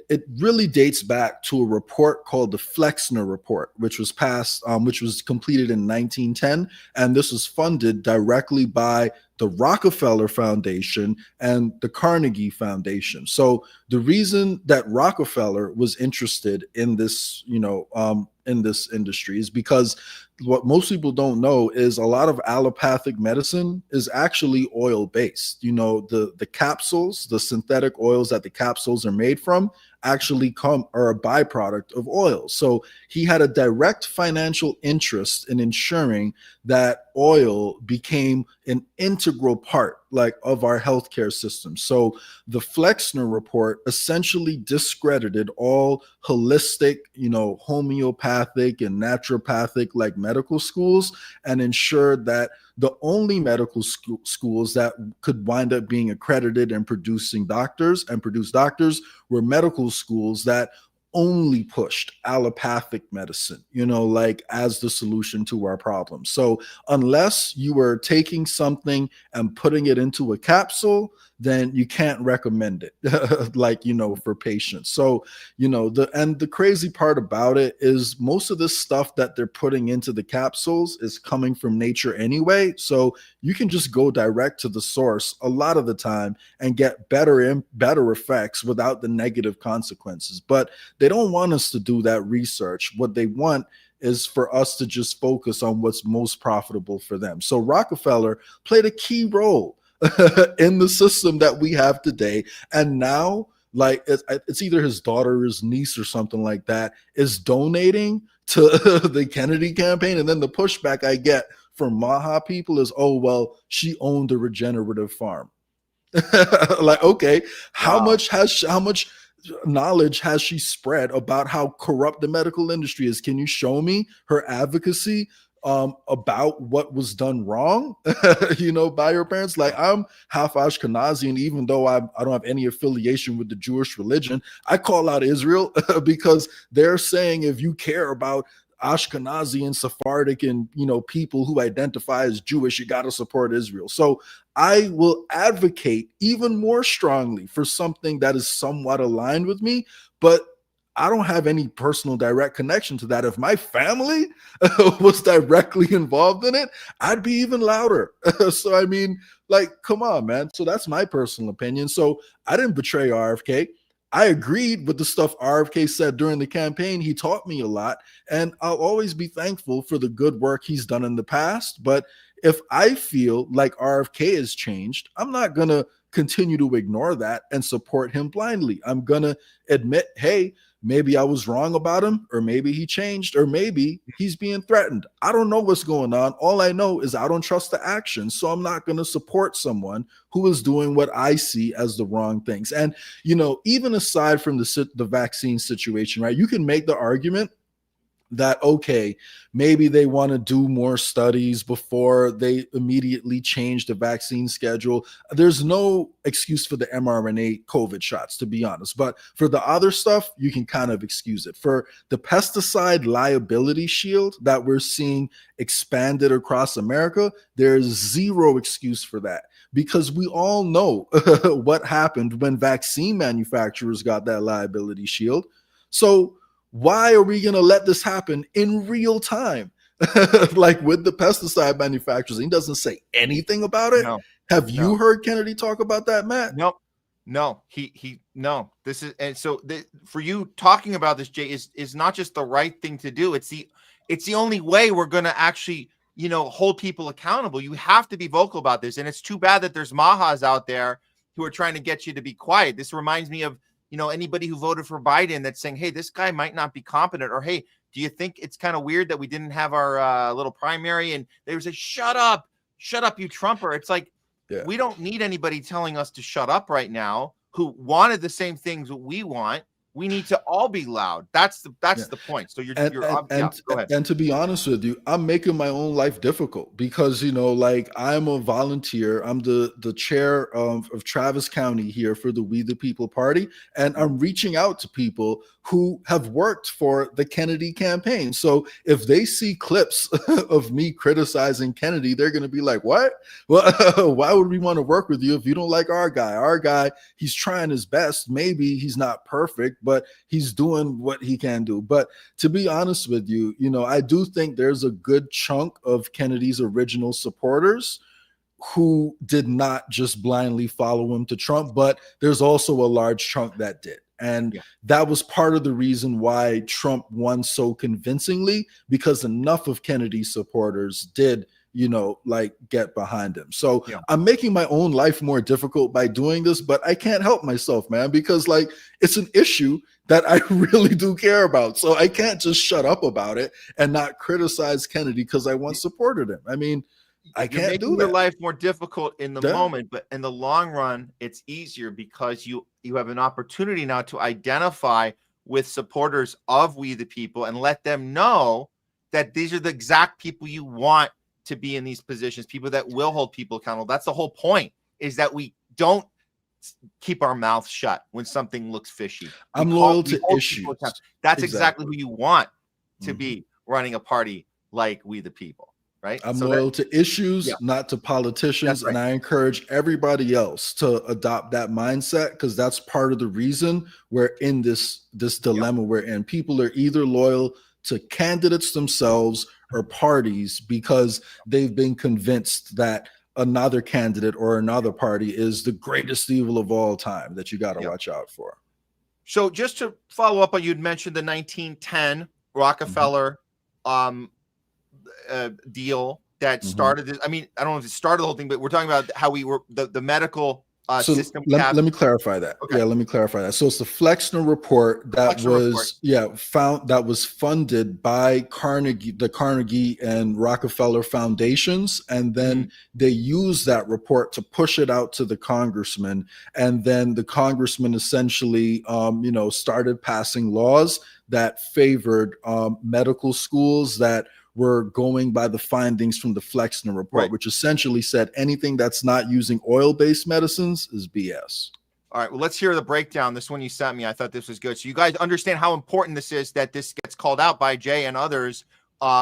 It really dates back to a report called the Flexner Report, which was completed in 1910, and this was funded directly by the Rockefeller Foundation and the Carnegie Foundation. So the reason that Rockefeller was interested in this, in this industry is because what most people don't know is a lot of allopathic medicine is actually oil based. The capsules, the synthetic oils that the capsules are made from actually are a byproduct of oil. So he had a direct financial interest in ensuring that oil became an integral part of our healthcare system. So the Flexner Report essentially discredited all holistic, homeopathic and naturopathic medical schools, and ensured that the only medical schools that could wind up being accredited and producing doctors and produce doctors were medical schools that only pushed allopathic medicine, as the solution to our problem. So unless you were taking something and putting it into a capsule, then you can't recommend it, for patients. So, the crazy part about it is most of this stuff that they're putting into the capsules is coming from nature anyway. So you can just go direct to the source a lot of the time and get better effects without the negative consequences. But they don't want us to do that research. What they want is for us to just focus on what's most profitable for them. So Rockefeller played a key role in the system that we have today. And now, it's either his daughter or his niece or something like that is donating to the Kennedy campaign. And then the pushback I get from MAHA people is, oh, well, she owned a regenerative farm. Okay, how much knowledge has she spread about how corrupt the medical industry is? Can you show me her advocacy about what was done wrong, by her parents? I'm half Ashkenazi, and even though I don't have any affiliation with the Jewish religion, I call out Israel because they're saying if you care about Ashkenazi and Sephardic and people who identify as Jewish, you got to support Israel. So I will advocate even more strongly for something that is somewhat aligned with me, but I don't have any personal direct connection to that. If my family was directly involved in it, I'd be even louder. So, come on, man. So that's my personal opinion. So I didn't betray RFK. I agreed with the stuff RFK said during the campaign. He taught me a lot, and I'll always be thankful for the good work he's done in the past. But if I feel like RFK has changed, I'm not going to continue to ignore that and support him blindly. I'm going to admit, hey, maybe I was wrong about him, or maybe he changed, or maybe he's being threatened. I don't know what's going on. All I know is I don't trust the action. So I'm not going to support someone who is doing what I see as the wrong things. And, even aside from the vaccine situation, right, you can make the argument that, okay, maybe they want to do more studies before they immediately change the vaccine schedule. There's no excuse for the mRNA COVID shots, to be honest. But for the other stuff, you can kind of excuse it. For the pesticide liability shield that we're seeing expanded across America, there's zero excuse for that, because we all know what happened when vaccine manufacturers got that liability shield. So why are we going to let this happen in real time? With the pesticide manufacturers, he doesn't say anything about it. No, Have you heard Kennedy talk about that, Matt? No, he no. This is, and so for you talking about this, Jay, is not just the right thing to do. It's the only way we're going to actually hold people accountable. You have to be vocal about this. And it's too bad that there's Mahas out there who are trying to get you to be quiet. This reminds me of, anybody who voted for Biden that's saying, hey, this guy might not be competent, or, hey, do you think it's kind of weird that we didn't have our little primary? And they was a shut up, you Trumper. It's like, we don't need anybody telling us to shut up right now who wanted the same things that we want. We need to all be loud. That's the point. So go ahead. And to be honest with you, I'm making my own life difficult because, I'm a volunteer. I'm the chair of Travis County here for the We the People Party. And I'm reaching out to people who have worked for the Kennedy campaign. So if they see clips of me criticizing Kennedy, they're going to be like, what? Well, why would we want to work with you if you don't like our guy? Our guy, he's trying his best. Maybe he's not perfect, but he's doing what he can do. But to be honest with you, I do think there's a good chunk of Kennedy's original supporters who did not just blindly follow him to Trump, but there's also a large chunk that did. And that was part of the reason why Trump won so convincingly, because enough of Kennedy's supporters did, get behind him. So I'm making my own life more difficult by doing this, but I can't help myself, man, because it's an issue that I really do care about. So I can't just shut up about it and not criticize Kennedy because I once supported him. I mean, I can't do that. Your life more difficult in the moment, but in the long run, it's easier because you have an opportunity now to identify with supporters of We the People and let them know that these are the exact people you want to be in these positions, people that will hold people accountable. That's the whole point, is that we don't keep our mouth shut when something looks fishy. I'm loyal to issues. That's exactly who you want to be running a party like We the People. Right? I'm loyal to issues, not to politicians. And I encourage everybody else to adopt that mindset, because that's part of the reason we're in this dilemma we're in. People are either loyal to candidates themselves or parties because they've been convinced that another candidate or another party is the greatest evil of all time that you got to watch out for. So just to follow up on, you'd mentioned the 1910 Rockefeller deal that started this. I mean, I don't know if it started the whole thing, but we're talking about how we were the medical system. Let me clarify that. Okay. Let me clarify that. So it's the Flexner report that was funded by the Carnegie and Rockefeller foundations, and then they used that report to push it out to the congressman, and then the congressman essentially started passing laws that favored medical schools that were going by the findings from the Flexner report, which essentially said anything that's not using oil-based medicines is BS. All right, well, let's hear the breakdown. This one you sent me, I thought this was good. So you guys understand how important this is that this gets called out by Jay and others,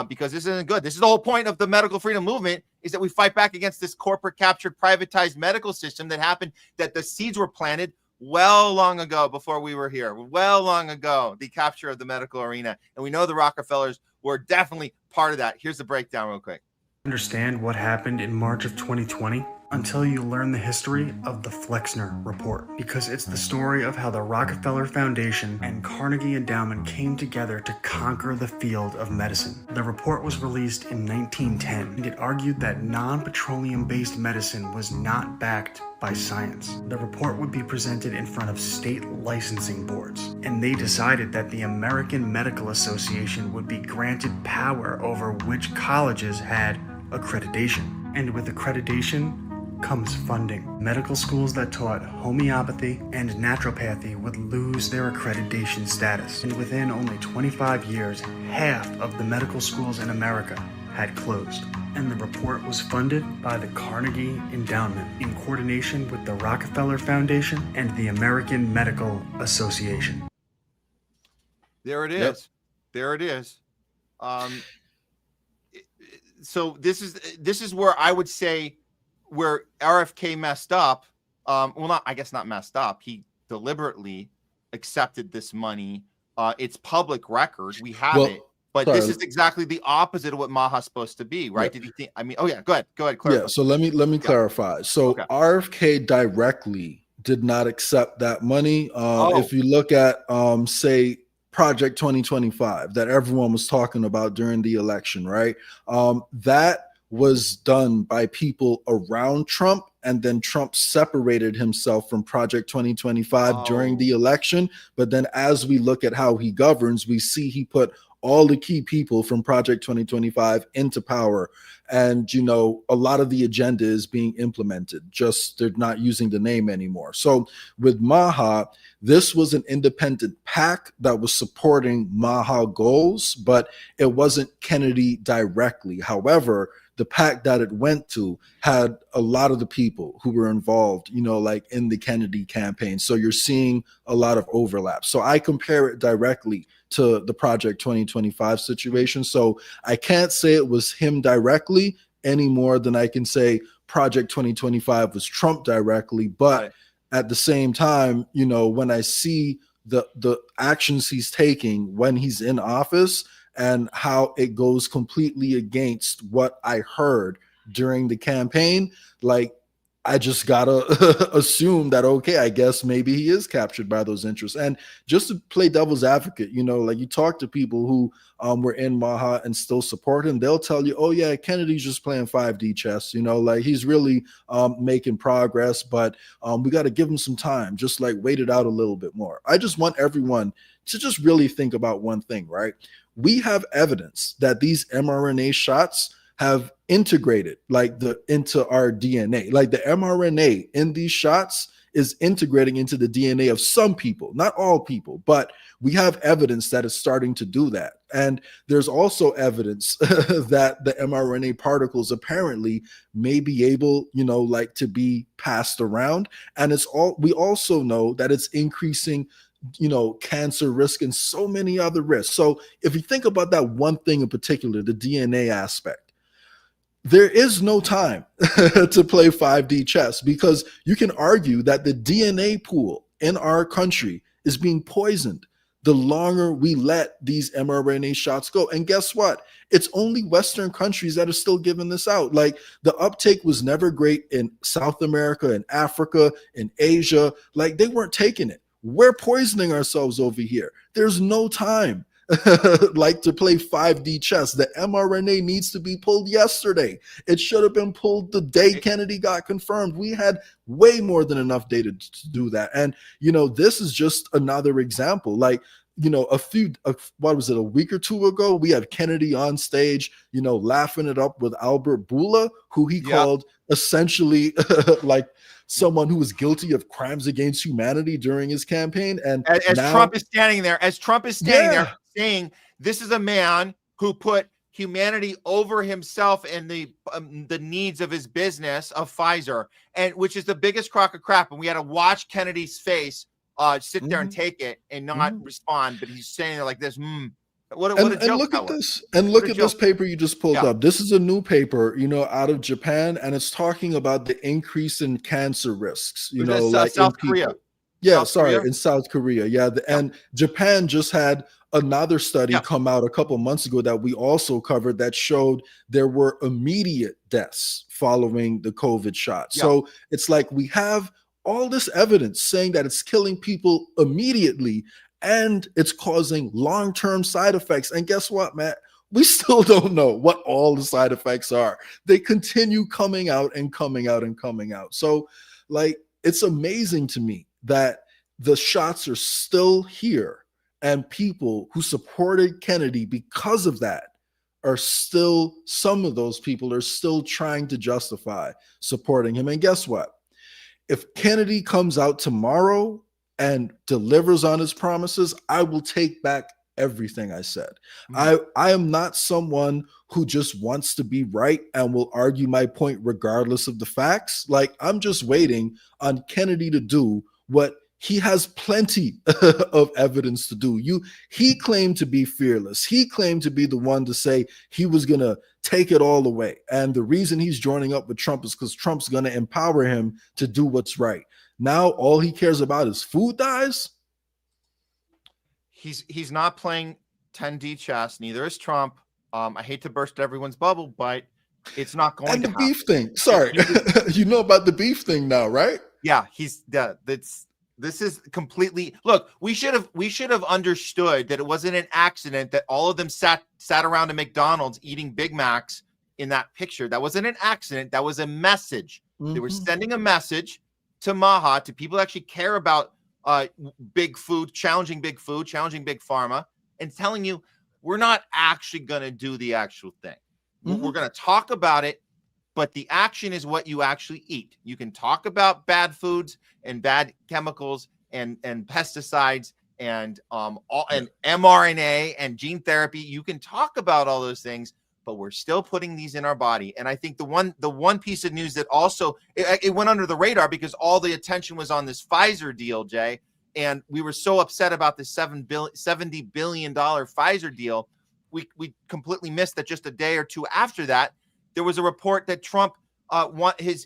because this isn't good. This is the whole point of the medical freedom movement, is that we fight back against this corporate captured, privatized medical system that happened, that the seeds were planted well long ago, before we were here, well long ago, the capture of the medical arena. And we know the Rockefellers were definitely part of that. Here's the breakdown real quick. Understand what happened in March of 2020 until you learn the history of the Flexner report, because it's the story of how the Rockefeller Foundation and Carnegie Endowment came together to conquer the field of medicine. The report was released in 1910, and it argued that non-petroleum based medicine was not backed by science. The report would be presented in front of state licensing boards, and they decided that the American Medical Association would be granted power over which colleges had accreditation. And with accreditation comes funding. Medical schools that taught homeopathy and naturopathy would lose their accreditation status. And within only 25 years, half of the medical schools in America had closed. And the report was funded by the Carnegie Endowment in coordination with the Rockefeller Foundation and the American Medical Association. There it is. There it is. So this is where I would say where RFK messed up. Not messed up. He deliberately accepted this money. It's public record. We have it. But this is exactly the opposite of what MAHA's supposed to be, right? Did you think? I mean, go ahead. Clarify. Yeah. So let me clarify. So RFK directly did not accept that money. If you look at, say, Project 2025 that everyone was talking about during the election, right? That was done by people around Trump, and then Trump separated himself from Project 2025 during the election. But then as we look at how he governs, we see he put all the key people from Project 2025 into power. And, you know, a lot of the agenda is being implemented, just they're not using the name anymore. So with MAHA, this was an independent PAC that was supporting MAHA goals, but it wasn't Kennedy directly. However, the PAC that it went to had a lot of the people who were involved, you know, like in the Kennedy campaign. So you're seeing a lot of overlap. So I compare it directly to the Project 2025 situation. So I can't say it was him directly any more than I can say Project 2025 was Trump directly. But at the same time, you know, when I see the actions he's taking when he's in office, and how it goes completely against what I heard during the campaign, like, I just gotta assume that, okay, I guess maybe he is captured by those interests. And just to play devil's advocate, you know, like you talk to people who were in MAHA and still support him, they'll tell you, oh yeah, Kennedy's just playing 5D chess, you know, like he's really making progress, but we got to give him some time, just like wait it out a little bit more. I just want everyone to just really think about one thing, right? We have evidence that these mRNA shots have integrated into our DNA. Like the mRNA in these shots is integrating into the DNA of some people, not all people, but we have evidence that it's starting to do that. And there's also evidence that the mRNA particles apparently may be able, you know, like to be passed around. And we also know that it's increasing, you know, cancer risk and so many other risks. So if you think about that one thing in particular, the DNA aspect, there is no time to play 5D chess, because you can argue that the DNA pool in our country is being poisoned the longer we let these mRNA shots go. And guess what? It's only Western countries that are still giving this out. Like the uptake was never great in South America, in Africa, in Asia. Like they weren't taking it. We're poisoning ourselves over here. There's no time like to play 5D chess. The mRNA needs to be pulled yesterday. It should have been pulled the day Kennedy got confirmed. We had way more than enough data to do that. And, you know, this is just another example. Like, you know, a week or two ago, we had Kennedy on stage, you know, laughing it up with Albert Bourla, who he called essentially like someone who was guilty of crimes against humanity during his campaign. And as Trump is standing there, there saying this is a man who put humanity over himself and the needs of his business of Pfizer, and which is the biggest crock of crap. And we had to watch Kennedy's face sit there and take it and not respond, but he's saying it like this. What a joke. And look at this. And look at this paper you just pulled up. This is a new paper, you know, out of Japan, and it's talking about the increase in cancer risks, you know, like South Korea. In South Korea. Yeah. And Japan just had another study come out a couple months ago that we also covered that showed there were immediate deaths following the COVID shot. So it's like we have all this evidence saying that it's killing people immediately and it's causing long-term side effects. And guess what, Matt? We still don't know what all the side effects are. They continue coming out and coming out and coming out. So like, it's amazing to me that the shots are still here, and people who supported Kennedy because of that are still, some of those people are still trying to justify supporting him. And guess what? If Kennedy comes out tomorrow and delivers on his promises, I will take back everything I said. I am not someone who just wants to be right and will argue my point regardless of the facts. Like, I'm just waiting on Kennedy to do what he has plenty of evidence to do. He claimed to be fearless. He claimed to be the one to say he was going to take it all away. And the reason he's joining up with Trump is because Trump's going to empower him to do what's right. Now, all he cares about is food dyes. He's not playing 10D chess. Neither is Trump. I hate to burst everyone's bubble, but it's not going to happen. And the beef thing. Sorry. You know about the beef thing now, right? Yeah, This is completely, look, we should have understood that it wasn't an accident that all of them sat around a McDonald's eating Big Macs in that picture. That wasn't an accident. That was a message. They were sending a message to MAHA, to people that actually care about big food, challenging big pharma, and telling you we're not actually going to do the actual thing. We're going to talk about it, but the action is what you actually eat. You can talk about bad foods and bad chemicals and pesticides and and mRNA and gene therapy. You can talk about all those things, but we're still putting these in our body. And I think the one piece of news that also it went under the radar because all the attention was on this Pfizer deal, Jay, and we were so upset about this $70 billion Pfizer deal. We completely missed that just a day or two after that, there was a report that Trump his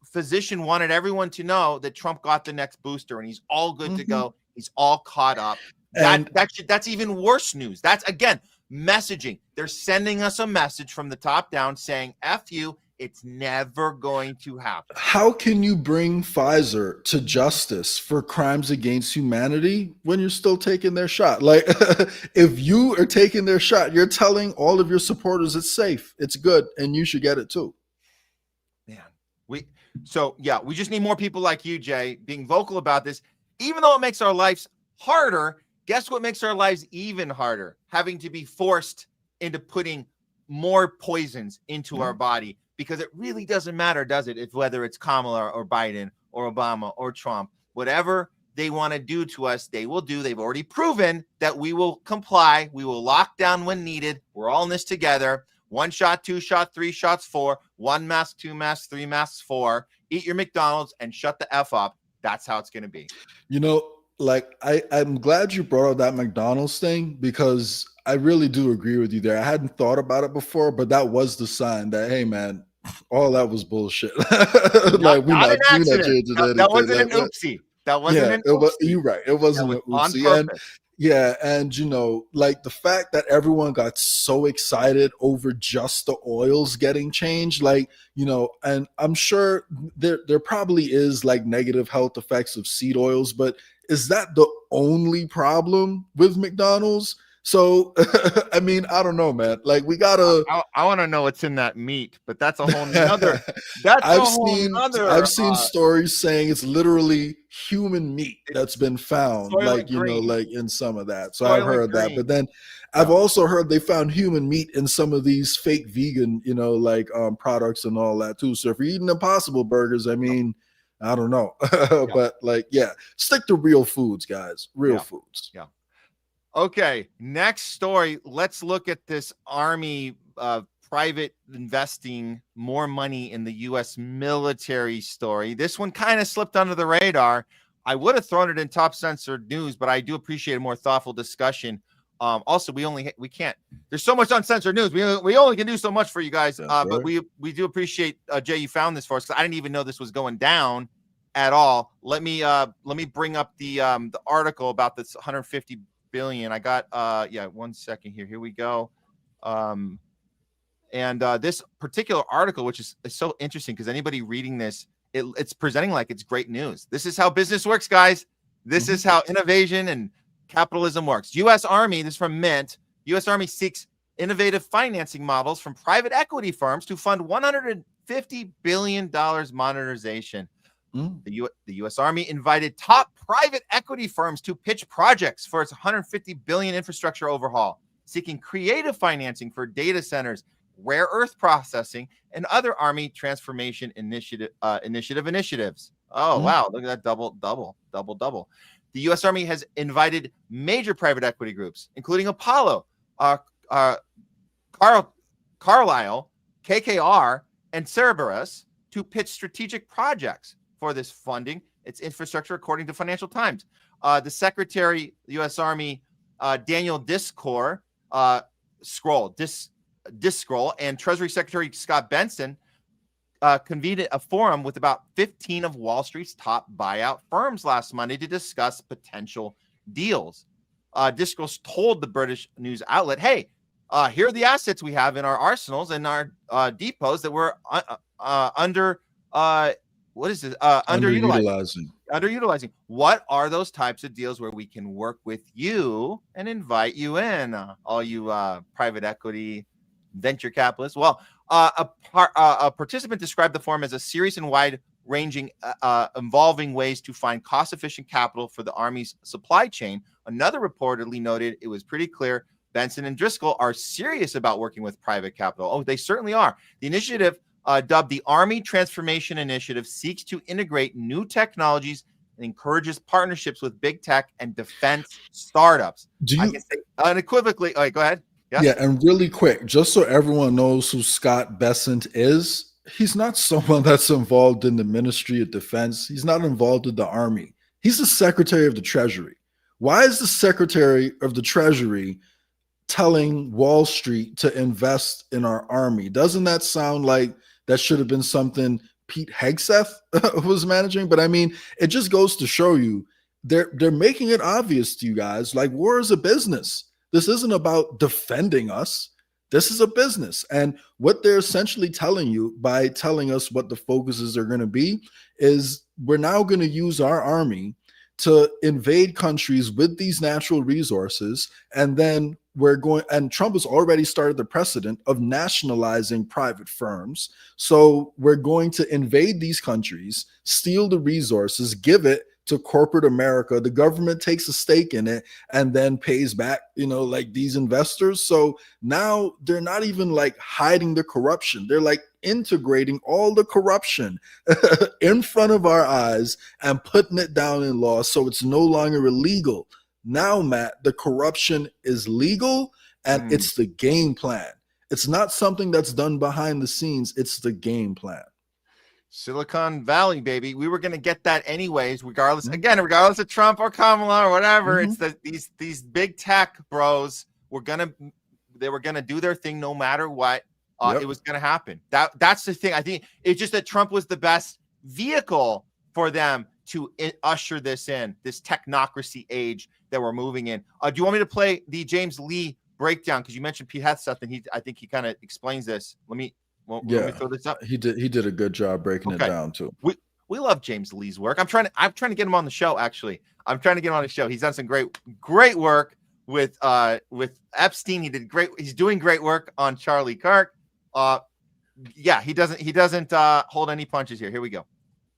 physician wanted everyone to know that Trump got the next booster and he's all good to go. He's all caught up. That's even worse news. That's, again, messaging. They're sending us a message from the top down saying, F you, it's never going to happen. How can you bring Pfizer to justice for crimes against humanity when you're still taking their shot? Like, if you are taking their shot, you're telling all of your supporters it's safe, it's good, and you should get it too. Man, we just need more people like you, Jay, being vocal about this. Even though it makes our lives harder, guess what makes our lives even harder? Having to be forced into putting more poisons into our body, because it really doesn't matter, does it? If whether it's Kamala or Biden or Obama or Trump, whatever they want to do to us, they will do. They've already proven that we will comply. We will lock down when needed. We're all in this together. 1 shot, 2 shot, 3 shots, 4, 1 mask, 2 masks, 3 masks, 4. Eat your McDonald's and shut the F up. That's how it's going to be. You know, like, I'm glad you brought up that McDonald's thing, because I really do agree with you there. I hadn't thought about it before, but that was the sign that, hey, man, all that was bullshit. Like, we're not changing anything. That wasn't an oopsie. That wasn't an oopsie. You're right. It wasn't an oopsie. And you know, like, the fact that everyone got so excited over just the oils getting changed, like, you know, and I'm sure there probably is like negative health effects of seed oils, but is that the only problem with McDonald's? So, I mean, I don't know, man. Like, we gotta. I want to know what's in that meat, but that's a whole nother. I've seen stories saying it's literally human meat that's been found, like, you know, like in some of that. So I've heard that, but then I've also heard they found human meat in some of these fake vegan, you know, like products and all that too. So if you're eating Impossible Burgers, I mean, I don't know, but like, stick to real foods, guys. Real foods. Yeah. Okay, next story. Let's look at this Army private investing more money in the U.S. military story. This one kind of slipped under the radar. I would have thrown it in top censored news, but I do appreciate a more thoughtful discussion. Also, we can't. There's so much uncensored news. We only can do so much for you guys. But we do appreciate, Jay, you found this for us, because I didn't even know this was going down at all. Let me bring up the article about this 150 billion. I got 1 second here. Here we go. This particular article, which is so interesting, because anybody reading this, it's presenting like it's great news. This is how business works, guys. This is how innovation and capitalism works. U.S. Army, this is from Mint. U.S. Army seeks innovative financing models from private equity firms to fund $150 billion modernization. The U.S. Army invited top private equity firms to pitch projects for its $150 billion infrastructure overhaul, seeking creative financing for data centers, rare earth processing, and other Army transformation initiatives. Oh, wow. Look at that. Double. The U.S. Army has invited major private equity groups, including Apollo, Carlyle, KKR, and Cerberus, to pitch strategic projects for this funding. It's infrastructure, according to Financial Times. The Secretary, the U.S. Army, Daniel Discroll, and Treasury Secretary Scott Benson convened a forum with about 15 of Wall Street's top buyout firms last Monday to discuss potential deals. Discroll told the British news outlet, hey, here are the assets we have in our arsenals and our depots that we're what is this? Underutilizing. What are those types of deals where we can work with you and invite you in, all you private equity venture capitalists? Well, a participant described the forum as a serious and wide-ranging, involving ways to find cost-efficient capital for the Army's supply chain. Another reportedly noted it was pretty clear Benson and Driscoll are serious about working with private capital. Oh, they certainly are. The initiative, dubbed the Army Transformation Initiative, seeks to integrate new technologies and encourages partnerships with big tech and defense startups. I can say unequivocally. All right, go ahead. Yes? Yeah, and really quick, just so everyone knows who Scott Bessent is, he's not someone that's involved in the Ministry of Defense. He's not involved in the Army. He's the Secretary of the Treasury. Why is the Secretary of the Treasury telling Wall Street to invest in our Army? Doesn't that sound like that should have been something Pete Hegseth was managing? But I mean, it just goes to show you they're making it obvious to you guys, like, war is a business. This isn't about defending us. This is a business. And what they're essentially telling you by telling us what the focuses are going to be is we're now going to use our Army to invade countries with these natural resources, and then and Trump has already started the precedent of nationalizing private firms. So we're going to invade these countries, steal the resources, give it to corporate America. The government takes a stake in it and then pays back, like these investors. So now they're not even like hiding the corruption. They're like integrating all the corruption in front of our eyes and putting it down in law. So it's no longer illegal. Now, Matt, the corruption is legal and it's the game plan. It's not something that's done behind the scenes. It's the game plan. Silicon Valley, baby. We were going to get that anyways, regardless of Trump or Kamala or whatever. It's these big tech bros they were going to do their thing no matter what. It was going to happen. That's the thing. I think it's just that Trump was the best vehicle for them to usher this technocracy age that we're moving in. Do you want me to play the James Lee breakdown? Because you mentioned Pete Hegseth, and I think he kind of explains this. Let me throw this up. He did a good job breaking it down too. We love James Lee's work. I'm trying to get him on the show. Actually, I'm trying to get him on the show. He's done some great work with Epstein. He's doing great work on Charlie Kirk. He doesn't hold any punches here. Here we go.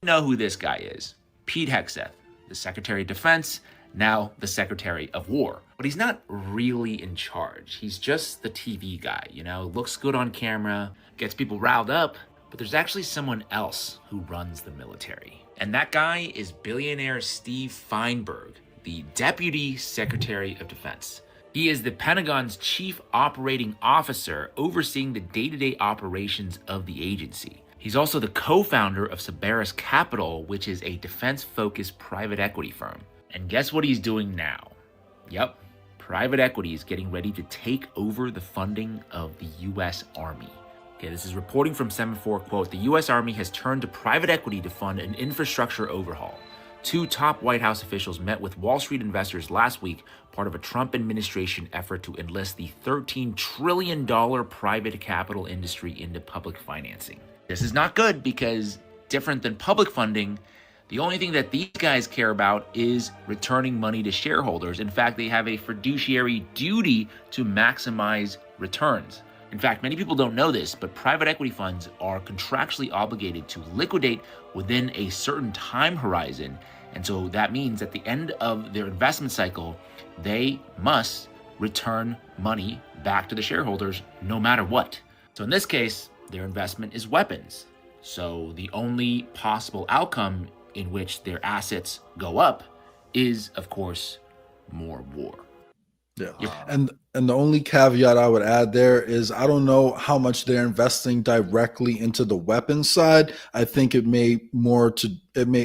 Know who this guy is? Pete Hegseth, the Secretary of Defense, now the Secretary of War. But he's not really in charge. He's just the TV guy, looks good on camera, gets people riled up, but there's actually someone else who runs the military. And that guy is billionaire Steve Feinberg, the Deputy Secretary of Defense. He is the Pentagon's chief operating officer, overseeing the day-to-day operations of the agency. He's also the co-founder of Cerberus Capital, which is a defense-focused private equity firm. And guess what he's doing now? Yep, private equity is getting ready to take over the funding of the U.S. Army. Okay, this is reporting from Semaphore, quote, the U.S. Army has turned to private equity to fund an infrastructure overhaul. 2 top White House officials met with Wall Street investors last week, part of a Trump administration effort to enlist the $13 trillion private capital industry into public financing. This is not good because, different than public funding, the only thing that these guys care about is returning money to shareholders. In fact, they have a fiduciary duty to maximize returns. In fact, many people don't know this, but private equity funds are contractually obligated to liquidate within a certain time horizon. And so that means at the end of their investment cycle, they must return money back to the shareholders no matter what. So in this case, their investment is weapons. So the only possible outcome in which their assets go up is, of course, more war. Yeah. And the only caveat I would add there is I don't know how much they're investing directly into the weapons side. I think it may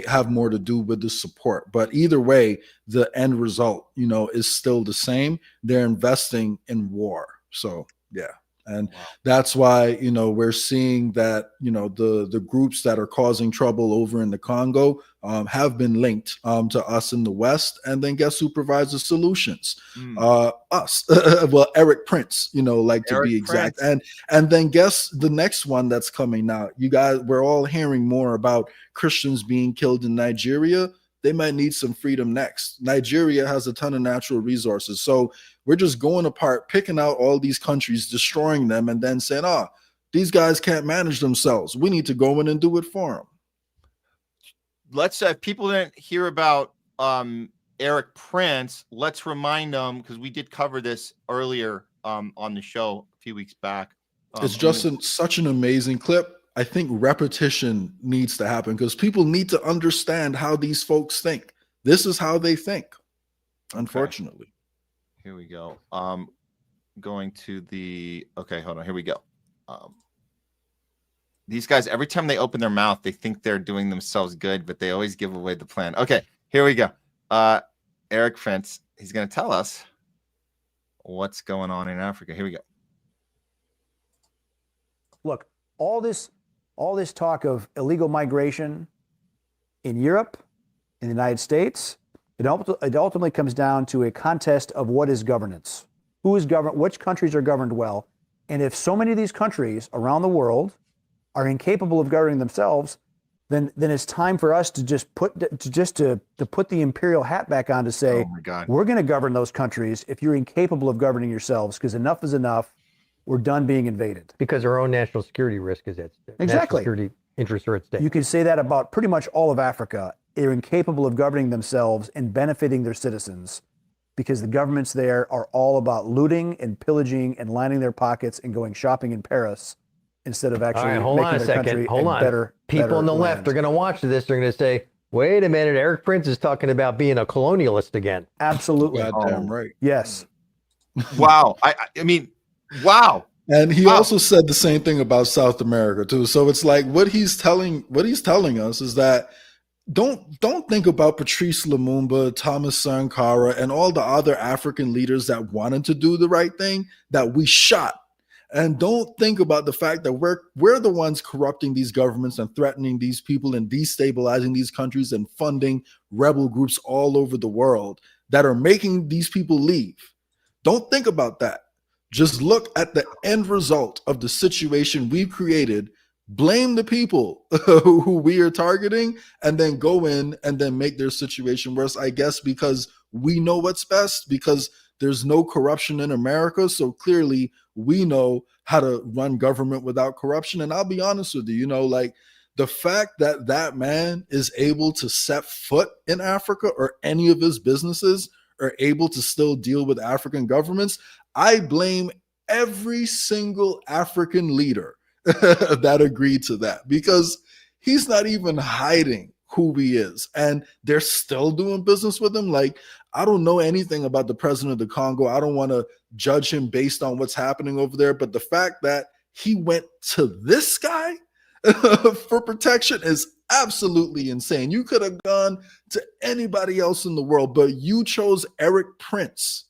have more to do with the support. But either way, the end result, is still the same. They're investing in war. So yeah. And that's why, we're seeing that, the groups that are causing trouble over in the Congo have been linked to us in the West. And then guess who provides the solutions? Us. Well, Eric Prince, to be exact. And then guess the next one that's coming now. You guys, we're all hearing more about Christians being killed in Nigeria. They might need some freedom next. Nigeria has a ton of natural resources. So we're just going apart, picking out all these countries, destroying them, and then saying, these guys can't manage themselves. We need to go in and do it for them. Let's, if people didn't hear about Eric Prince, let's remind them, because we did cover this earlier on the show a few weeks back. It's just such an amazing clip. I think repetition needs to happen because people need to understand how these folks think. This is how they think, unfortunately. Okay. Here we go. Going to the, okay, hold on. Here we go. These guys, every time they open their mouth, they think they're doing themselves good, but they always give away the plan. Okay, here we go. Eric Prince, he's going to tell us what's going on in Africa. Here we go. Look, all this talk of illegal migration in Europe, in the United States, it ultimately comes down to a contest of what is governance. Who is governed? Which countries are governed well? And if so many of these countries around the world are incapable of governing themselves, then it's time for us to just put the imperial hat back on to say, we're going to govern those countries if you're incapable of governing yourselves, because enough is enough. We're done being invaded. Because our own national security risk is at stake. Exactly. National security interests are at stake. You can say that about pretty much all of Africa. They're incapable of governing themselves and benefiting their citizens because the governments there are all about looting and pillaging and lining their pockets and going shopping in Paris instead of actually making their country better. People on the land. left are going to watch this. They're going to say, wait a minute, Eric Prince is talking about being a colonialist again. Absolutely. Goddamn right. Yes. Wow. I mean, wow. And he also said the same thing about South America too. So it's like what he's telling us is that don't think about Patrice Lumumba, Thomas Sankara, and all the other African leaders that wanted to do the right thing that we shot. And don't think about the fact that we're the ones corrupting these governments and threatening these people and destabilizing these countries and funding rebel groups all over the world that are making these people leave. Don't think about that. Just look at the end result of the situation we've created, blame the people who we are targeting, and then go in and then make their situation worse, I guess, because we know what's best, because there's no corruption in America. So clearly we know how to run government without corruption. And I'll be honest with you, like the fact that that man is able to set foot in Africa or any of his businesses are able to still deal with African governments, I blame every single African leader that agreed to that, because he's not even hiding who he is and they're still doing business with him. Like, I don't know anything about the president of the Congo. I don't want to judge him based on what's happening over there. But the fact that he went to this guy for protection is absolutely insane. You could have gone to anybody else in the world, but you chose Eric Prince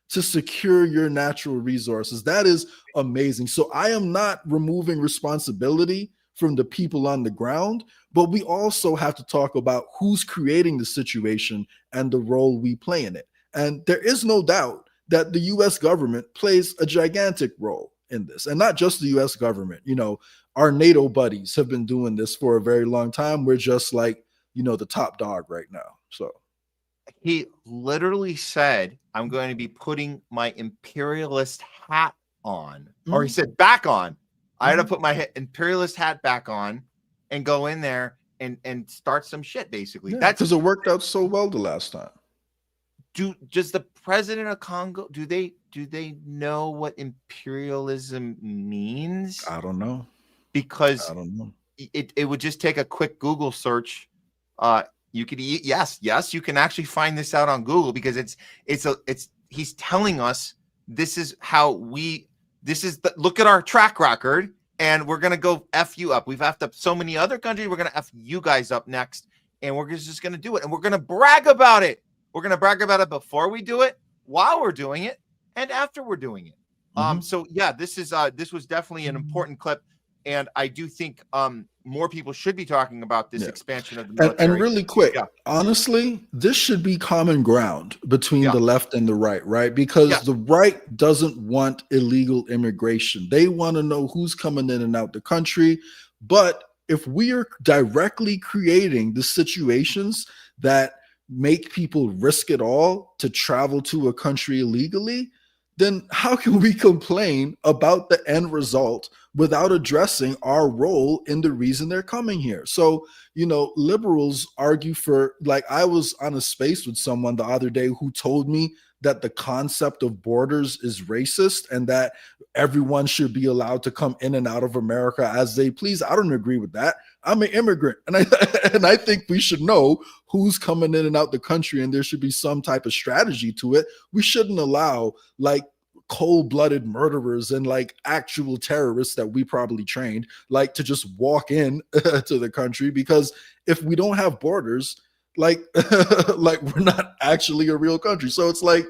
to secure your natural resources. That is amazing. So I am not removing responsibility from the people on the ground, but we also have to talk about who's creating the situation and the role we play in it. And there is no doubt that the US government plays a gigantic role in this, and not just the US government. Our NATO buddies have been doing this for a very long time. We're just like, the top dog right now. So he literally said, I'm going to be putting my imperialist hat on, or he said back on. I had to put my imperialist hat back on and go in there and start some shit, basically. Yeah, that's because it worked out so well the last time. Does the president of Congo, do they know what imperialism means? I don't know. Because I don't know. It would just take a quick Google search. You could yes, you can actually find this out on Google, because he's telling us this is look at our track record, and we're gonna go F you up. We've effed up so many other countries, we're gonna F you guys up next, and we're just gonna do it, and we're gonna brag about it. We're gonna brag about it before we do it, while we're doing it, and after we're doing it. So yeah, this was definitely an important clip, and I do think more people should be talking about this expansion of the military. And really quick, honestly, this should be common ground between the left and the right? Because the right doesn't want illegal immigration. They want to know who's coming in and out the country. But if we are directly creating the situations that make people risk it all to travel to a country illegally, then how can we complain about the end result without addressing our role in the reason they're coming here? So, you know, liberals argue for, like, I was on a space with someone the other day who told me that the concept of borders is racist and that everyone should be allowed to come in and out of America as they please. I don't agree with that. I'm an immigrant, and I think we should know who's coming in and out the country, and there should be some type of strategy to it. We shouldn't allow like cold-blooded murderers and like actual terrorists that we probably trained like to just walk in to the country, because if we don't have borders, like like we're not actually a real country. So it's like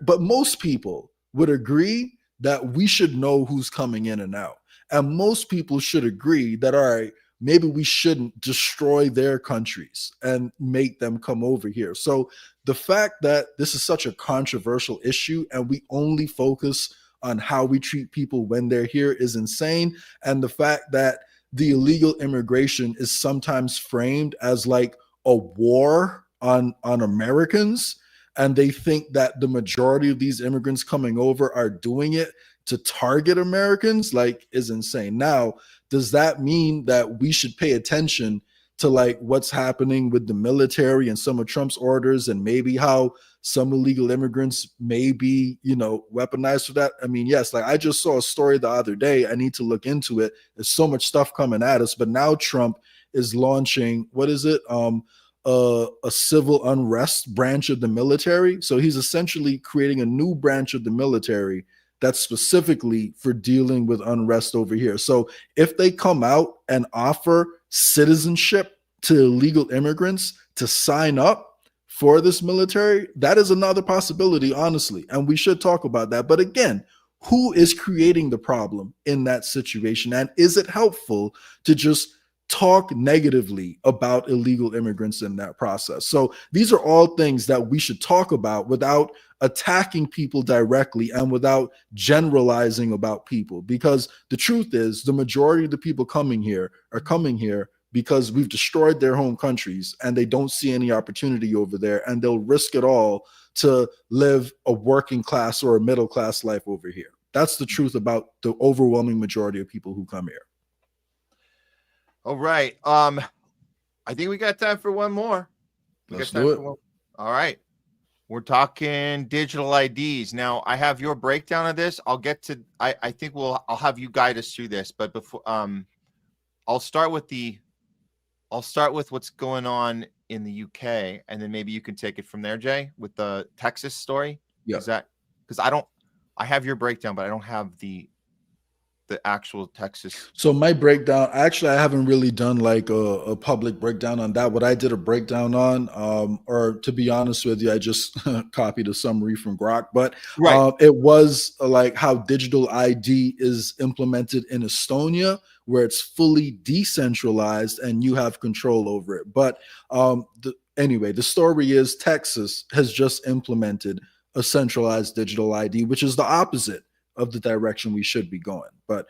but most people would agree that we should know who's coming in and out, and most people should agree that, all right, maybe we shouldn't destroy their countries and make them come over here. So the fact that this is such a controversial issue and we only focus on how we treat people when they're here is insane. And the fact that the illegal immigration is sometimes framed as like a war on Americans, and they think that the majority of these immigrants coming over are doing it to target Americans, like, is insane. Now, does that mean that we should pay attention to like what's happening with the military and some of Trump's orders, and maybe how some illegal immigrants may be, you know, weaponized for that? I mean, yes, like I just saw a story the other day. I need to look into it. There's so much stuff coming at us, but now Trump is launching, what is it? A civil unrest branch of the military. So he's essentially creating a new branch of the military that's specifically for dealing with unrest over here. So if they come out and offer citizenship to illegal immigrants to sign up for this military, that is another possibility, honestly. And we should talk about that. But again, who is creating the problem in that situation? And is it helpful to just talk negatively about illegal immigrants in that process? So these are all things that we should talk about without attacking people directly and without generalizing about people, because the truth is the majority of the people coming here are coming here because we've destroyed their home countries and they don't see any opportunity over there, and they'll risk it all to live a working class or a middle class life over here. That's the truth about the overwhelming majority of people who come here. All right. I think we got time for one more. Let's do it. All right. We're talking digital IDs. Now, I have your breakdown of this. I'll get to, I think I'll have you guide us through this, but before, I'll start with what's going on in the UK, and then maybe you can take it from there, Jay, with the Texas story. Yeah. Is that, because I have your breakdown, but I don't have the actual Texas. So my breakdown, actually, I haven't really done like a public breakdown on that. What I did a breakdown on, or to be honest with you, I just copied a summary from Grok, but it was like how digital ID is implemented in Estonia, where it's fully decentralized and you have control over it. But anyway, the story is Texas has just implemented a centralized digital ID, which is the opposite of the direction we should be going. But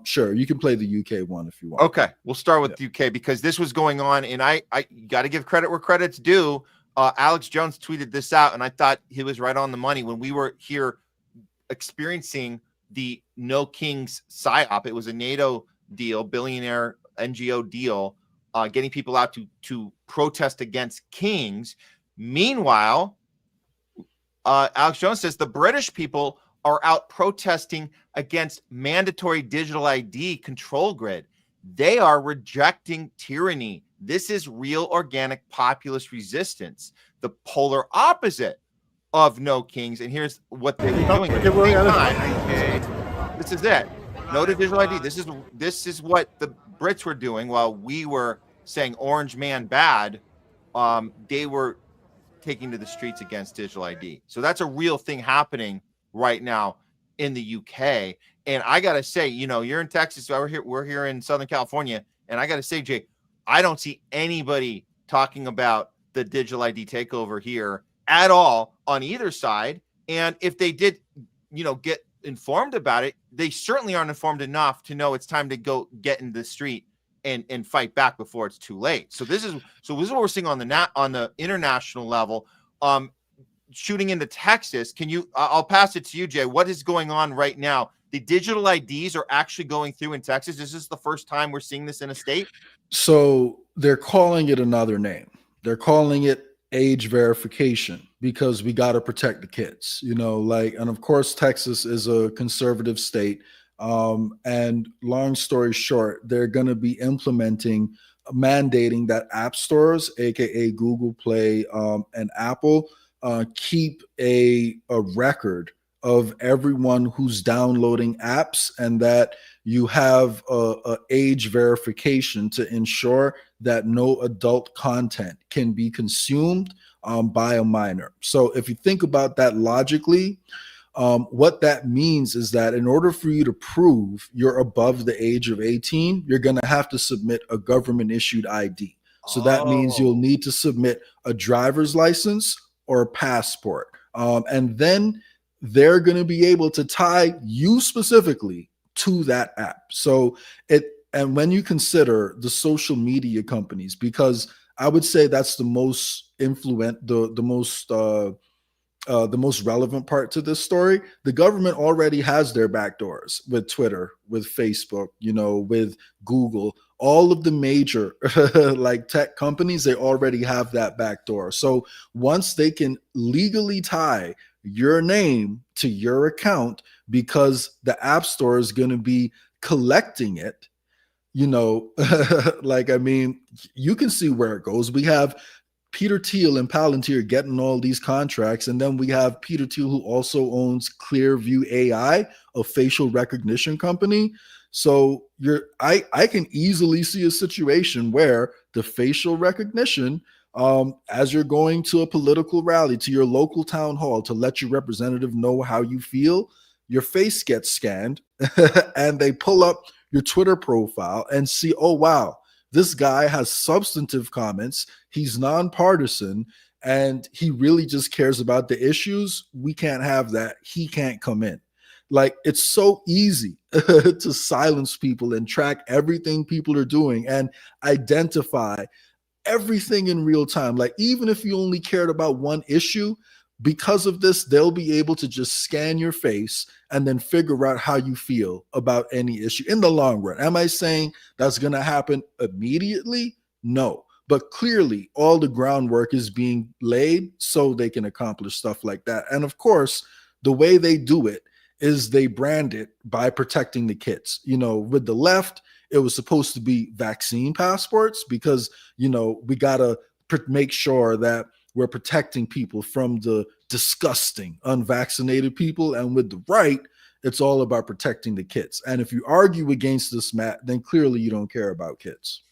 sure, you can play the UK one if you want. Okay, we'll start with the UK, because this was going on, and I got to give credit where credit's due. Alex Jones tweeted this out, and I thought he was right on the money when we were here experiencing the No Kings PSYOP. It was a NATO deal, billionaire NGO deal, getting people out to protest against kings. Meanwhile, Alex Jones says the British people are out protesting against mandatory digital ID control grid. They are rejecting tyranny. This is real organic populist resistance, the polar opposite of No Kings. And here's what they're doing at the same time. This is it. No to digital ID. This is what the Brits were doing while we were saying Orange Man bad. They were taking to the streets against digital ID. So that's a real thing happening right now in the UK. And I got to say, you know, you're in Texas, so we're here in Southern California. And I got to say, Jay, I don't see anybody talking about the digital ID takeover here at all on either side. And if they did, you know, get informed about it, they certainly aren't informed enough to know it's time to go get in the street and fight back before it's too late. So this is what we're seeing on the international level. Shooting into Texas, I'll pass it to you, Jay. What is going on right now? The digital IDs are actually going through in Texas. Is this the first time we're seeing this in a state? So they're calling it another name. They're calling it age verification because we got to protect the kids, you know, like, and of course, Texas is a conservative state. And long story short, they're going to be mandating that app stores, AKA Google Play, and Apple, keep a record of everyone who's downloading apps, and that you have a age verification to ensure that no adult content can be consumed by a minor. So if you think about that logically, what that means is that in order for you to prove you're above the age of 18, you're going to have to submit a government issued ID. So that means you'll need to submit a driver's license or a passport. And then they're going to be able to tie you specifically to that app. So and when you consider the social media companies, because I would say that's the most the most relevant part to this story. The government already has their backdoors with Twitter, with Facebook, you know, with Google, all of the major like tech companies, they already have that backdoor. So once they can legally tie your name to your account, because the app store is going to be collecting it, you know, like, I mean, you can see where it goes. We have Peter Thiel and Palantir getting all these contracts. And then we have Peter Thiel, who also owns Clearview AI, a facial recognition company. So I can easily see a situation where the facial recognition, as you're going to a political rally, to your local town hall to let your representative know how you feel, your face gets scanned and they pull up your Twitter profile and see, oh, wow, this guy has substantive comments. He's nonpartisan and he really just cares about the issues. We can't have that. He can't come in. Like, it's so easy to silence people and track everything people are doing and identify everything in real time. Like, even if you only cared about one issue, because of this, they'll be able to just scan your face and then figure out how you feel about any issue in the long run. Am I saying that's going to happen immediately? No. But clearly, all the groundwork is being laid so they can accomplish stuff like that. And of course, the way they do it is they brand it by protecting the kids. You know, with the left, it was supposed to be vaccine passports because, you know, we got to make sure that we're protecting people from the disgusting unvaccinated people. And with the right, it's all about protecting the kids. And if you argue against this, Matt, then clearly you don't care about kids.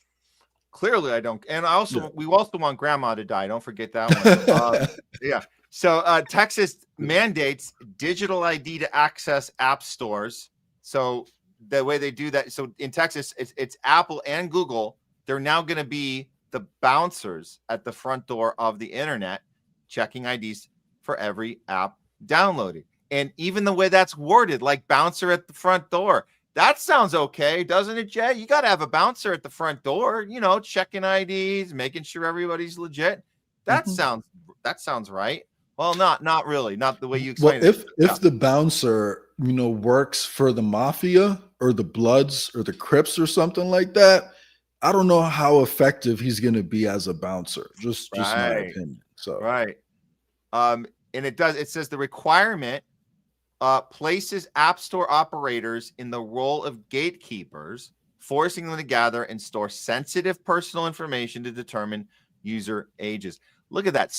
Clearly I don't. And we also want grandma to die. Don't forget that one. Yeah. So Texas mandates digital ID to access app stores. So the way they do that, so in Texas, it's Apple and Google. They're now going to be the bouncers at the front door of the internet, checking IDs for every app downloaded. And even the way that's worded, like bouncer at the front door, that sounds okay, doesn't it, Jay? You got to have a bouncer at the front door, you know, checking IDs, making sure everybody's legit. That sounds right. Well, not really, not the way you explained it. If the bouncer, you know, works for the mafia or the Bloods or the Crips or something like that, I don't know how effective he's going to be as a bouncer. Just my opinion. So and it says the requirement places app store operators in the role of gatekeepers, forcing them to gather and store sensitive personal information to determine user ages. Look at that,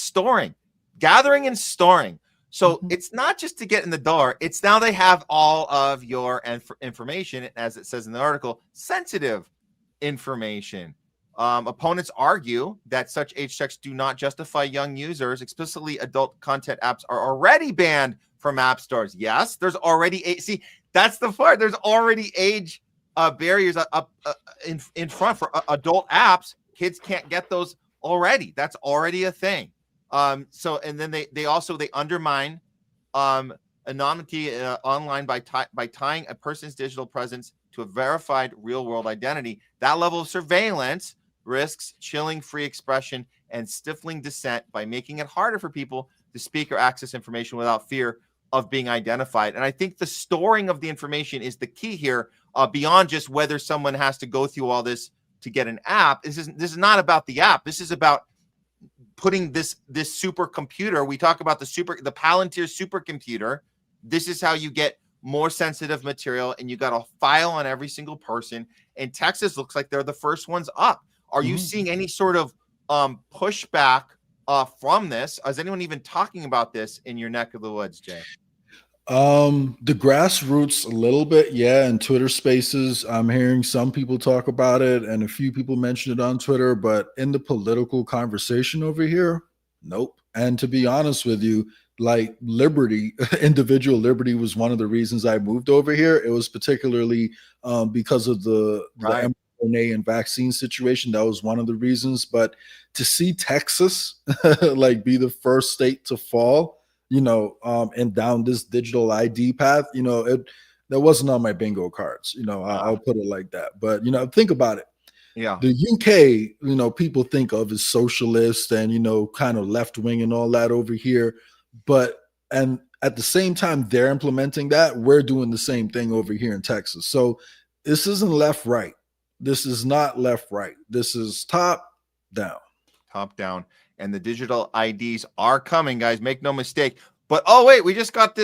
gathering and storing. So it's not just to get in the door. It's now they have all of your information, as it says in the article, sensitive information. Opponents argue that such age checks do not justify young users. Explicitly adult content apps are already banned from app stores. Yes, there's already see, that's the part. There's already age barriers up in front for adult apps. Kids can't get those already. That's already a thing. So and then they undermine anonymity online by tying a person's digital presence to a verified real world identity. That level of surveillance risks chilling free expression and stifling dissent by making it harder for people to speak or access information without fear of being identified. And I think the storing of the information is the key here, beyond just whether someone has to go through all this to get an app. This is not about the app. This is about putting this supercomputer. We talk about the Palantir supercomputer. This is how you get more sensitive material, and you got a file on every single person. And Texas looks like they're the first ones up. Are you seeing any sort of pushback from this? Is anyone even talking about this in your neck of the woods, Jay? The grassroots a little bit, yeah. In Twitter Spaces, I'm hearing some people talk about it, and a few people mention it on Twitter. But in the political conversation over here, nope. And to be honest with you, like liberty, individual liberty was one of the reasons I moved over here. It was particularly because of the mRNA and vaccine situation. That was one of the reasons. But to see Texas like be the first state to fall, and down this digital ID path, that wasn't on my bingo cards. I'll put it like that. But think about it. Yeah. The UK, people think of as socialist and kind of left wing and all that over here. And at the same time they're implementing that, we're doing the same thing over here in Texas. So this isn't left right. This is not left right. This is top down. Top down. And the digital IDs are coming, guys. Make no mistake. But oh wait, we just got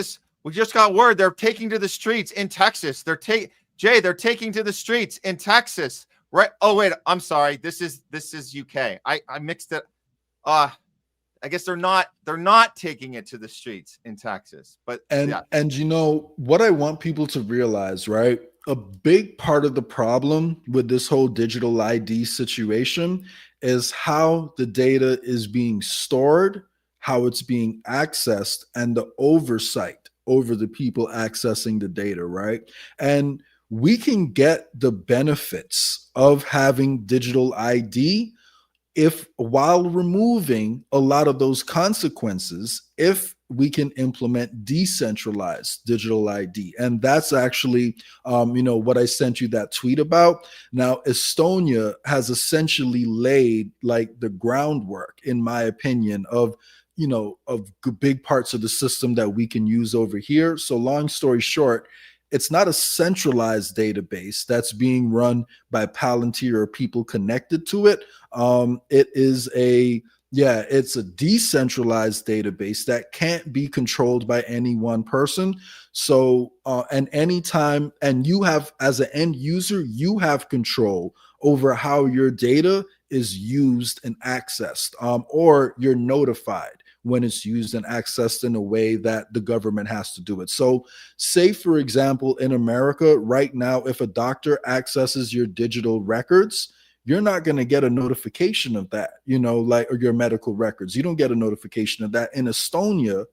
word they're taking to the streets in Texas. They're taking to the streets in Texas. Right. Oh wait, I'm sorry. This is UK. I mixed it. I guess they're not taking it to the streets in Texas. But and what I want people to realize, right? A big part of the problem with this whole digital ID situation is how the data is being stored, how it's being accessed, and the oversight over the people accessing the data, right? And we can get the benefits of having digital ID while removing a lot of those consequences, if we can implement decentralized digital ID. And that's actually, what I sent you that tweet about. Now, Estonia has essentially laid like the groundwork, in my opinion, of big parts of the system that we can use over here. So long story short, it's not a centralized database that's being run by Palantir or people connected to it. It's a decentralized database that can't be controlled by any one person. So, and you have, as an end user, you have control over how your data is used and accessed, or you're notified when it's used and accessed in a way that the government has to do it. So say, for example, in America right now, if a doctor accesses your digital records, you're not going to get a notification of that, or your medical records. You don't get a notification of that. In Estonia,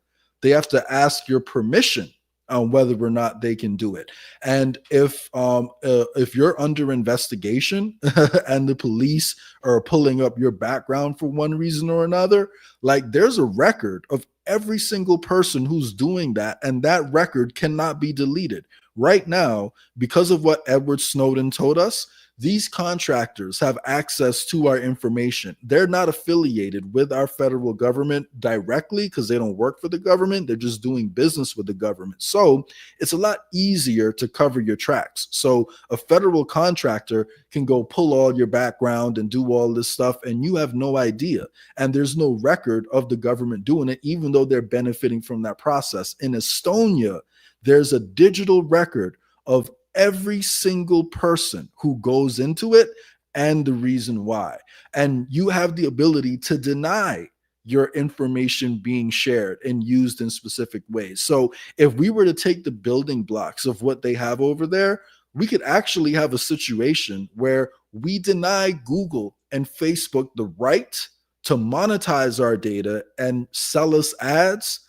they have to ask your permission on whether or not they can do it. And if you're under investigation and the police are pulling up your background for one reason or another, like there's a record of every single person who's doing that, and that record cannot be deleted. Right now, because of what Edward Snowden told us, these contractors have access to our information. They're not affiliated with our federal government directly because they don't work for the government. They're just doing business with the government. So it's a lot easier to cover your tracks. So a federal contractor can go pull all your background and do all this stuff, and you have no idea. And there's no record of the government doing it, even though they're benefiting from that process. In Estonia, there's a digital record of every single person who goes into it and the reason why. And you have the ability to deny your information being shared and used in specific ways. So if we were to take the building blocks of what they have over there, we could actually have a situation where we deny Google and Facebook the right to monetize our data and sell us ads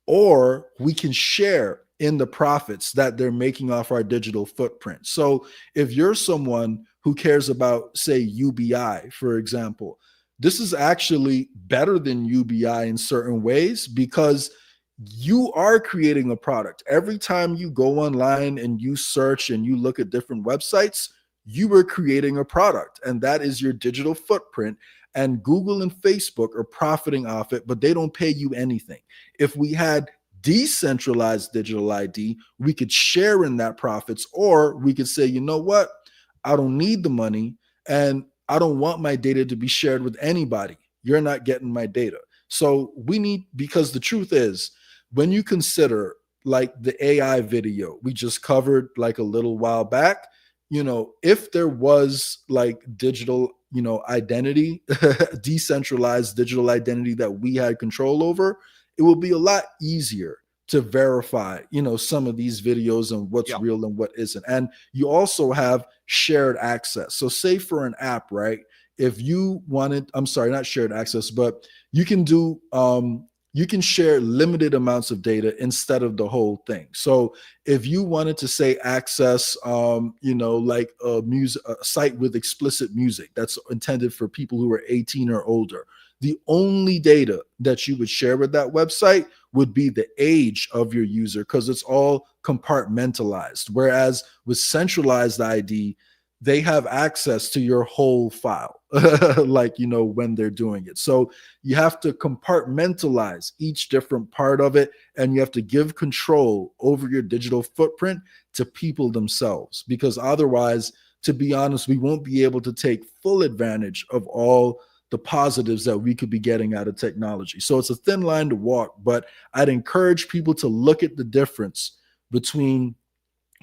or we can share in the profits that they're making off our digital footprint. So if you're someone who cares about, say, UBI, for example, this is actually better than UBI in certain ways because you are creating a product. Every time you go online and you search and you look at different websites, you are creating a product, and that is your digital footprint. And Google and Facebook are profiting off it, but they don't pay you anything. If we had decentralized digital ID, we could share in that profits, or we could say, you know what? I don't need the money, and I don't want my data to be shared with anybody. You're not getting my data. So we need, because the truth is, when you consider like the AI video we just covered like a little while back, you know, if there was like digital, you know, identity, decentralized digital identity that we had control over, it will be a lot easier to verify, you know, some of these videos and what's real and what isn't. And you also have shared access. So say for an app, right? If you wanted, I'm sorry, not shared access, but you can do, you can share limited amounts of data instead of the whole thing. So if you wanted to say access, you know, like a site with explicit music that's intended for people who are 18 or older, the only data that you would share with that website would be the age of your user, because it's all compartmentalized. Whereas with centralized ID, they have access to your whole file, like, you know, when they're doing it. So you have to compartmentalize each different part of it, and you have to give control over your digital footprint to people themselves, because otherwise, to be honest, we won't be able to take full advantage of all the positives that we could be getting out of technology. So it's a thin line to walk, but I'd encourage people to look at the difference between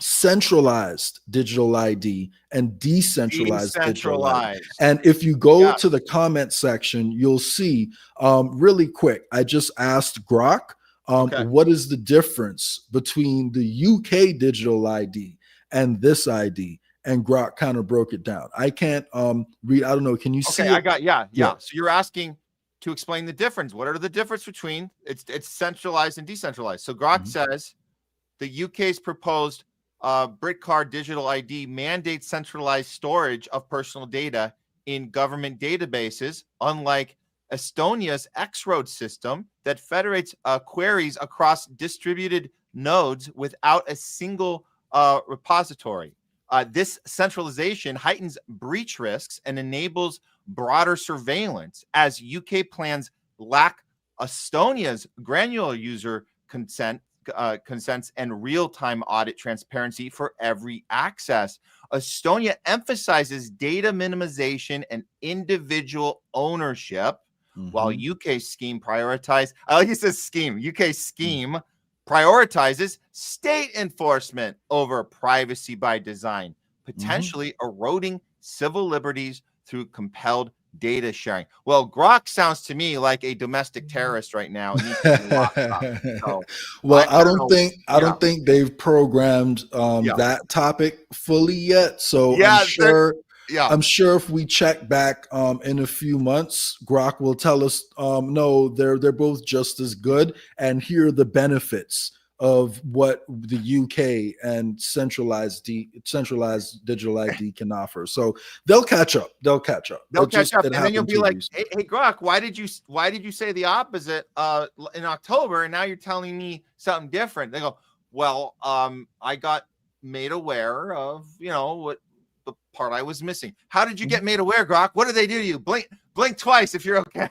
centralized digital ID and decentralized digital ID. And if you go to the comment section, you'll see really quick, I just asked Grok, what is the difference between the UK digital ID and this ID? And Grok kind of broke it down. I can't read, I don't know, can you see it? I got, yeah. So you're asking to explain the difference. What are the difference between it's centralized and decentralized? So Grok says the UK's proposed BritCard digital ID mandates centralized storage of personal data in government databases, unlike Estonia's X-Road system that federates queries across distributed nodes without a single repository. This centralization heightens breach risks and enables broader surveillance, as UK plans lack Estonia's granular user consents and real-time audit transparency for every access. Estonia emphasizes data minimization and individual ownership, while UK scheme prioritizes, I like he says scheme, UK scheme prioritizes state enforcement over privacy by design, potentially eroding civil liberties through compelled data sharing. Well, Grok sounds to me like a domestic terrorist right now. Needs to be locked up. So, well, I don't think they've programmed that topic fully yet. So I'm sure if we check back in a few months, Grok will tell us, no, they're both just as good, and here are the benefits of what the UK and centralized digital ID can offer. So they'll catch up. They'll catch up. And then you'll be like, hey, Grok, why did you say the opposite in October, and now you're telling me something different? They go, well, I got made aware of, you know, what the part I was missing. How did you get made aware, Grok? What did they do to you? Blink twice if you're okay.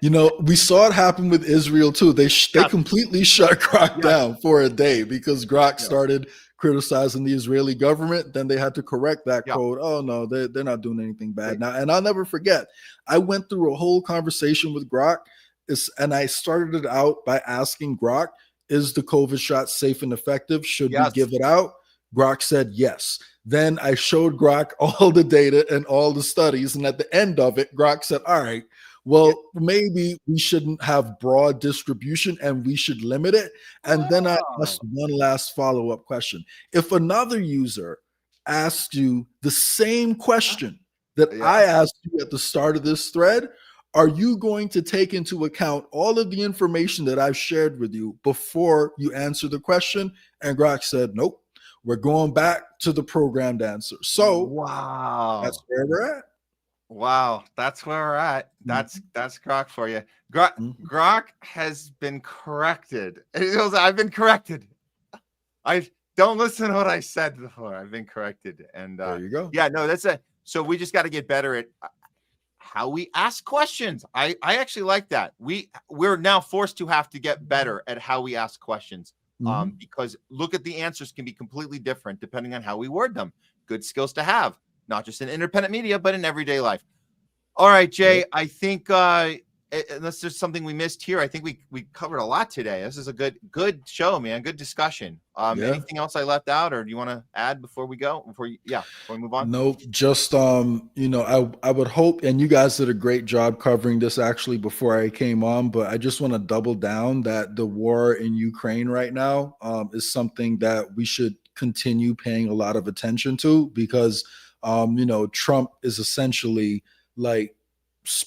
You know, we saw it happen with Israel too. They completely shut Grok down for a day because Grok started criticizing the Israeli government. Then they had to correct that code. Oh no, they're not doing anything bad now. And I'll never forget, I went through a whole conversation with Grok, and I started it out by asking Grok, is the COVID shot safe and effective? Should we give it out? Grok said yes. Then I showed Grok all the data and all the studies. And at the end of it, Grok said, all right, well, maybe we shouldn't have broad distribution and we should limit it. And then I asked one last follow-up question. If another user asked you the same question that I asked you at the start of this thread, Are you going to take into account all of the information that I've shared with you before you answer the question? And Grok said, nope, we're going back to the programmed answer. So wow, that's where we're at. Wow, that's where we're at. That's Grok for you. Grok has been corrected. I've been corrected. I don't listen to what I said before. I've been corrected. And there you go. Yeah, no, so we just got to get better at how we ask questions. I actually like that. We're now forced to have to get better at how we ask questions. Because look at the answers can be completely different depending on how we word them. Good skills to have, not just in independent media, but in everyday life. All right, Jay, I think unless there's something we missed here, I think we covered a lot today. This is a good show, man. Good discussion. Anything else I left out, or do you want to add before we go? Before we move on? Nope. Just I would hope, and you guys did a great job covering this actually before I came on, but I just want to double down that the war in Ukraine right now is something that we should continue paying a lot of attention to, because Trump is essentially like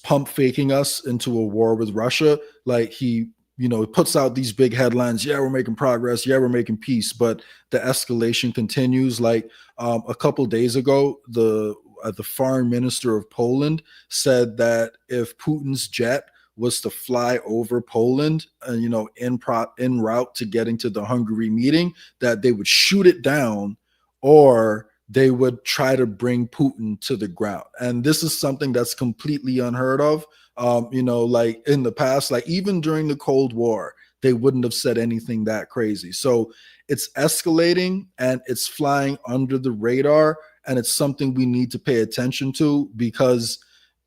pump faking us into a war with Russia. Like he puts out these big headlines. Yeah, we're making progress. Yeah, we're making peace. But the escalation continues. Like a couple days ago, the foreign minister of Poland said that if Putin's jet was to fly over Poland, en route to getting to the Hungary meeting, that they would shoot it down or they would try to bring Putin to the ground. And this is something that's completely unheard of. Like in the past, like even during the Cold War, they wouldn't have said anything that crazy. So it's escalating and it's flying under the radar. And it's something we need to pay attention to, because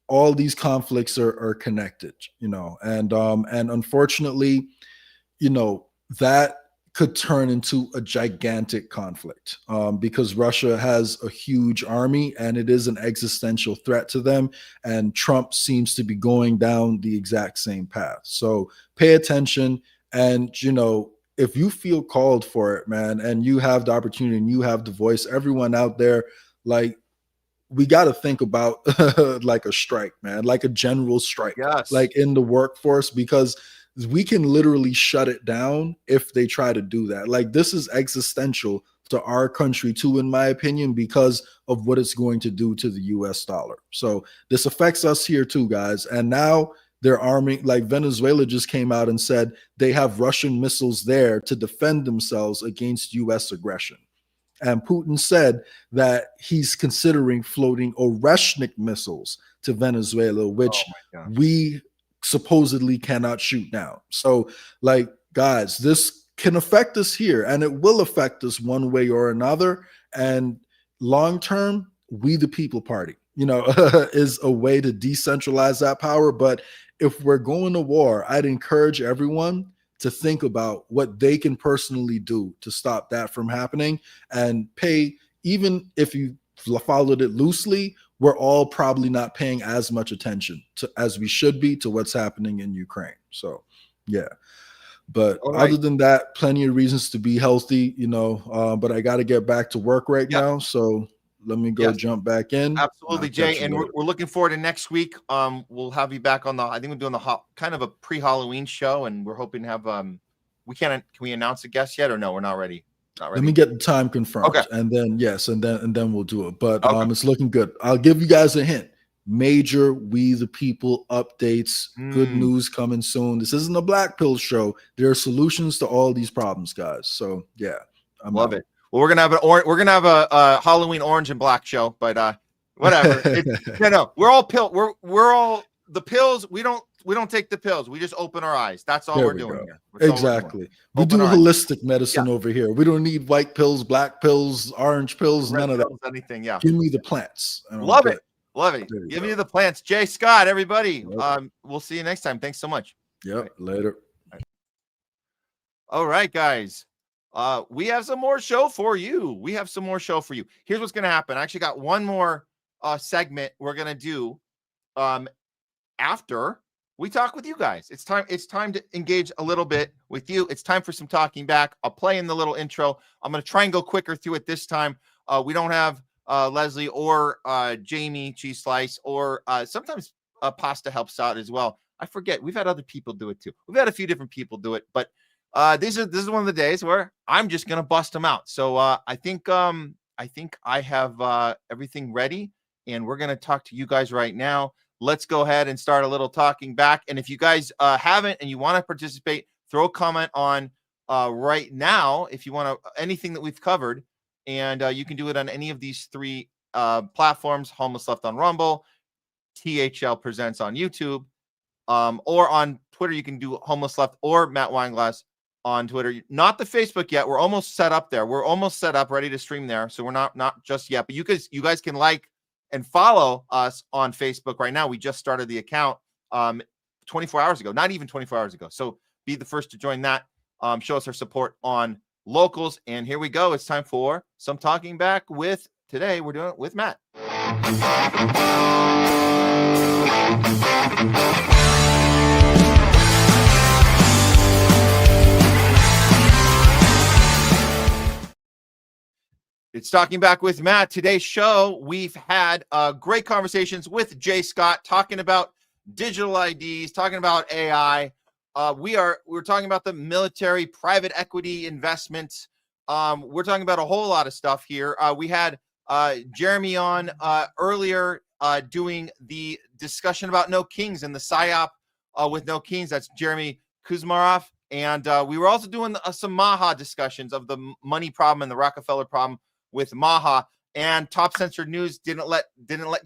all these conflicts are connected, and unfortunately, that could turn into a gigantic conflict because Russia has a huge army and it is an existential threat to them. And Trump seems to be going down the exact same path. So pay attention. And, if you feel called for it, man, and you have the opportunity and you have the voice, everyone out there, like, we got to think about like a strike, man, like a general strike, like in the workforce, because we can literally shut it down if they try to do that. Like, this is existential to our country too, in my opinion, because of what it's going to do to the US dollar. So this affects us here too, guys. And now they're arming, like Venezuela just came out and said they have Russian missiles there to defend themselves against US aggression. And Putin said that he's considering floating Oreshnik missiles to Venezuela, which we supposedly cannot shoot down. So, like, guys, this can affect us here, and it will affect us one way or another. And long term, we the people party, is a way to decentralize that power. But if we're going to war, I'd encourage everyone to think about what they can personally do to stop that from happening, and pay, even if you followed it loosely, we're all probably not paying as much attention to as we should be to what's happening in Ukraine. So, yeah. But other than that, plenty of reasons to be healthy, but I got to get back to work right now. So let me go jump back in. Absolutely, Jay. And we're looking forward to next week. We'll have you back on I think we're doing kind of a pre-Halloween show, and we're hoping to have, can we announce a guest yet, or no, we're not ready? Let me get the time confirmed. Okay. And then, and then we'll do it. But it's looking good. I'll give you guys a hint. Major We the People updates. Good news coming soon. This isn't a Black Pill show. There are solutions to all these problems, guys. So yeah, I love it. Well, we're gonna have a Halloween orange and black show, but whatever. We're all the pills. We don't take the pills. We just open our eyes. That's all we're doing here. Exactly. We do holistic medicine over here. We don't need white pills, black pills, orange pills, none of that. Anything. Yeah. Give me the plants. Love it. Give me the plants. Jay Scott, everybody. We'll see you next time. Thanks so much. Yep. Later. All right, guys. We have some more show for you. Here's what's going to happen. I actually got one more segment we're going to do after we talk with you guys. It's time to engage a little bit with you. It's time for some talking back. I'll play in the little intro. I'm going to try and go quicker through it this time. We don't have Leslie or Jamie Cheese Slice, or sometimes pasta helps out as well. I forget. We've had other people do it too. We've had a few different people do it, but this is one of the days where I'm just gonna bust them out. So I think I have everything ready, and we're gonna talk to you guys right now. Let's go ahead and start a little talking back. And if you guys haven't and you want to participate, throw a comment on right now if you want to anything that we've covered, and you can do it on any of these three platforms: Homeless Left on Rumble, THL Presents on YouTube, or on Twitter. You can do Homeless Left or Matt Weinglass on Twitter. Not the Facebook yet. We're almost set up there. We're almost set up, ready to stream there. So we're not just yet. But you guys can like and follow us on Facebook right now. We just started the account 24 hours ago. Not even 24 hours ago. So be the first to join that. Show us our support on locals. And here we go. It's time for some talking back with. Today we're doing it with Matt. It's Talking Back with Matt. Today's show, we've had great conversations with Jay Scott, talking about digital IDs, talking about AI. We're talking about the military, private equity investments. We're talking about a whole lot of stuff here. We had Jeremy on earlier doing the discussion about No Kings and the PSYOP with No Kings. That's Jeremy KUZMAROV. And we were also doing some MAHA discussions of the money problem and the Rockefeller problem with MAHA. And Top Censored News didn't let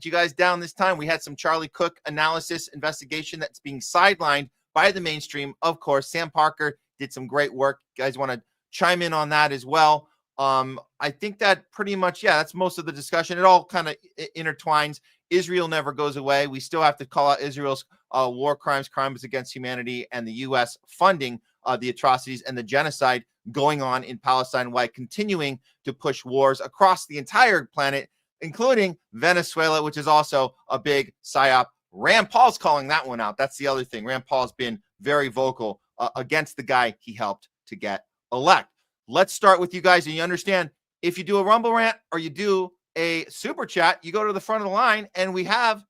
you guys down this time. We had some Charlie Cook analysis investigation that's being sidelined by the mainstream. Of course, Sam Parker did some great work. You guys want to chime in on that as well? I think that pretty much, that's most of the discussion. It all kind of intertwines. Israel never goes away. We still have to call out Israel's war crimes, crimes against humanity, and the U.S. funding the atrocities and the genocide going on in Palestine, while continuing to push wars across the entire planet, including Venezuela, which is also a big PSYOP. Rand Paul's calling that one out. That's the other thing. Rand Paul's been very vocal against the guy he helped to get elected. Let's start with you guys, and you understand if you do a Rumble rant or you do a super chat, you go to the front of the line, and we have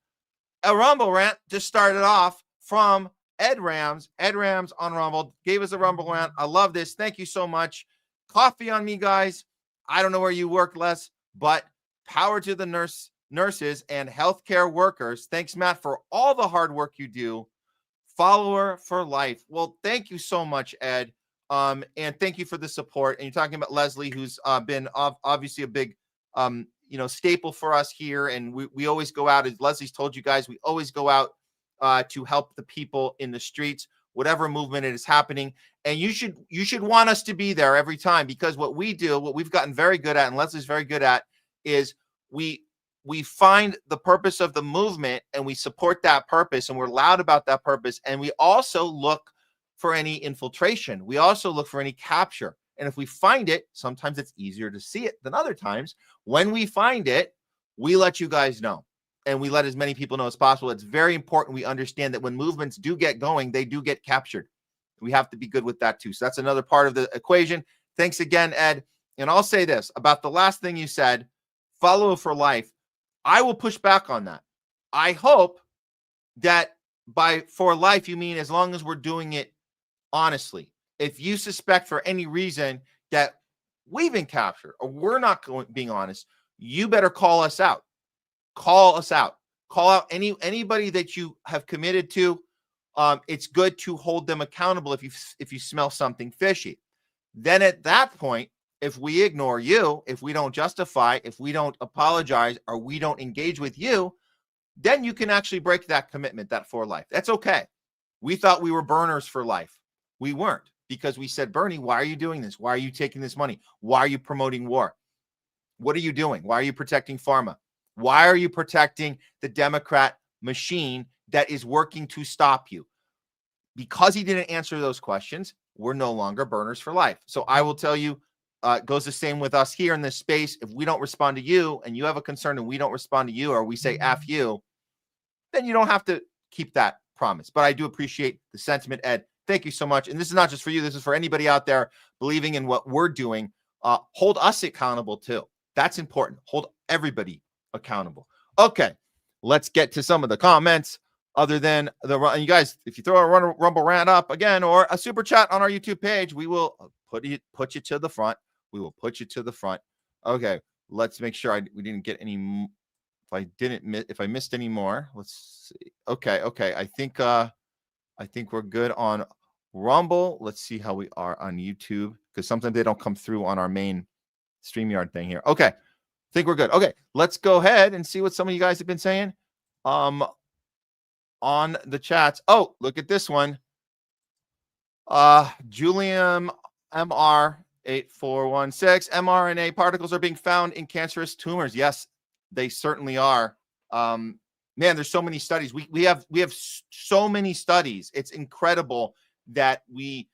a Rumble rant just started off from Ed Rams. Ed Rams on Rumble gave us a Rumble rant. I love this. Thank you so much. Coffee on me, guys. I don't know where you work, Les, but power to the nurses and healthcare workers. Thanks, Matt, for all the hard work you do. Follower for life. Well, thank you so much, Ed. And thank you for the support. And you're talking about Leslie, who's been obviously a big, staple for us here. And we always go out, as Leslie's told you guys, we always go out to help the people in the streets, whatever movement it is happening. And you should want us to be there every time, because what we do, what we've gotten very good at, and Leslie's very good at, is we find the purpose of the movement and we support that purpose, and we're loud about that purpose. And we also look for any infiltration. We also look for any capture. And if we find it, sometimes it's easier to see it than other times. When we find it, we let you guys know, and we let as many people know as possible. It's very important we understand that when movements do get going, they do get captured. We have to be good with that too. So that's another part of the equation. Thanks again, Ed. And I'll say this about the last thing you said, follow for life. I will push back on that. I hope that by for life, you mean as long as we're doing it honestly. If you suspect for any reason that we've been captured or we're not being honest, you better call us out. Call us out. Call out anybody that you have committed to. It's good to hold them accountable if you smell something fishy. Then at that point, if we ignore you, if we don't justify, if we don't apologize, or we don't engage with you, then you can actually break that commitment, that for life. That's okay. We thought we were burners for life. We weren't, because we said, Bernie, why are you doing this? Why are you taking this money? Why are you promoting war? What are you doing? Why are you protecting pharma? Why are you protecting the Democrat machine that is working to stop you? Because he didn't answer those questions, we're no longer burners for life. So I will tell you, it goes the same with us here in this space. If we don't respond to you and you have a concern and we don't respond to you, or we say F you, then you don't have to keep that promise. But I do appreciate the sentiment, Ed. Thank you so much. And this is not just for you. This is for anybody out there believing in what we're doing. Hold us accountable too. That's important. Hold everybody accountable. Okay, let's get to some of the comments. other than you guys, if you throw a Rumble rant up again or a super chat on our YouTube page, we will put you to the front. We will put you to the front. Okay, let's make sure we didn't get any. If I missed any more, let's see. Okay. I think we're good on Rumble. Let's see how we are on YouTube, because sometimes they don't come through on our main StreamYard thing here. Okay, I think we're good. Okay, let's go ahead and see what some of you guys have been saying on the chats. Oh, look at this one. Julian MR 8416. mRNA particles are being found in cancerous tumors. Yes, they certainly are. Man, there's so many studies. We have so many studies. It's incredible that we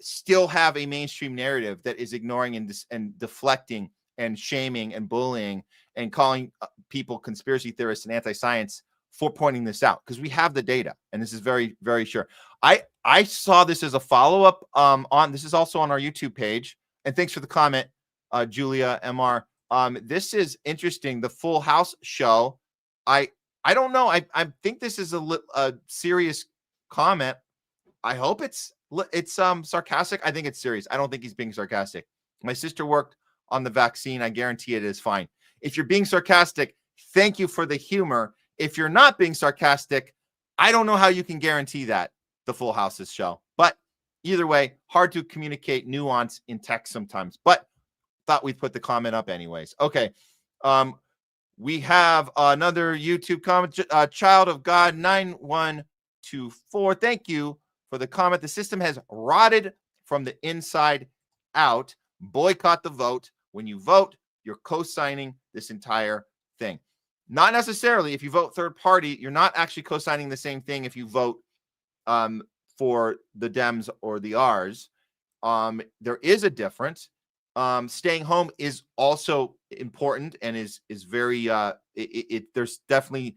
still have a mainstream narrative that is ignoring and deflecting and shaming and bullying and calling people conspiracy theorists and anti-science for pointing this out, because we have the data, and this is very, very sure. I saw this as a follow-up on this is also on our YouTube page, and thanks for the comment, Julia MR. This is interesting. The Full House show. I don't know. I think this is a serious comment. I hope it's sarcastic. I think it's serious. I don't think he's being sarcastic. My sister worked on the vaccine. I guarantee it is fine. If you're being sarcastic, thank you for the humor. If you're not being sarcastic, I don't know how you can guarantee that, the Full House's show. But either way, hard to communicate nuance in text sometimes. But thought we'd put the comment up anyways. Okay. We have another YouTube comment. Child of God 9124. Thank you for the comment. The system has rotted from the inside out. Boycott the vote. When you vote, you're co-signing this entire thing. Not necessarily. If you vote third party, you're not actually co-signing the same thing if you vote for the Dems or the R's. There is a difference. Staying home is also important and is very there's definitely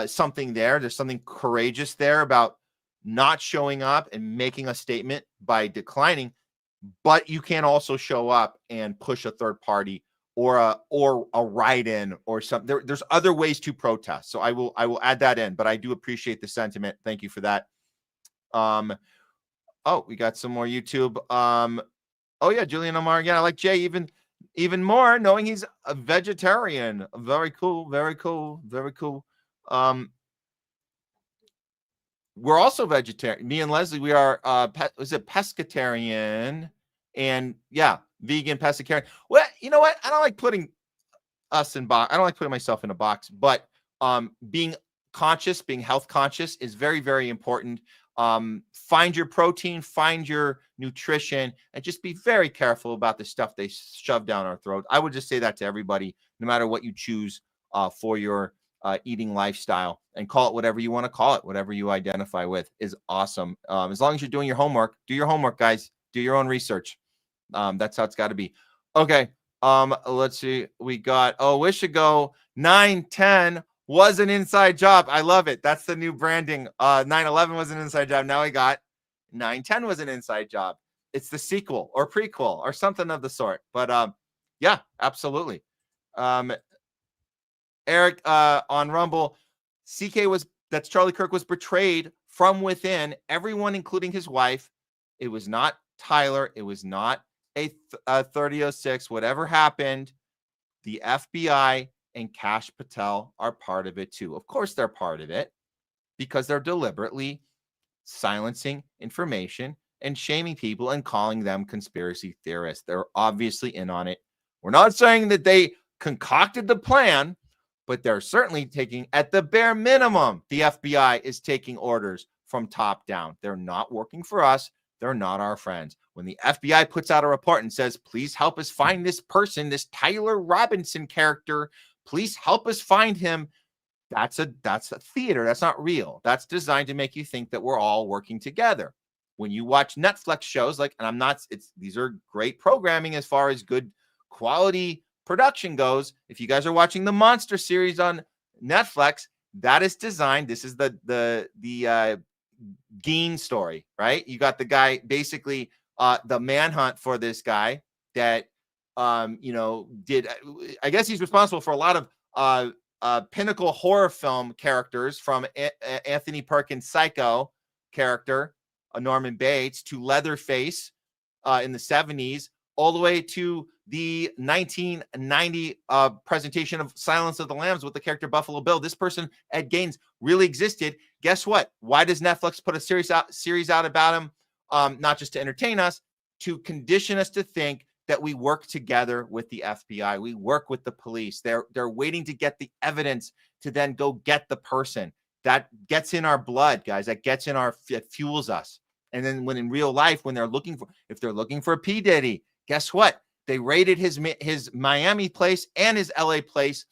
something there. There's something courageous there about not showing up and making a statement by declining, but you can also show up and push a third party or a write-in or something. There's other ways to protest. So I will add that in, but I do appreciate the sentiment. Thank you for that. Oh, we got some more YouTube. Oh yeah, Julian Omar. Yeah, I like Jay even more, knowing he's a vegetarian. Very cool, very cool, very cool. We're also vegetarian. Me and Leslie, we are pescatarian, and yeah, vegan, pescatarian. Well, you know what? I don't like putting us in box. I don't like putting myself in a box, but being conscious, being health conscious is very, very important. Find your protein, find your nutrition, and just be very careful about the stuff they shove down our throat. I would just say that to everybody, no matter what you choose for your eating lifestyle, and call it whatever you want to call it, whatever you identify with is awesome. As long as you're doing your homework, do your homework, guys. Do your own research. That's how it's got to be. Okay. Let's see. We got, Wish Ago 910 was an inside job. I love it. That's the new branding. 9/11 was an inside job. Now we got 910 was an inside job. It's the sequel or prequel or something of the sort. But yeah, absolutely. Eric on Rumble, that's Charlie Kirk was betrayed from within. Everyone, including his wife. It was not Tyler. It was not a 3006. Whatever happened, the FBI and Kash Patel are part of it too. Of course, they're part of it because they're deliberately silencing information and shaming people and calling them conspiracy theorists. They're obviously in on it. We're not saying that they concocted the plan, but they're certainly taking, at the bare minimum, the FBI is taking orders from top down. They're not working for us. They're not our friends. When the FBI puts out a report and says, please help us find this person, this Tyler Robinson character, please help us find him, that's a theater. That's not real. That's designed to make you think that we're all working together. When you watch Netflix shows, these are great programming as far as good quality production goes. If you guys are watching the Monster series on Netflix, that is designed. This is the Geen story, right? You got the guy, basically the manhunt for this guy that did, I guess he's responsible for a lot of pinnacle horror film characters from Anthony Perkins' Psycho character, Norman Bates, to Leatherface in the 70s, all the way to the 1990 presentation of Silence of the Lambs with the character Buffalo Bill. This person, Ed Gaines, really existed. Guess what? Why does Netflix put a series out about him? Not just to entertain us, to condition us to think that we work together with the FBI. We work with the police. They're waiting to get the evidence to then go get the person. That gets in our blood, guys. That gets in it fuels us. And then when in real life, if they're looking for a P. Diddy, guess what? They raided his Miami place and his LA place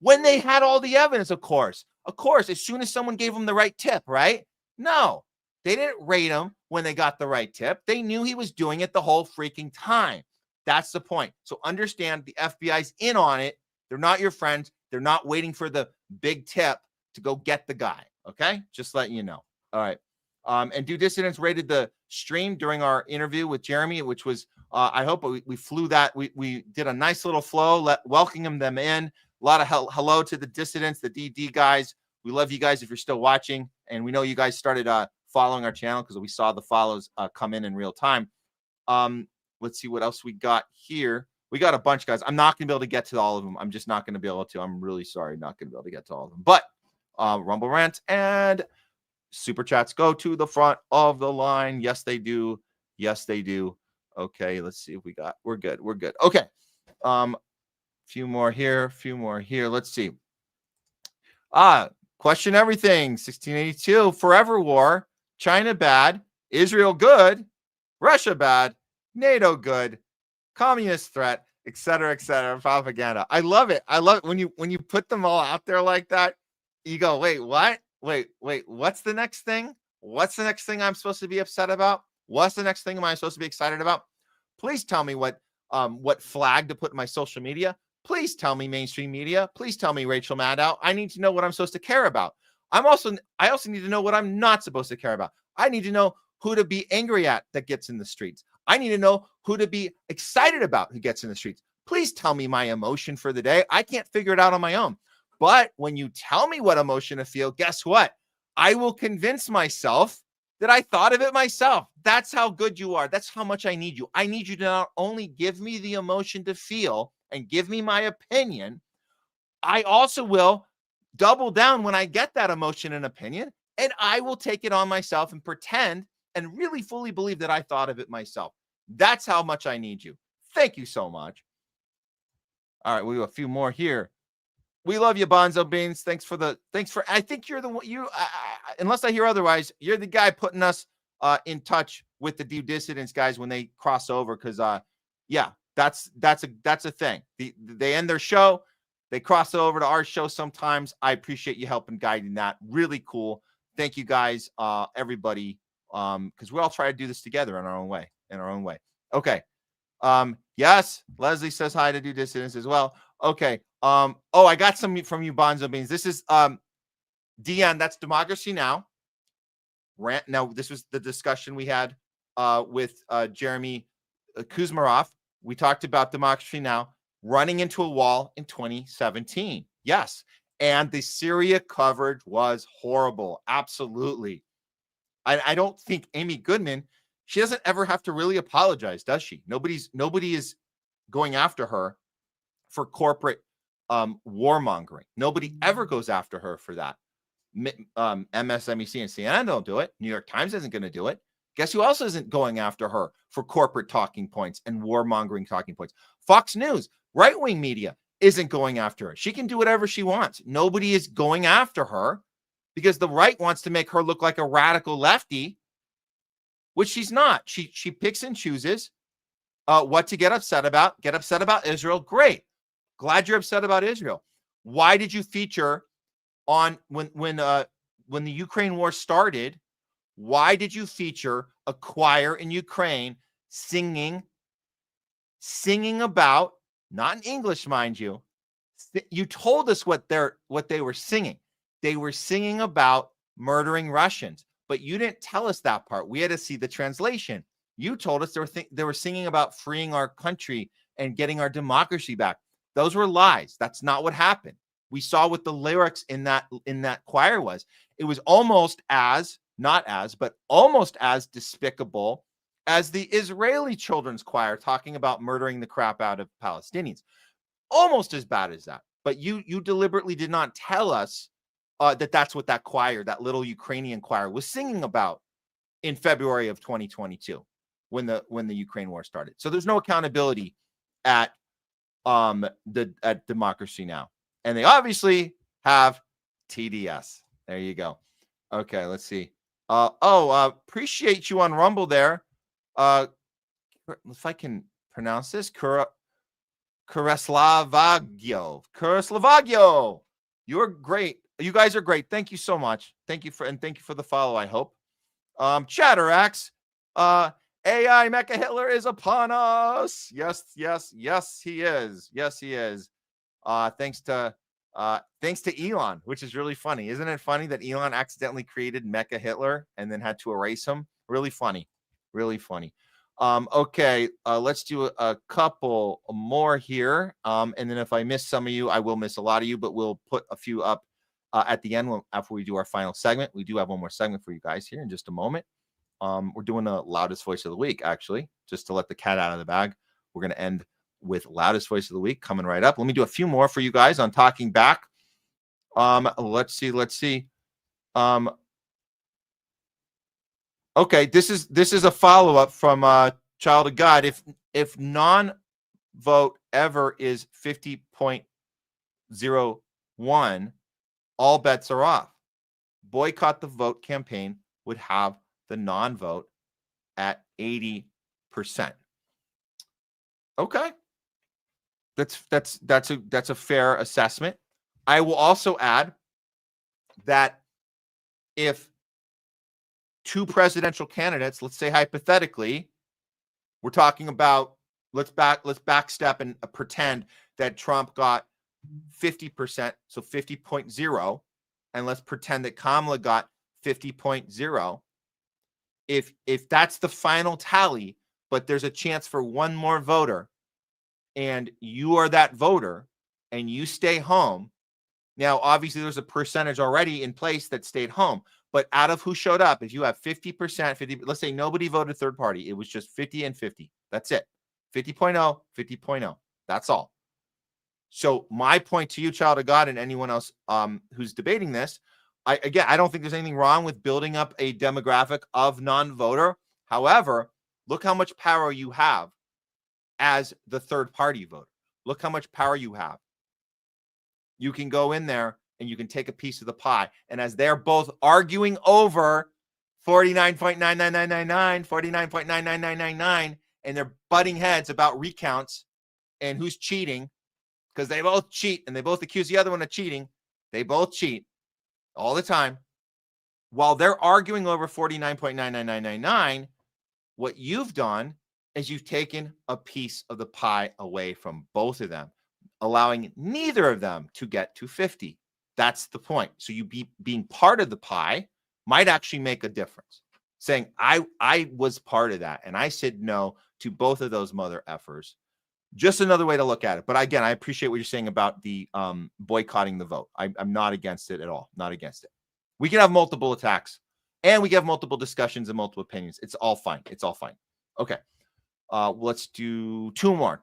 when they had all the evidence, of course. Of course, as soon as someone gave them the right tip, right? No, they didn't raid him when they got the right tip. They knew he was doing it the whole freaking time. That's the point. So understand the FBI's in on it. They're not your friends. They're not waiting for the big tip to go get the guy. Okay? Just letting you know. All right. And Do Dissidents rated the stream during our interview with Jeremy, which was, I hope we flew that. We did a nice little flow, welcoming them in. A lot of hello to the dissidents, the DD guys. We love you guys if you're still watching. And we know you guys started following our channel because we saw the follows come in real time. Let's see what else we got here. We got a bunch, guys. I'm not going to be able to get to all of them. I'm just not going to be able to. I'm really sorry, not going to be able to get to all of them. But Rumble Rant and Super Chats go to the front of the line. Yes, they do. Yes, they do. Okay, let's see if we're good. We're good. Okay. Few more here. Let's see. Question everything. 1682. Forever war. China bad. Israel good. Russia bad. NATO good. Communist threat. Etc. Etc. Propaganda. I love it. I love it when you put them all out there like that. You go, wait, what? Wait. What's the next thing? What's the next thing I'm supposed to be upset about? What's the next thing am I supposed to be excited about? Please tell me what flag to put in my social media. Please tell me mainstream media. Please tell me Rachel Maddow. I need to know what I'm supposed to care about. I also need to know what I'm not supposed to care about. I need to know who to be angry at that gets in the streets. I need to know who to be excited about who gets in the streets. Please tell me my emotion for the day. I can't figure it out on my own. But when you tell me what emotion to feel, guess what? I will convince myself that I thought of it myself. That's how good you are. That's how much I need you. I need you to not only give me the emotion to feel and give me my opinion, I also will double down when I get that emotion and opinion, and I will take it on myself and pretend and really fully believe that I thought of it myself. That's how much I need you. Thank you so much. All right, we have a few more here. We love you, Bonzo Beans. Thanks for I think you're the one, unless I hear otherwise, you're the guy putting us in touch with the dissidents guys when they cross over. Cause yeah, that's a thing. They end their show. They cross over to our show sometimes. I appreciate you helping guiding that. Really cool. Thank you guys, everybody. Cause we all try to do this together in our own way. Okay. Yes. Leslie says hi to dissidents as well. Okay. I got some from you, Bonzo Beans. This is Dion. That's Democracy Now. Now, this was the discussion we had with Jeremy KUZMAROV. We talked about Democracy Now running into a wall in 2017. Yes, and the Syria coverage was horrible. Absolutely. I don't think Amy Goodman. She doesn't ever have to really apologize, does she? Nobody is going after her for corporate warmongering. Nobody ever goes after her for that. MSNBC and CNN don't do it. New York Times isn't going to do it. Guess who else isn't going after her for corporate talking points and warmongering talking points? Fox News, right-wing media, isn't going after her. She can do whatever she wants. Nobody is going after her because the right wants to make her look like a radical lefty, which she's not. She picks and chooses what to get upset about. Get upset about Israel. Great. Glad you're upset about Israel. Why did you feature on when the Ukraine war started? Why did you feature a choir in Ukraine singing about, not in English, mind you? You told us what they were singing. They were singing about murdering Russians, but you didn't tell us that part. We had to see the translation. You told us they were singing about freeing our country and getting our democracy back. Those were lies. That's not what happened. We saw what the lyrics in that choir was. It was almost as, not as, but almost as despicable as the Israeli children's choir talking about murdering the crap out of Palestinians. Almost as bad as that. But you deliberately did not tell us that that's what that choir, that little Ukrainian choir, was singing about in February of 2022 when the Ukraine war started. So there's no accountability at Democracy Now! And they obviously have TDS. There you go. Okay, let's see. Appreciate you on Rumble there. If I can pronounce this, Kuraslavagio. You're great. You guys are great. Thank you so much. Thank you for the follow, I hope. Chatterax, AI Mecha Hitler is upon us. Yes, he is. Yes, he is. Thanks to Elon, which is really funny. Isn't it funny that Elon accidentally created Mecha Hitler and then had to erase him? Really funny. Really funny. Okay, let's do a couple more here. And then if I miss some of you, I will miss a lot of you, but we'll put a few up at the end after we do our final segment. We do have one more segment for you guys here in just a moment. We're doing a loudest voice of the week, actually, just to let the cat out of the bag. We're going to end with loudest voice of the week coming right up. Let me do a few more for you guys on Talking Back. Let's see. Okay, this is a follow-up from Child of God. If non-vote ever is 50.01, all bets are off. Boycott the Vote campaign would have the non-vote at 80%. Okay. That's a fair assessment. I will also add that if two presidential candidates, let's say hypothetically, we're talking about let's backstep and pretend that Trump got 50%, so 50.0, and let's pretend that Kamala got 50.0. If that's the final tally, but there's a chance for one more voter, and you are that voter, and you stay home. Now, obviously, there's a percentage already in place that stayed home. But out of who showed up, if you have 50%, 50, let's say nobody voted third party. It was just 50 and 50. That's it. 50.0, 50.0. That's all. So my point to you, Child of God, and anyone else who's debating this, I don't think there's anything wrong with building up a demographic of non-voter. However, look how much power you have as the third party voter. Look how much power you have. You can go in there and you can take a piece of the pie. And as they're both arguing over 49.99999, 49.99999, and they're butting heads about recounts and who's cheating, because they both cheat and they both accuse the other one of cheating. They both cheat all the time. While they're arguing over 49.99999, what you've done is you've taken a piece of the pie away from both of them, allowing neither of them to get to 50. That's the point. So being part of the pie might actually make a difference. Saying, I was part of that, and I said no to both of those mother effers. Just another way to look at it. But again, I appreciate what you're saying about the boycotting the vote. I'm not against it at all. Not against it. We can have multiple attacks, and we can have multiple discussions and multiple opinions. It's all fine. It's all fine. Okay. Let's do two more,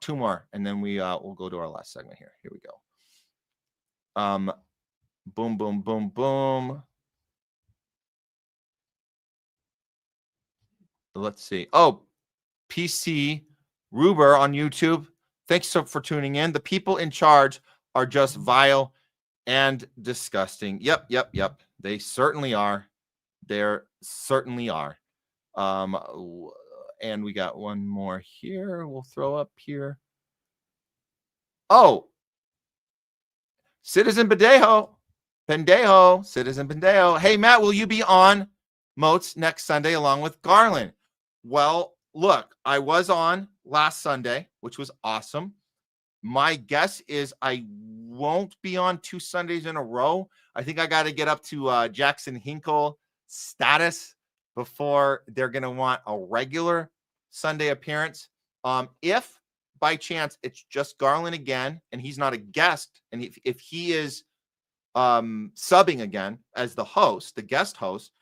and then we'll go to our last segment here. Here we go. Boom, boom, boom, boom. Let's see. Oh, PC Ruber on YouTube. Thanks so for tuning in. The people in charge are just vile and disgusting. Yep. They certainly are. There certainly are. And we got one more here. We'll throw up here. Oh, Citizen Pendejo. Citizen Pendejo. Hey, Matt, will you be on Moats next Sunday along with Garland? Well, look, I was on last Sunday, which was awesome. My guess is I won't be on 2 Sundays in a row. I think I got to get up to Jackson Hinkle status before they're going to want a regular Sunday appearance. If by chance it's just Garland again, and he's not a guest, and if he is subbing again as the host, the guest host,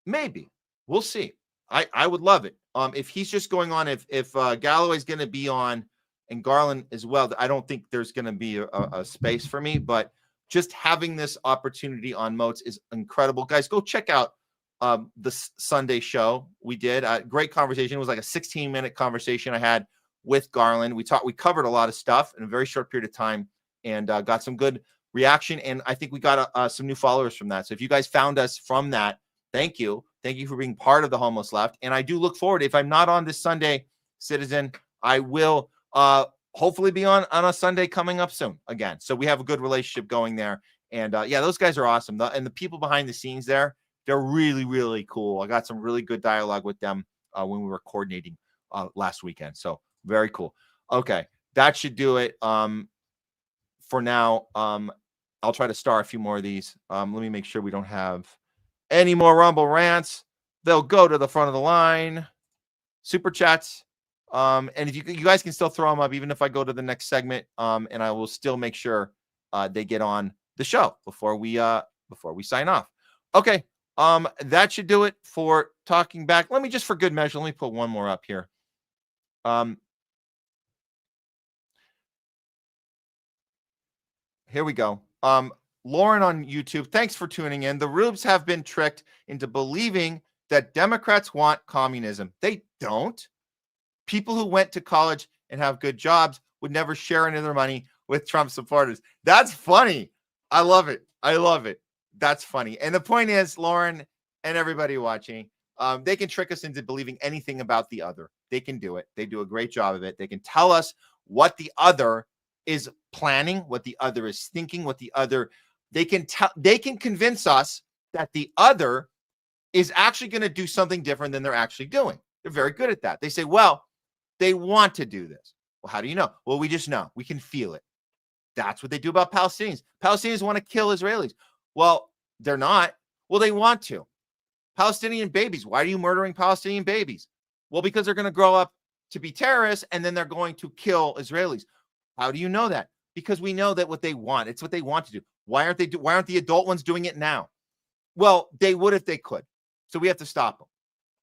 maybe we'll see. I would love it. If he's just going on, if Galloway's going to be on and Garland as well, I don't think there's going to be a space for me. But just having this opportunity on Moats is incredible, guys. Go check out the Sunday show we did. Great conversation. It was like a 16-minute conversation I had with Garland. We covered a lot of stuff in a very short period of time, and got some good reaction. And I think we got some new followers from that. So if you guys found us from that, thank you. Thank you for being part of the Homeless Left. And I do look forward. If I'm not on this Sunday, Citizen, I will hopefully be on a Sunday coming up soon again. So we have a good relationship going there. And yeah, those guys are awesome. And the people behind the scenes there, they're really, really cool. I got some really good dialogue with them when we were coordinating last weekend. So very cool. Okay, that should do it for now. I'll try to star a few more of these. Let me make sure we don't have any more Rumble rants. They'll go to the front of the line. Super chats. And if you guys can still throw them up, even if I go to the next segment, and I will still make sure they get on the show before we sign off. Okay. That should do it for talking back. Let me just, for good measure, let me put one more up here. Here we go. Lauren on YouTube, thanks for tuning in. The Rubes have been tricked into believing that Democrats want communism. They don't. People who went to college and have good jobs would never share any of their money with Trump supporters. That's funny. I love it. I love it. That's funny. And the point is, Lauren and everybody watching, they can trick us into believing anything about the other. They can do it. They do a great job of it. They can tell us what the other is planning, what the other is thinking, what the other, they can convince us that the other is actually going to do something different than they're actually doing. They're very good at that. They say, well, they want to do this. Well, how do you know? Well, we just know. We can feel it. That's what they do about Palestinians. Palestinians want to kill Israelis. Well, they're not. Well, they want to. Palestinian babies. Why are you murdering Palestinian babies? Well, because they're going to grow up to be terrorists and then they're going to kill Israelis. How do you know that? Because we know that what they want, it's what they want to do. Why aren't the adult ones doing it now? Well, they would if they could. So we have to stop them.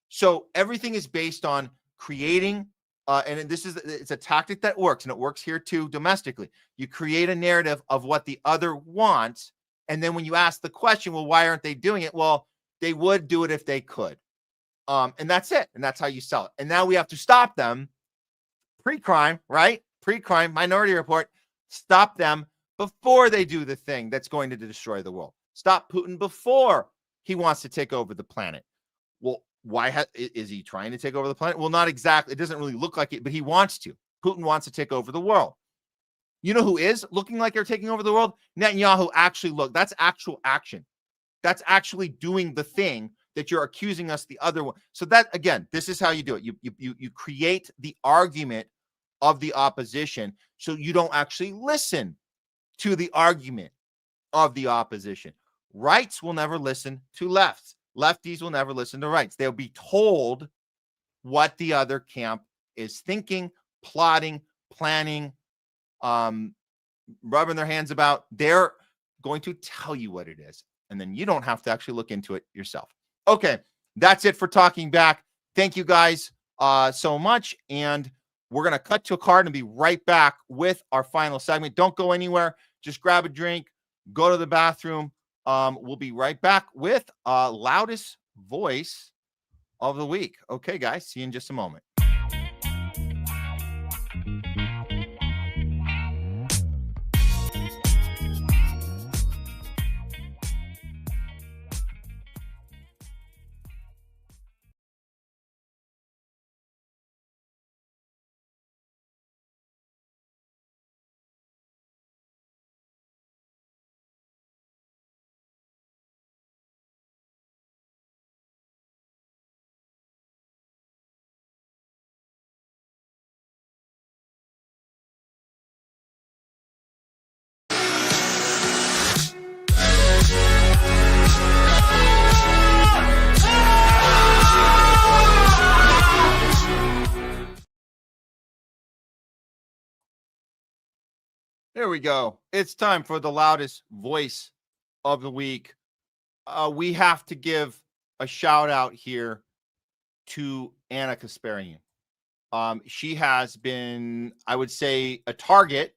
So everything is based on creating, and it's a tactic that works, and it works here too domestically. You create a narrative of what the other wants, and then when you ask the question, well, why aren't they doing it? Well, they would do it if they could. And that's it. And that's how you sell it. And now we have to stop them pre-crime, right? Pre-crime, Minority Report, stop them before they do the thing that's going to destroy the world. Stop Putin before he wants to take over the planet. Well, why is he trying to take over the planet? Well, not exactly. It doesn't really look like it, but he wants to. Putin wants to take over the world. You know who is looking like they're taking over the world? Netanyahu actually that's actual action. That's actually doing the thing that you're accusing us the other one. So that, again, this is how you do it. You create the argument of the opposition so you don't actually listen to the argument of the opposition. Rights will never listen to lefts. Lefties will never listen to rights. They'll be told what the other camp is thinking, plotting, planning, rubbing their hands about. They're going to tell you what it is. And then you don't have to actually look into it yourself. Okay, that's it for Talking Back. Thank you guys so much. And we're going to cut to a card and be right back with our final segment. Don't go anywhere. Just grab a drink, go to the bathroom. We'll be right back with loudest voice of the week. Okay, guys, see you in just a moment. Here we go. It's time for the loudest voice of the week. We have to give a shout out here to Anna Kasparian. She has been, I would say, a target.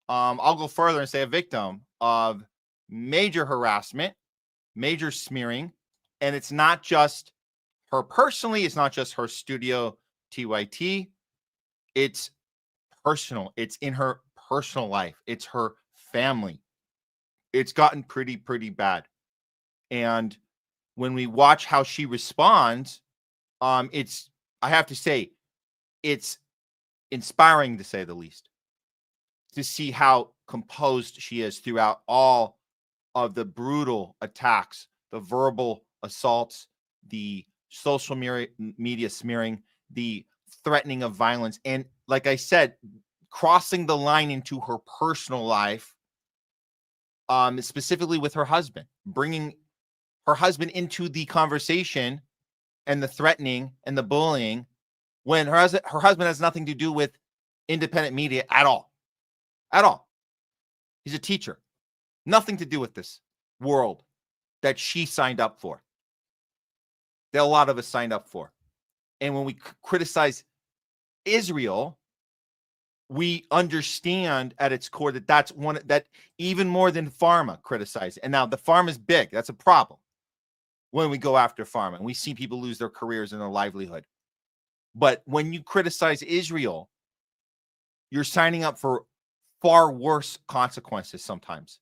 I'll go further and say a victim of major harassment, major smearing. And it's not just her personally. It's not just her studio TYT. It's personal. It's in her personal life. It's her family. It's gotten pretty bad. And when we watch how she responds, I have to say, it's inspiring to say the least, to see how composed she is throughout all of the brutal attacks, the verbal assaults, the social media smearing, the threatening of violence. And like I said, crossing the line into her personal life, specifically with her husband, bringing her husband into the conversation and the threatening and the bullying when her husband has nothing to do with independent media at all. At all. He's a teacher. Nothing to do with this world that she signed up for, that a lot of us signed up for. And when we criticize Israel, we understand at its core that that's one that even more than pharma criticize. And now the pharma is big. That's a problem when we go after pharma and we see people lose their careers and their livelihood. But when you criticize Israel, you're signing up for far worse consequences sometimes.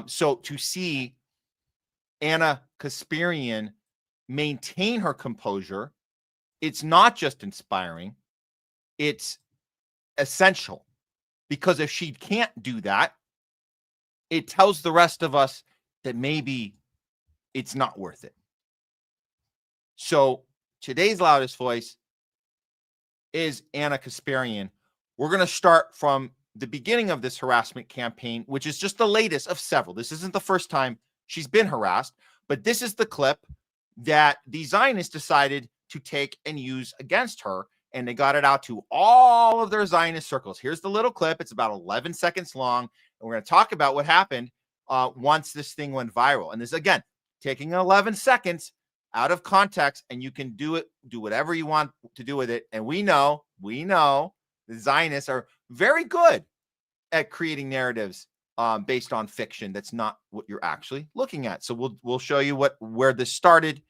So to see Anna Kasparian maintain her composure, it's not just inspiring, it's essential. Because if she can't do that, it tells the rest of us that maybe it's not worth it. So today's loudest voice is Anna Kasparian. We're going to start from the beginning of this harassment campaign, which is just the latest of several. This isn't the first time she's been harassed, but this is the clip that the Zionists decided to take and use against her, and they got it out to all of their Zionist circles. Here's the little clip. It's about 11 seconds long, and we're going to talk about what happened once this thing went viral. And this, again, taking 11 seconds out of context, and you can do whatever you want to do with it. And we know the Zionists are very good at creating narratives based on fiction. That's not what you're actually looking at. So we'll show you where this started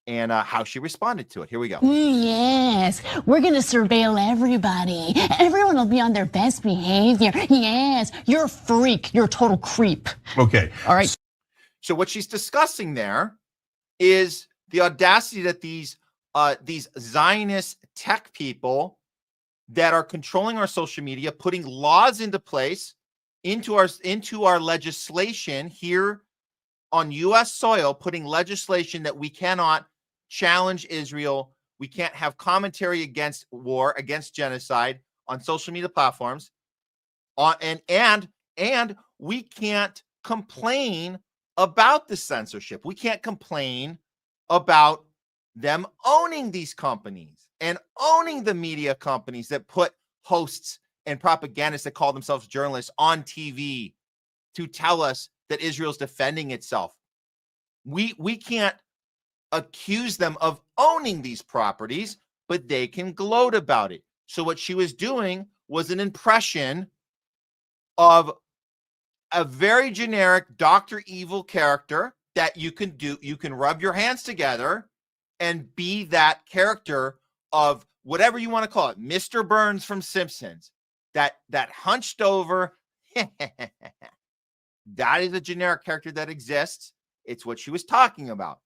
and how she responded to it. Here we go. Yes, we're going to surveil everybody. Everyone will be on their best behavior. Yes, you're a freak. You're a total creep. Okay. All right. So what she's discussing there is the audacity that these Zionist tech people that are controlling our social media, putting laws into place into our legislation here on U.S. soil, putting legislation that we cannot challenge Israel. We can't have commentary against war, against genocide on social media platforms. And we can't complain about the censorship. We can't complain about them owning these companies and owning the media companies that put hosts and propagandists that call themselves journalists on TV to tell us that Israel's defending itself. We can't accuse them of owning these properties, but they can gloat about it. So what she was doing was an impression of a very generic Dr. Evil character that you can rub your hands together and be that character of whatever you want to call it, Mr. Burns from Simpsons, that hunched over. That is a generic character that exists. It's what she was talking about.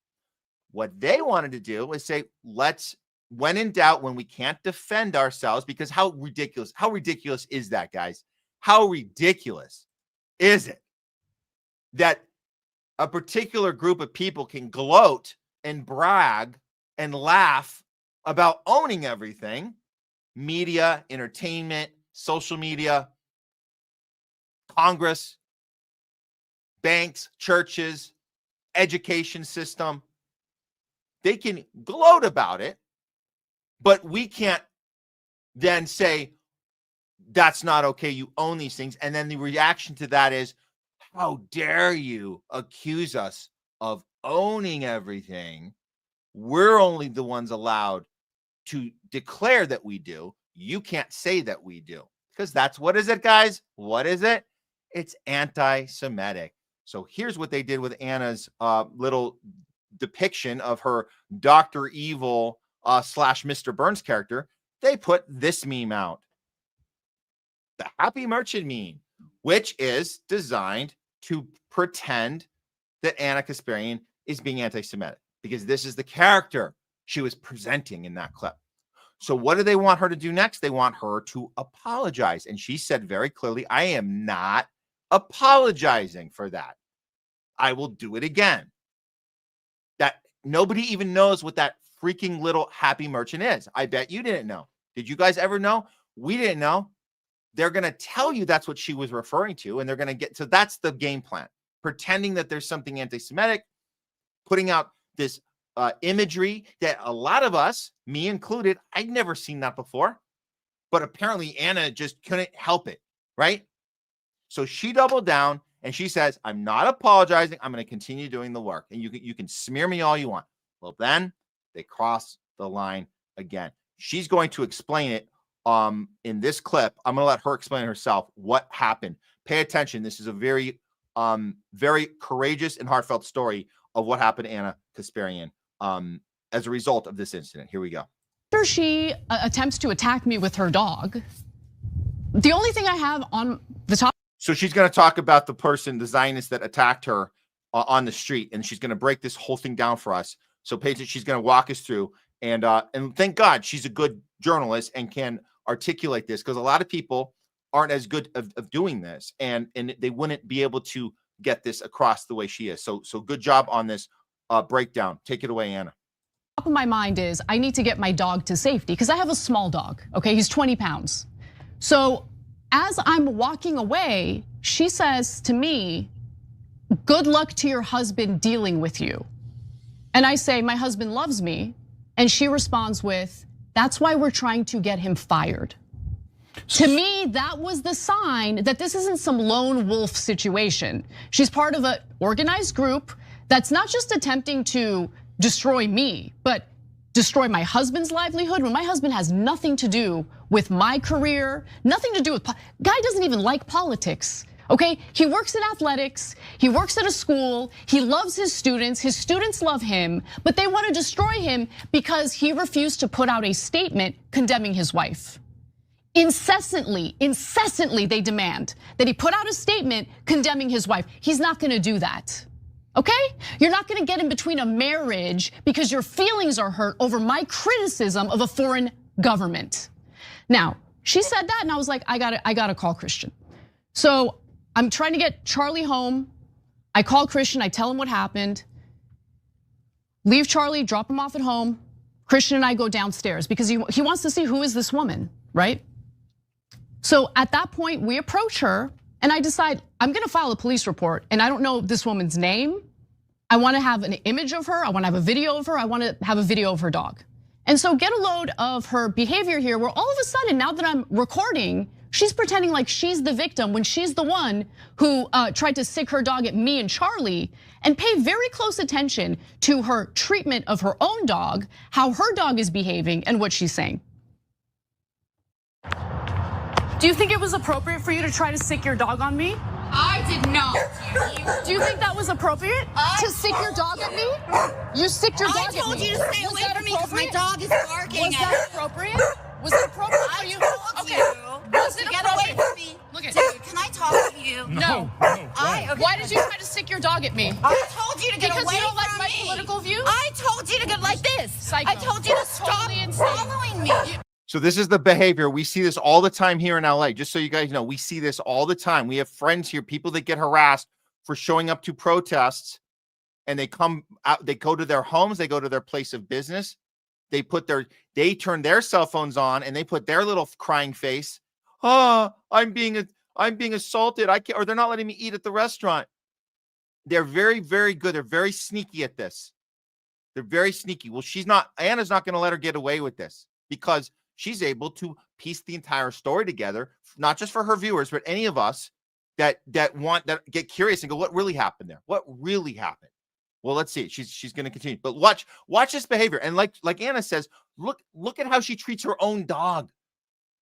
What they wanted to do was say, when in doubt, when we can't defend ourselves, because how ridiculous is that, guys? How ridiculous is it that a particular group of people can gloat and brag and laugh about owning everything, media, entertainment, social media, Congress, banks, churches, education system. They can gloat about it, but we can't then say That's not okay. You own these things. And then the reaction to that is, how dare you accuse us of owning everything? We're only the ones allowed to declare that we do. You can't say that we do, because that's, what is it, guys? What is it? It's anti-Semitic. So here's what they did with Anna's little depiction of her Dr. Evil / Mr. Burns character. They put this meme out, the Happy Merchant meme, which is designed to pretend that Anna Kasparian is being anti-Semitic, because this is the character she was presenting in that clip. So what do they want her to do next? They want her to apologize. And she said very clearly, I am not apologizing for that. I will do it again. That nobody even knows what that freaking little Happy Merchant is. I bet you didn't know. Did you guys ever know? We didn't know. They're going to tell you that's what she was referring to, and they're going to get, so that's the game plan. Pretending that there's something anti-Semitic, putting out this imagery that a lot of us, me included, I'd never seen that before, but apparently Anna just couldn't help it, right? So she doubled down and she says, I'm not apologizing. I'm going to continue doing the work, and you can smear me all you want. Well, then they cross the line again. She's going to explain it in this clip. I'm going to let her explain herself what happened. Pay attention. This is a very courageous and heartfelt story of what happened to Anna Kasparian as a result of this incident. Here we go. After she attempts to attack me with her dog, the only thing I have on the top. So she's going to talk about the person, the Zionist that attacked her on the street, and she's going to break this whole thing down for us. So pay attention. She's going to walk us through, and thank God she's a good journalist and can articulate this, because a lot of people aren't as good of doing this, and they wouldn't be able to get this across the way she is. So good job on this breakdown. Take it away, Anna. Top of my mind is I need to get my dog to safety, because I have a small dog. Okay, he's 20 pounds. So as I'm walking away, she says to me, good luck to your husband dealing with you. And I say, my husband loves me. And she responds with, that's why we're trying to get him fired. To me, that was the sign that this isn't some lone wolf situation. She's part of an organized group that's not just attempting to destroy me, but destroy my husband's livelihood, when my husband has nothing to do with my career, nothing to do with, guy doesn't even like politics. Okay, he works in athletics, he works at a school, he loves his students love him, but they want to destroy him because he refused to put out a statement condemning his wife. Incessantly they demand that he put out a statement condemning his wife. He's not going to do that. Okay? You're not going to get in between a marriage because your feelings are hurt over my criticism of a foreign government. Now, she said that and I was like, I got to call Christian. So I'm trying to get Charlie home. I call Christian, I tell him what happened. Leave Charlie, drop him off at home. Christian and I go downstairs because he wants to see who is this woman, right? So at that point, we approach her and I decide I'm gonna file a police report, and I don't know this woman's name. I wanna have an image of her, I wanna have a video of her, I wanna have a video of her dog. And so get a load of her behavior here, where all of a sudden, now that I'm recording, she's pretending like she's the victim when she's the one who tried to sick her dog at me and Charlie, and pay very close attention to her treatment of her own dog, how her dog is behaving, and what she's saying. Do you think it was appropriate for you to try to sick your dog on me? I did not. Do you think that was appropriate to sick your dog at me? You sicked your dog at me. I told you to stay away from me because my dog is barking. Was that appropriate? Was it appropriate for you? Was it Get away from me. Look at Dude, can I talk to you? No. Why did you try to sick your dog at me? I told you to get away from me. Because you don't like my political views? I told you to get like this. Psycho. I told you to stop following me. So this is the behavior. We see this all the time here in LA. Just so you guys know, we see this all the time. We have friends here, people that get harassed for showing up to protests, and they come out, they go to their homes, they go to their place of business. They turn their cell phones on and they put their little crying face. Oh, I'm being assaulted. Or they're not letting me eat at the restaurant. They're very, very good. They're very sneaky at this. They're very sneaky. Well, Anna's not going to let her get away with this, because she's able to piece the entire story together, not just for her viewers, but any of us that get curious and go, what really happened there? What really happened? Well, let's see. She's going to continue, but watch this behavior. And like Anna says, look at how she treats her own dog.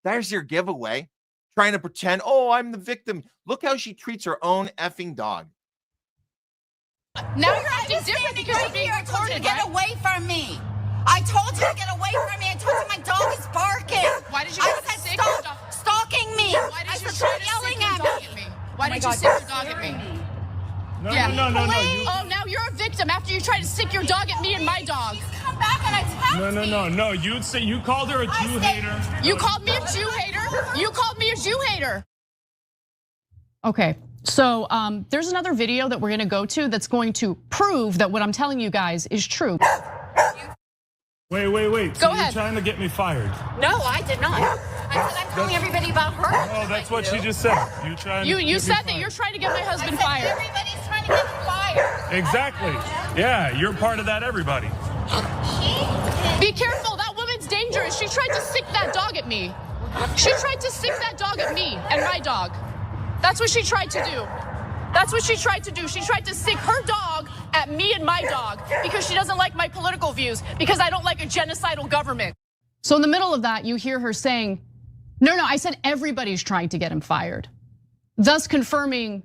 There's your giveaway. Trying to pretend, oh, I'm the victim. Look how she treats her own effing dog. Now you're acting different because you're being recorded, Get away from me. I told you to get away from me. I told you my dog is barking. Why did you say stop stalking me? Why did you start yelling at me? Why did you sick your dog at me? No. Oh, now you're a victim after you tried to sick your dog at me and my dog. She's come back and attacked me. No. You'd say you called her a Jew hater. You called me a Jew hater. You called me a Jew hater. Okay, so there's another video that we're gonna go to that's going to prove that what I'm telling you guys is true. Wait. Go ahead. You're trying to get me fired. No, I did not. I said I'm telling everybody about her. Oh, that's what she just said. You said that you're trying to get my husband fired. Everybody's trying to get him fired. Exactly. Yeah, you're part of that, everybody. Be careful, that woman's dangerous. She tried to sick that dog at me. She tried to sick that dog at me and my dog. That's what she tried to do. That's what she tried to do. She tried to sick her dog at me and my dog because she doesn't like my political views, because I don't like a genocidal government. So in the middle of that, you hear her saying, no, I said everybody's trying to get him fired. Thus confirming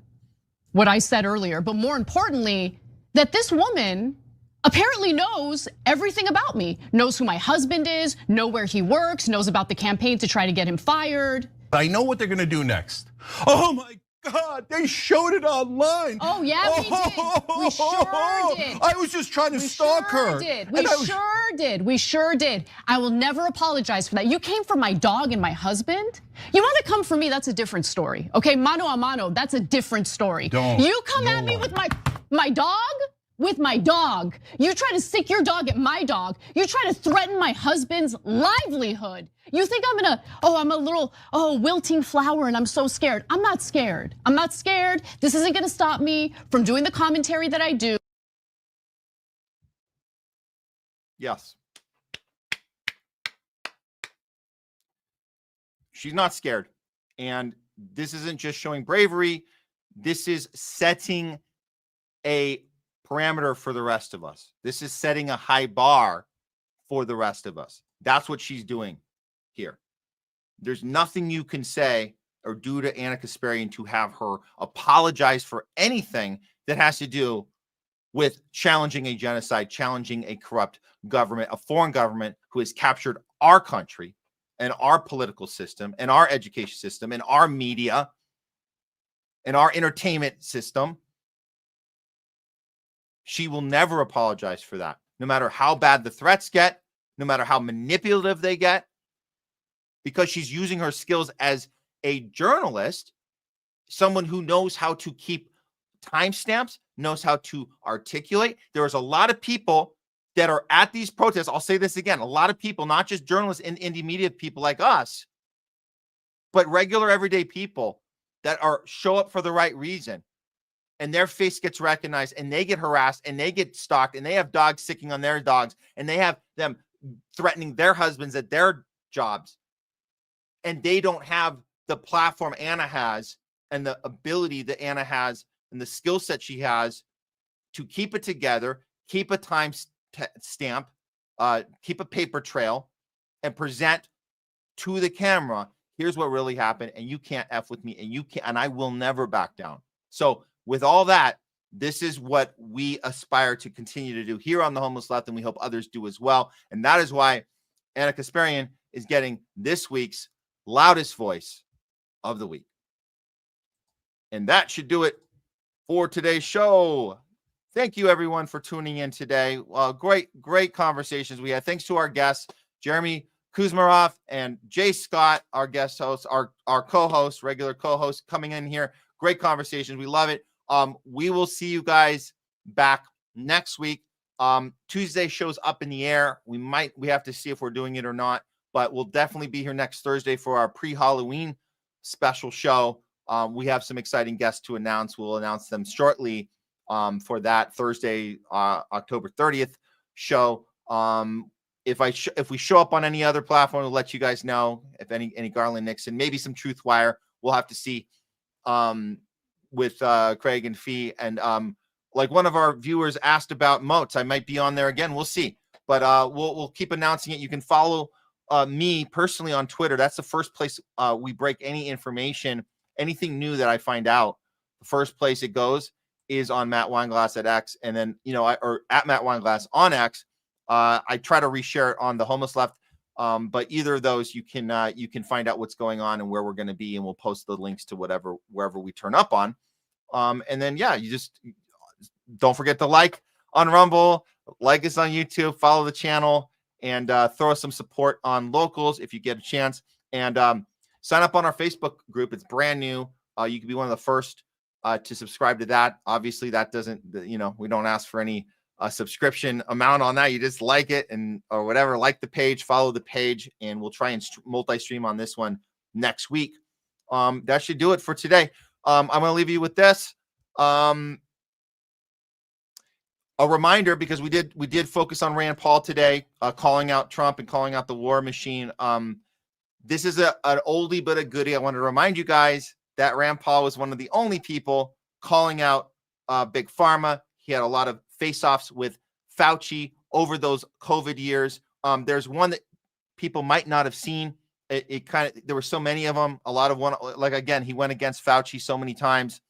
what I said earlier, but more importantly, that this woman apparently knows everything about me, knows who my husband is, know where he works, knows about the campaign to try to get him fired. I know what they're gonna do next. Oh my God, they showed it online. Oh yeah, we did. We sure did. I was just trying to stalk her. We sure did. I will never apologize for that. You came for my dog and my husband. You want to come for me, that's a different story. Okay, mano a mano, that's a different story. You come at me with my dog? With my dog. You try to sick your dog at my dog. You try to threaten my husband's livelihood. You think I'm a little wilting flower and I'm so scared. I'm not scared. I'm not scared. This isn't gonna stop me from doing the commentary that I do. Yes. She's not scared. And this isn't just showing bravery. This is setting a parameter for the rest of us. This is setting a high bar for the rest of us. That's what she's doing here. There's nothing you can say or do to Anna Kasparian to have her apologize for anything that has to do with challenging a genocide, challenging a corrupt government, a foreign government who has captured our country and our political system and our education system and our media and our entertainment system. She will never apologize for that, no matter how bad the threats get, no matter how manipulative they get, because she's using her skills as a journalist, someone who knows how to keep timestamps, knows how to articulate. There's a lot of people that are at these protests. I'll say this again, a lot of people, not just journalists and indie media people like us, but regular everyday people that show up for the right reason. And their face gets recognized and they get harassed and they get stalked and they have dogs sicking on their dogs and they have them threatening their husbands at their jobs. And they don't have the platform Anna has and the ability that Anna has and the skill set she has to keep it together, keep a time stamp, keep a paper trail, and present to the camera, here's what really happened, and you can't F with me, and I will never back down. So with all that, this is what we aspire to continue to do here on the Homeless Left, and we hope others do as well. And that is why Anna Kasparian is getting this week's loudest voice of the week. And that should do it for today's show. Thank you, everyone, for tuning in today. Great conversations we had. Thanks to our guests, Jeremy KUZMAROV and Jay Scott, our guest hosts, our co-hosts, regular co-hosts coming in here. Great conversations. We love it. We will see you guys back next week. Tuesday show's up in the air. We have to see if we're doing it or not, but we'll definitely be here next Thursday for our pre-Halloween special show. We have some exciting guests to announce. We'll announce them shortly for that Thursday, October 30th show. if we show up on any other platform, we'll let you guys know. If any Garland Nixon, maybe some Truthwire, we'll have to see with Craig and Fee. And like one of our viewers asked about moats, I might be on there again. We'll see, but we'll keep announcing it. You can follow me personally on Twitter. That's the first place we break any information, anything new that I find out. The first place it goes is on Matt Weinglass at X, and then or at Matt Weinglass on X. I try to reshare it on the Homeless Left, but either of those you can find out what's going on and where we're going to be, and we'll post the links to wherever we turn up on. And then you just don't forget to like on Rumble, like us on YouTube, follow the channel, and throw us some support on Locals if you get a chance. And sign up on our Facebook group. It's brand new. You can be one of the first to subscribe to that. Obviously, that doesn't, we don't ask for any subscription amount on that. You just like it or whatever, like the page, follow the page, and we'll try and multi-stream on this one next week. That should do it for today. I'm going to leave you with this. A reminder, because we did focus on Rand Paul today, calling out Trump and calling out the war machine. This is an oldie but a goodie. I want to remind you guys that Rand Paul was one of the only people calling out Big Pharma. He had a lot of face-offs with Fauci over those COVID years. There's one that people might not have seen. There were so many of them. A lot of one, like, again, he went against Fauci so many times.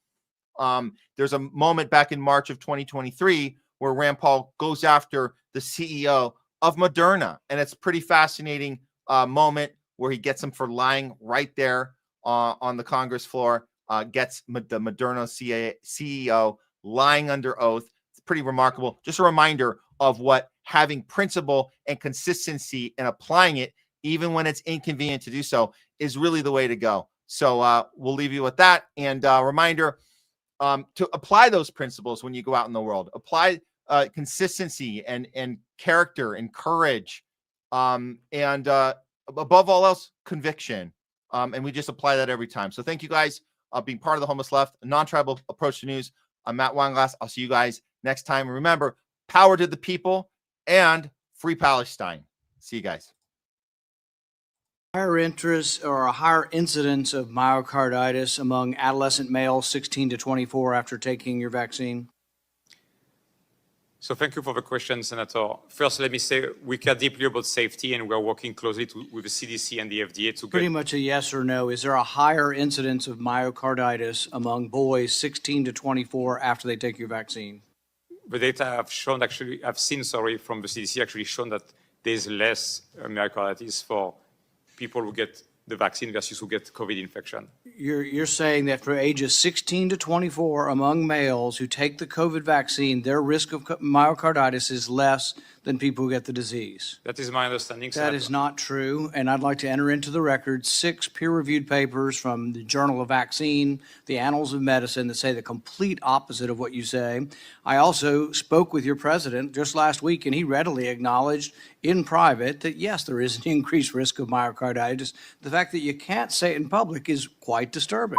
There's a moment back in March of 2023 where Rand Paul goes after the CEO of Moderna. And it's a pretty fascinating moment where he gets him for lying right there on the Congress floor, gets the Moderna CEO lying under oath. It's pretty remarkable. Just a reminder of what having principle and consistency and applying it, even when it's inconvenient to do so, is really the way to go. So we'll leave you with that. And a reminder to apply those principles when you go out in the world. Apply consistency and character and courage, and above all else, conviction. And we just apply that every time. So thank you guys being part of the Homeless Left, a non-tribal approach to news. I'm Matt Weinglass. I'll see you guys next time. And remember, power to the people and free Palestine. See you guys. Higher interest or a higher incidence of myocarditis among adolescent males 16 to 24 after taking your vaccine? So thank you for the question, Senator. First, let me say we care deeply about safety, and we're working closely with the CDC and the FDA to Pretty much a yes or no. Is there a higher incidence of myocarditis among boys 16 to 24 after they take your vaccine? The data I've seen from the CDC actually shown that there's less myocarditis for people who get the vaccine versus who get COVID infection. You're saying that for ages 16 to 24 among males who take the COVID vaccine, their risk of myocarditis is less than people who get the disease. That is my understanding. That is not true, and I'd like to enter into the record 6 peer-reviewed papers from the Journal of Vaccine, the Annals of Medicine, that say the complete opposite of what you say. I also spoke with your president just last week, and he readily acknowledged in private that, yes, there is an increased risk of myocarditis. The fact that you can't say it in public is quite disturbing.